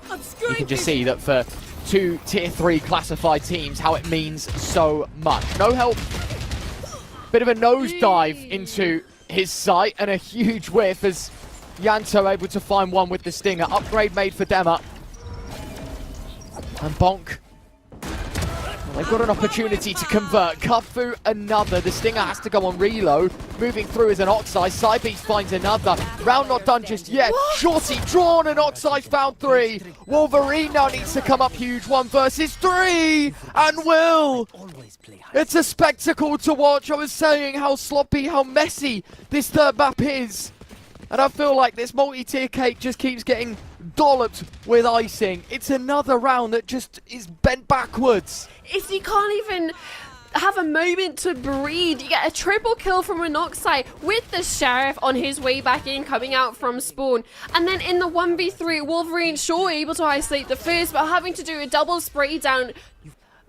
You can just see that for two tier 3 classified teams, how it means so much. No help. Bit of a nosedive into his sight, and a huge whiff as Yanto able to find one with the stinger. Upgrade made for Dema. And BONK, they've got an opportunity to convert. Kubfu another. The stinger has to go on reload. Moving through is an Oxai. Psybeast finds another. Round not done just yet. Shorty drawn, and Oxai found 3. Wolverine now needs to come up huge. 1 versus 3. And will. Always play high. It's a spectacle to watch. I was saying how sloppy, how messy this third map is. And I feel like this multi-tier cake just keeps getting dolloped with icing. It's another round that just is bent backwards. If you can't even have a moment to breathe, you get a triple kill from an Oxai with the Sheriff on his way back in, coming out from spawn. And then in the 1v3, Wolverine sure able to isolate the first, but having to do a double spray down.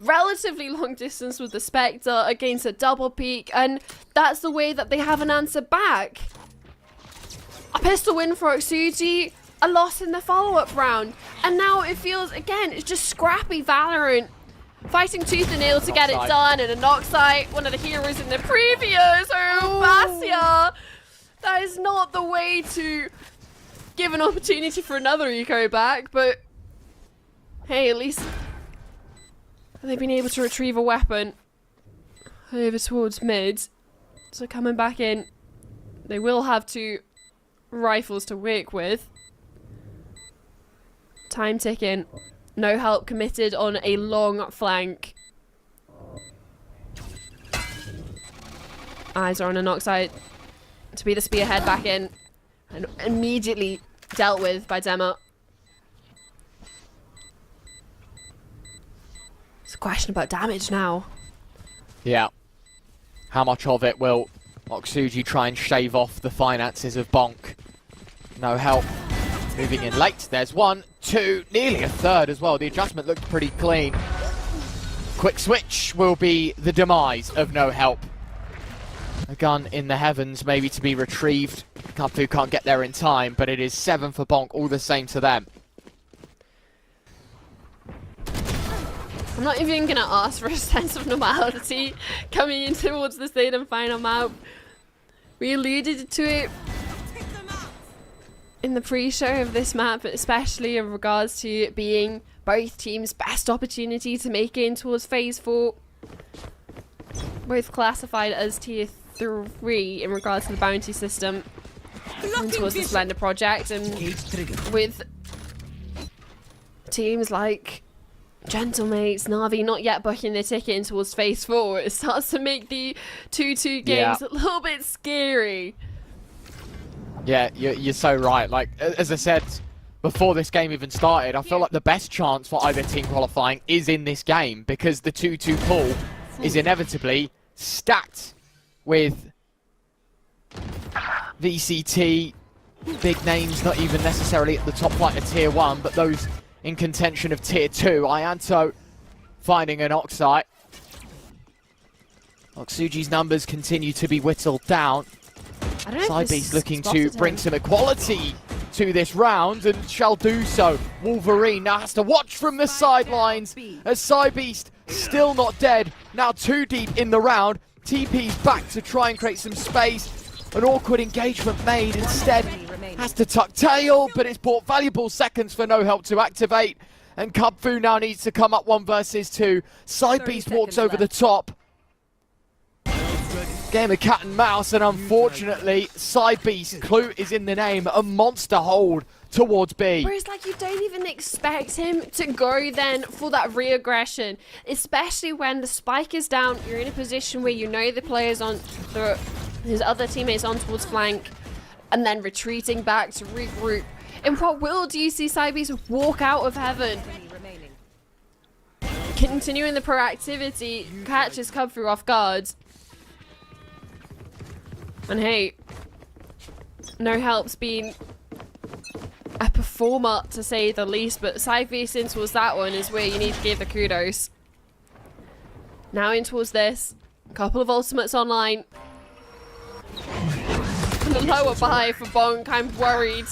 relatively long distance with the Spectre against a double peak, and that's the way that they haven't answered back. A pistol win for Oxuji, a loss in the follow-up round, and now it feels, again, it's just scrappy Valorant. Fighting tooth and nail to get it done, and a Noxite, one of the heroes in the previous. Oh, Basia! That is not the way to give an opportunity for another eco back, but hey, at least they've been able to retrieve a weapon over towards mid. So coming back in, they will have 2 rifles to work with. Time ticking. No help committed on a long flank. Eyes are on a Noxite to be the spearhead back in, and immediately dealt with by Dema. It's a question about damage now. Yeah. How much of it will Oxuji try and shave off the finances of BONK? No help. Moving in late. There's 1, 2, nearly a third as well. The adjustment looked pretty clean. Quick switch will be the demise of no help. A gun in the heavens, maybe to be retrieved. Kapu can't get there in time, but it is 7 for BONK, all the same to them. I'm not even going to ask for a sense of normality coming in towards the state and final map. We alluded to it in the pre-show of this map, especially in regards to it being both teams' best opportunity to make it in towards Phase 4. Both classified as Tier 3 in regards to the bounty system and towards the Splendor project, and with teams like Gentlemates, Na'Vi not yet booking their ticket in towards Phase 4, it starts to make the 2-2 games a little bit scary. Yeah, you're so right. Like, as I said before this game even started, I feel like the best chance for either team qualifying is in this game, because the 2-2 pool is inevitably stacked with VCT, big names, not even necessarily at the top flight of Tier 1, but those in contention of Tier 2. Ianto finding an Oxite. Oxuji's numbers continue to be whittled down. Cybeast looking to bring some equality to this round, and shall do so. Wolverine now has to watch from the sidelines as Cybeast still not dead. Now 2 deep in the round. TP's back to try and create some space. An awkward engagement made instead. Has to tuck tail, but it's bought valuable seconds for no help to activate. And Kubfu now needs to come up 1 versus 2. Cybeast walks over the top. Game of cat and mouse, and unfortunately, Cybeast, clue is in the name, a monster hold towards B. Whereas, like, you don't even expect him to go then for that re-aggression, especially when the spike is down. You're in a position where you know the players on his other teammates on towards flank, and then retreating back to regroup. In what will do you see Cybeast walk out of heaven? Continuing the proactivity, catches Kubfu off guard. And hey, no help's been a performer to say the least, but Cybeast in towards that one is where you need to give the kudos. Now in towards this, couple of ultimates online. And the lower buy for BONK, I'm worried,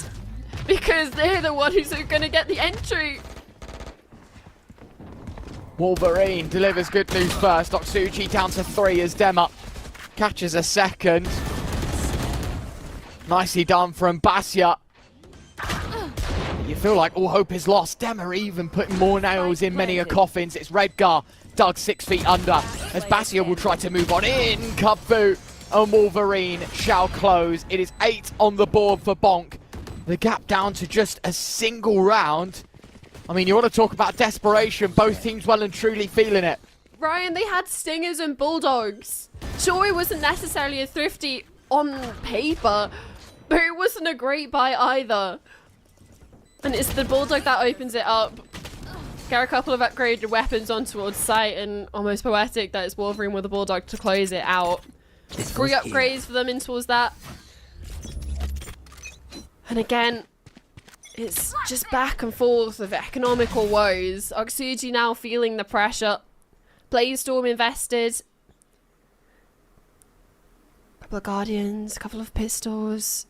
because they're the one who's going to get the entry. Wolverine delivers good news first. Oxuji down to 3 as Dema catches a second. Nicely done from Basia. You feel like all hope is lost. Dema even putting more nails in many a coffins. It's Redgar dug 6 feet under as Basia will try to move on in. Kubfu and Wolverine shall close. It is 8 on the board for BONK. The gap down to just a single round. I mean, you want to talk about desperation. Both teams well and truly feeling it. Ryan, they had Stingers and Bulldogs. Sure, it wasn't necessarily a thrifty on paper, but it wasn't a great buy either. And it's the Bulldog that opens it up. Get a couple of upgraded weapons on towards site, and almost poetic that it's Wolverine with the Bulldog to close it out. 3 upgrades for them in towards that. And again, it's just back and forth of economical woes. Oxuji now feeling the pressure. Blaze-Storm invested. Couple of Guardians, a couple of pistols.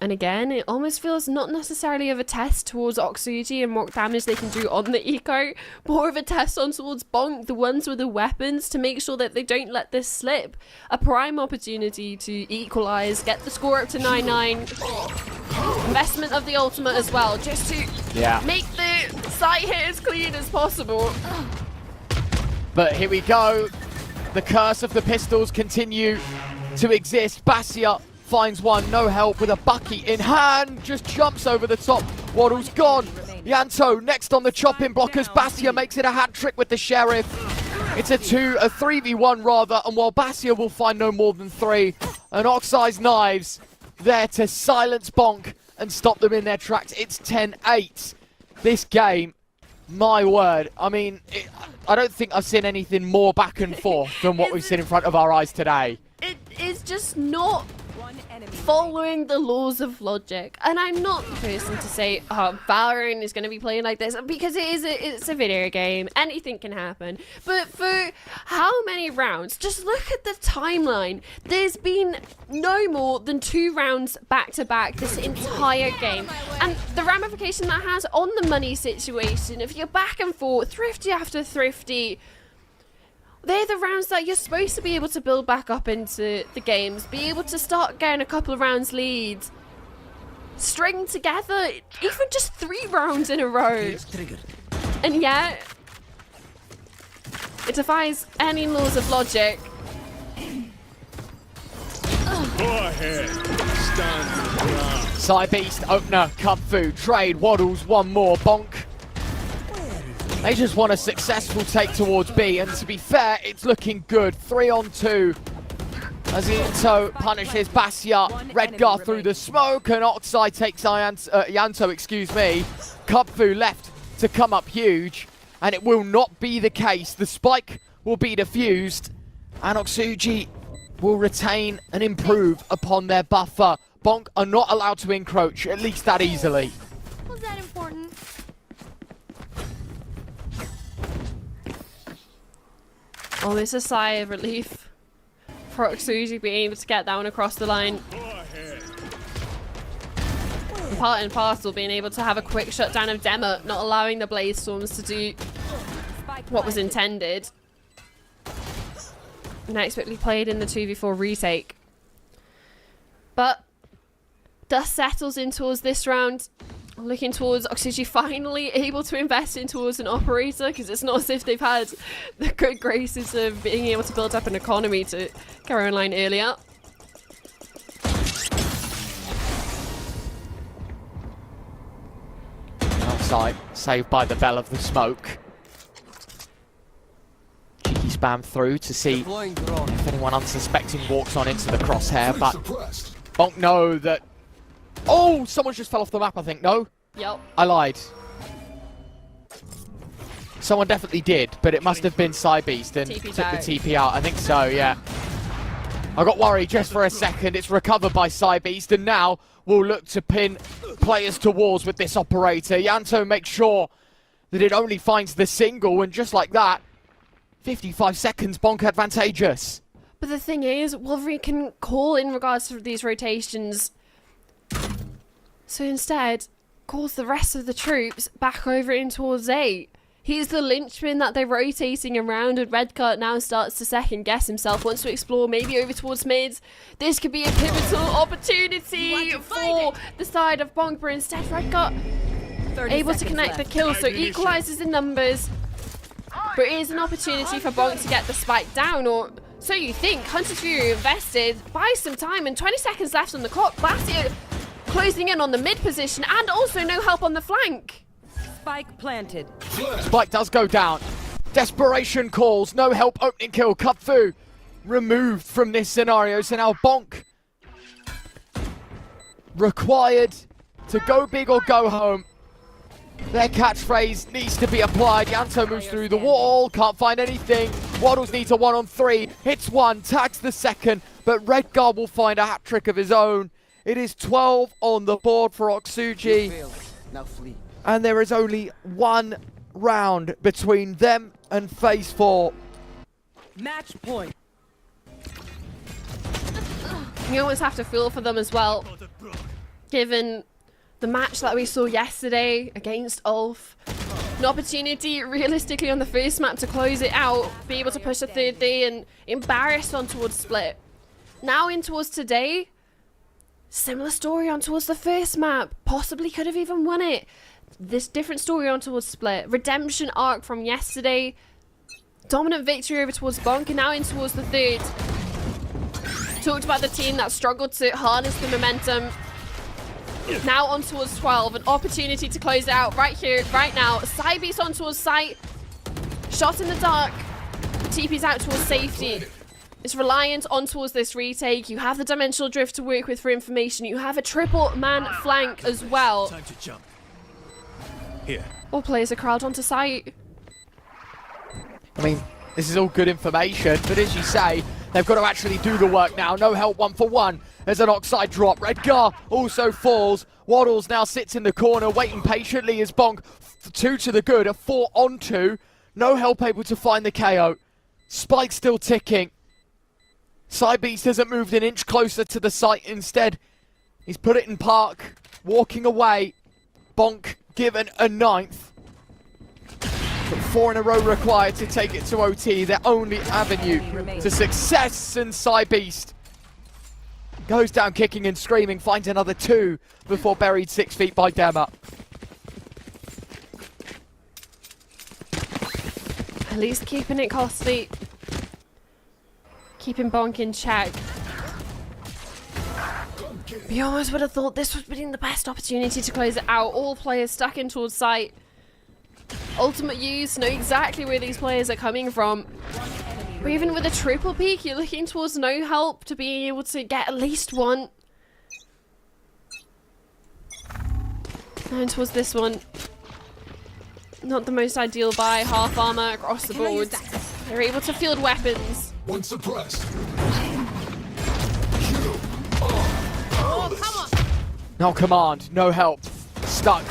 And again, it almost feels not necessarily of a test towards Oxuji and what damage they can do on the eco, more of a test on towards BONK, the ones with the weapons, to make sure that they don't let this slip. A prime opportunity to equalise, get the score up to 9-9. Investment of the ultimate as well, just to make the site hit as clean as possible. But here we go. The curse of the pistols continue to exist. Basia finds one, no help, with a bucket in hand, just jumps over the top. Waddle's gone. Yanto next on the chopping blockers. Basia makes it a hat trick with the Sheriff. It's a 3v1 rather, and while Basia will find no more than 3, and Oxeye's knives there to silence BONK and stop them in their tracks. It's 10-8. This game, my word, I mean, I don't think I've seen anything more back and forth than what we've seen in front of our eyes today. It is just not following the laws of logic. And I'm not the person to say, oh, Valorant is going to be playing like this, because it's a video game. Anything can happen. But for how many rounds? Just look at the timeline. There's been no more than 2 rounds back-to-back this entire game. And the ramification that has on the money situation, if you're back and forth, thrifty after thrifty, they're the rounds that you're supposed to be able to build back up into the games, be able to start getting a couple of rounds leads, string together even just 3 rounds in a row. And yet, it defies any laws of logic. Go ahead. Stand your ground. Side Beast, opener, Cub Food, trade, Waddles, one more, BONK. They just want a successful take towards B, and to be fair, it's looking good. 3-on-2 as Yanto punishes Basia. Redgar through the smoke, and Oxide takes Yanto, excuse me. Kubfu left to come up huge, and it will not be the case. The spike will be defused, and Oxuji will retain and improve upon their buffer. BONK are not allowed to encroach, at least that easily. Was that important? Almost a sigh of relief for Oxuji being able to get down across the line. And part and parcel being able to have a quick shutdown of Dema, not allowing the Blaze Storms to do what was intended. Inexpertly played in the 2v4 retake. But dust settles in towards this round. Looking towards Oxuji finally able to invest in towards an operator, because it's not as if they've had the good graces of being able to build up an economy to carry online earlier. Outside, saved by the bell of the smoke. Cheeky spam through to see if anyone unsuspecting walks on into the crosshair, but BONK know that. Oh, someone just fell off the map, I think. No? Yep. I lied. Someone definitely did, but it must have been Beast and took the TP out. I think so, yeah. I got worried just for a second. It's recovered by Beast, and now we'll look to pin players to walls with this operator. Yanto makes sure that it only finds the single, and just like that, 55 seconds, BONK advantageous. But the thing is, Wolverine can call in regards to these rotations. So instead, calls the rest of the troops back over in towards 8. He's the linchpin that they're rotating around, and Redcart now starts to second guess himself, wants to explore maybe over towards mid. This could be a pivotal opportunity for the side of BONK, but instead Redcart able to connect the kill, so equalizes in numbers. But it is an opportunity for BONK to get the spike down, or so you think. Hunter's Fury invested, buys some time, and 20 seconds left on the clock. Basia closing in on the mid position, and also no help on the flank. Spike planted. Spike does go down. Desperation calls, no help, opening kill. Kubfu removed from this scenario, so now BONK required to go big or go home. Their catchphrase needs to be applied. Yanto moves through the wall, can't find anything. Waddles needs a 1-on-3, hits one, tags the second, but Redgar will find a hat trick of his own. It is 12 on the board for Oxuji. Now flee. And there is only one round between them and Phase 4. Match point. You almost have to feel for them as well, given the match that we saw yesterday against Ulf. An opportunity realistically on the first map to close it out, be able to push a third day and embarrass on towards Split. Now in towards today, similar story on towards the first map, possibly could have even won it. This different story on towards Split. Redemption arc from yesterday, dominant victory over towards BONK, and now in towards the third. Talked about the team that struggled to harness the momentum. Now on towards 12, an opportunity to close it out right here, right now. Side beast on towards site. Shot in the dark. TP's out towards safety. It's reliant on towards this retake. You have the dimensional drift to work with for information. You have a triple man flank as well. Time to jump. Here. All players are crowded onto site. I mean, this is all good information, but as you say, they've got to actually do the work now. No help 1-for-1. There's an Oxide drop. Redgar also falls. Waddles now sits in the corner, waiting patiently as BONK 2 to the good, a 4-on-2. No help able to find the KO. Spike still ticking. Sidebeast hasn't moved an inch closer to the site. Instead, he's put it in park, walking away. BONK given a 9th. But 4 in a row required to take it to OT. Their only avenue to success, and Sidebeast goes down kicking and screaming, finds another 2 before buried 6 feet by Dema. At least keeping it costly. Keeping BONK in check. You almost would have thought this would have been the best opportunity to close it out. All players stuck in towards site. Ultimate use, know exactly where these players are coming from. But even with a triple peak, you're looking towards no help to being able to get at least one. And towards this one. Not the most ideal buy, half armor across the board. They're able to field weapons. One suppressed. No command, no help. Stuck,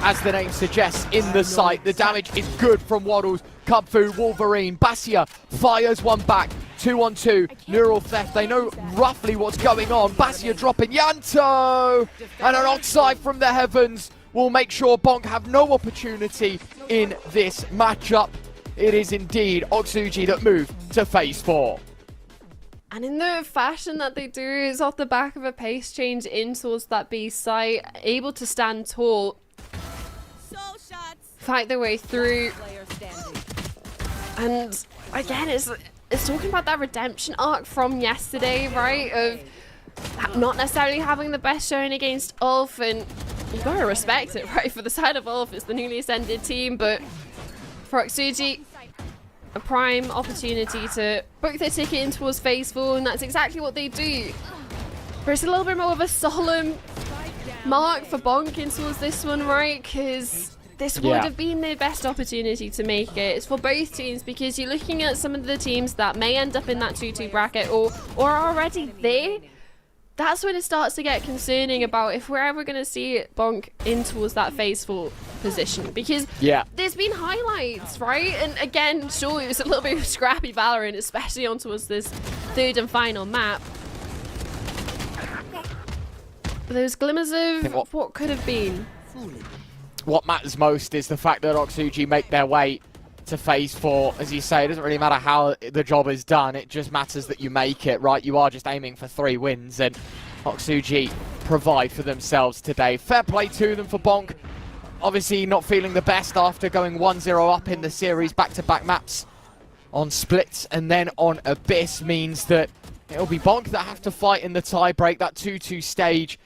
as the name suggests, in the site. The damage is good from Waddles. Kubfu, Wolverine, Basia fires one back. 2-on-2, Neural Theft. They know roughly what's going on. Basia dropping Yanto! And an Oxide from the heavens will make sure BONK have no opportunity in this matchup. It is indeed Oxuji that move to Phase 4. And in the fashion that they do is off the back of a pace change in towards that B site, able to stand tall, fight their way through. Player standing. And again, it's talking about that redemption arc from yesterday, right? Of not necessarily having the best showing against Ulf, and you gotta respect it, right? For the side of Ulf, it's the newly ascended team, but for Oxuji, a prime opportunity to book their ticket in towards Phase 4, and that's exactly what they do. But it's a little bit more of a solemn mark for BONK in towards this one, right? Because this would have been their best opportunity to make it. It's for both teams, because you're looking at some of the teams that may end up in that 2-2 bracket or are already there. That's when it starts to get concerning about if we're ever going to see BONK in towards that Phase 4 position. Because there's been highlights, right? And again, sure, it was a little bit of scrappy Valorant, especially on towards this third and final map. But there's glimmers of what could have been. What matters most is the fact that Oxuji make their way to Phase 4. As you say, it doesn't really matter how the job is done, it just matters that you make it, right? You are just aiming for 3 wins, and Oxuji provide for themselves today. Fair play to them for BONK. Obviously not feeling the best after going 1-0 up in the series. Back-to-back maps on Splits and then on Abyss means that it'll be BONK that have to fight in the tie break. That 2-2 stage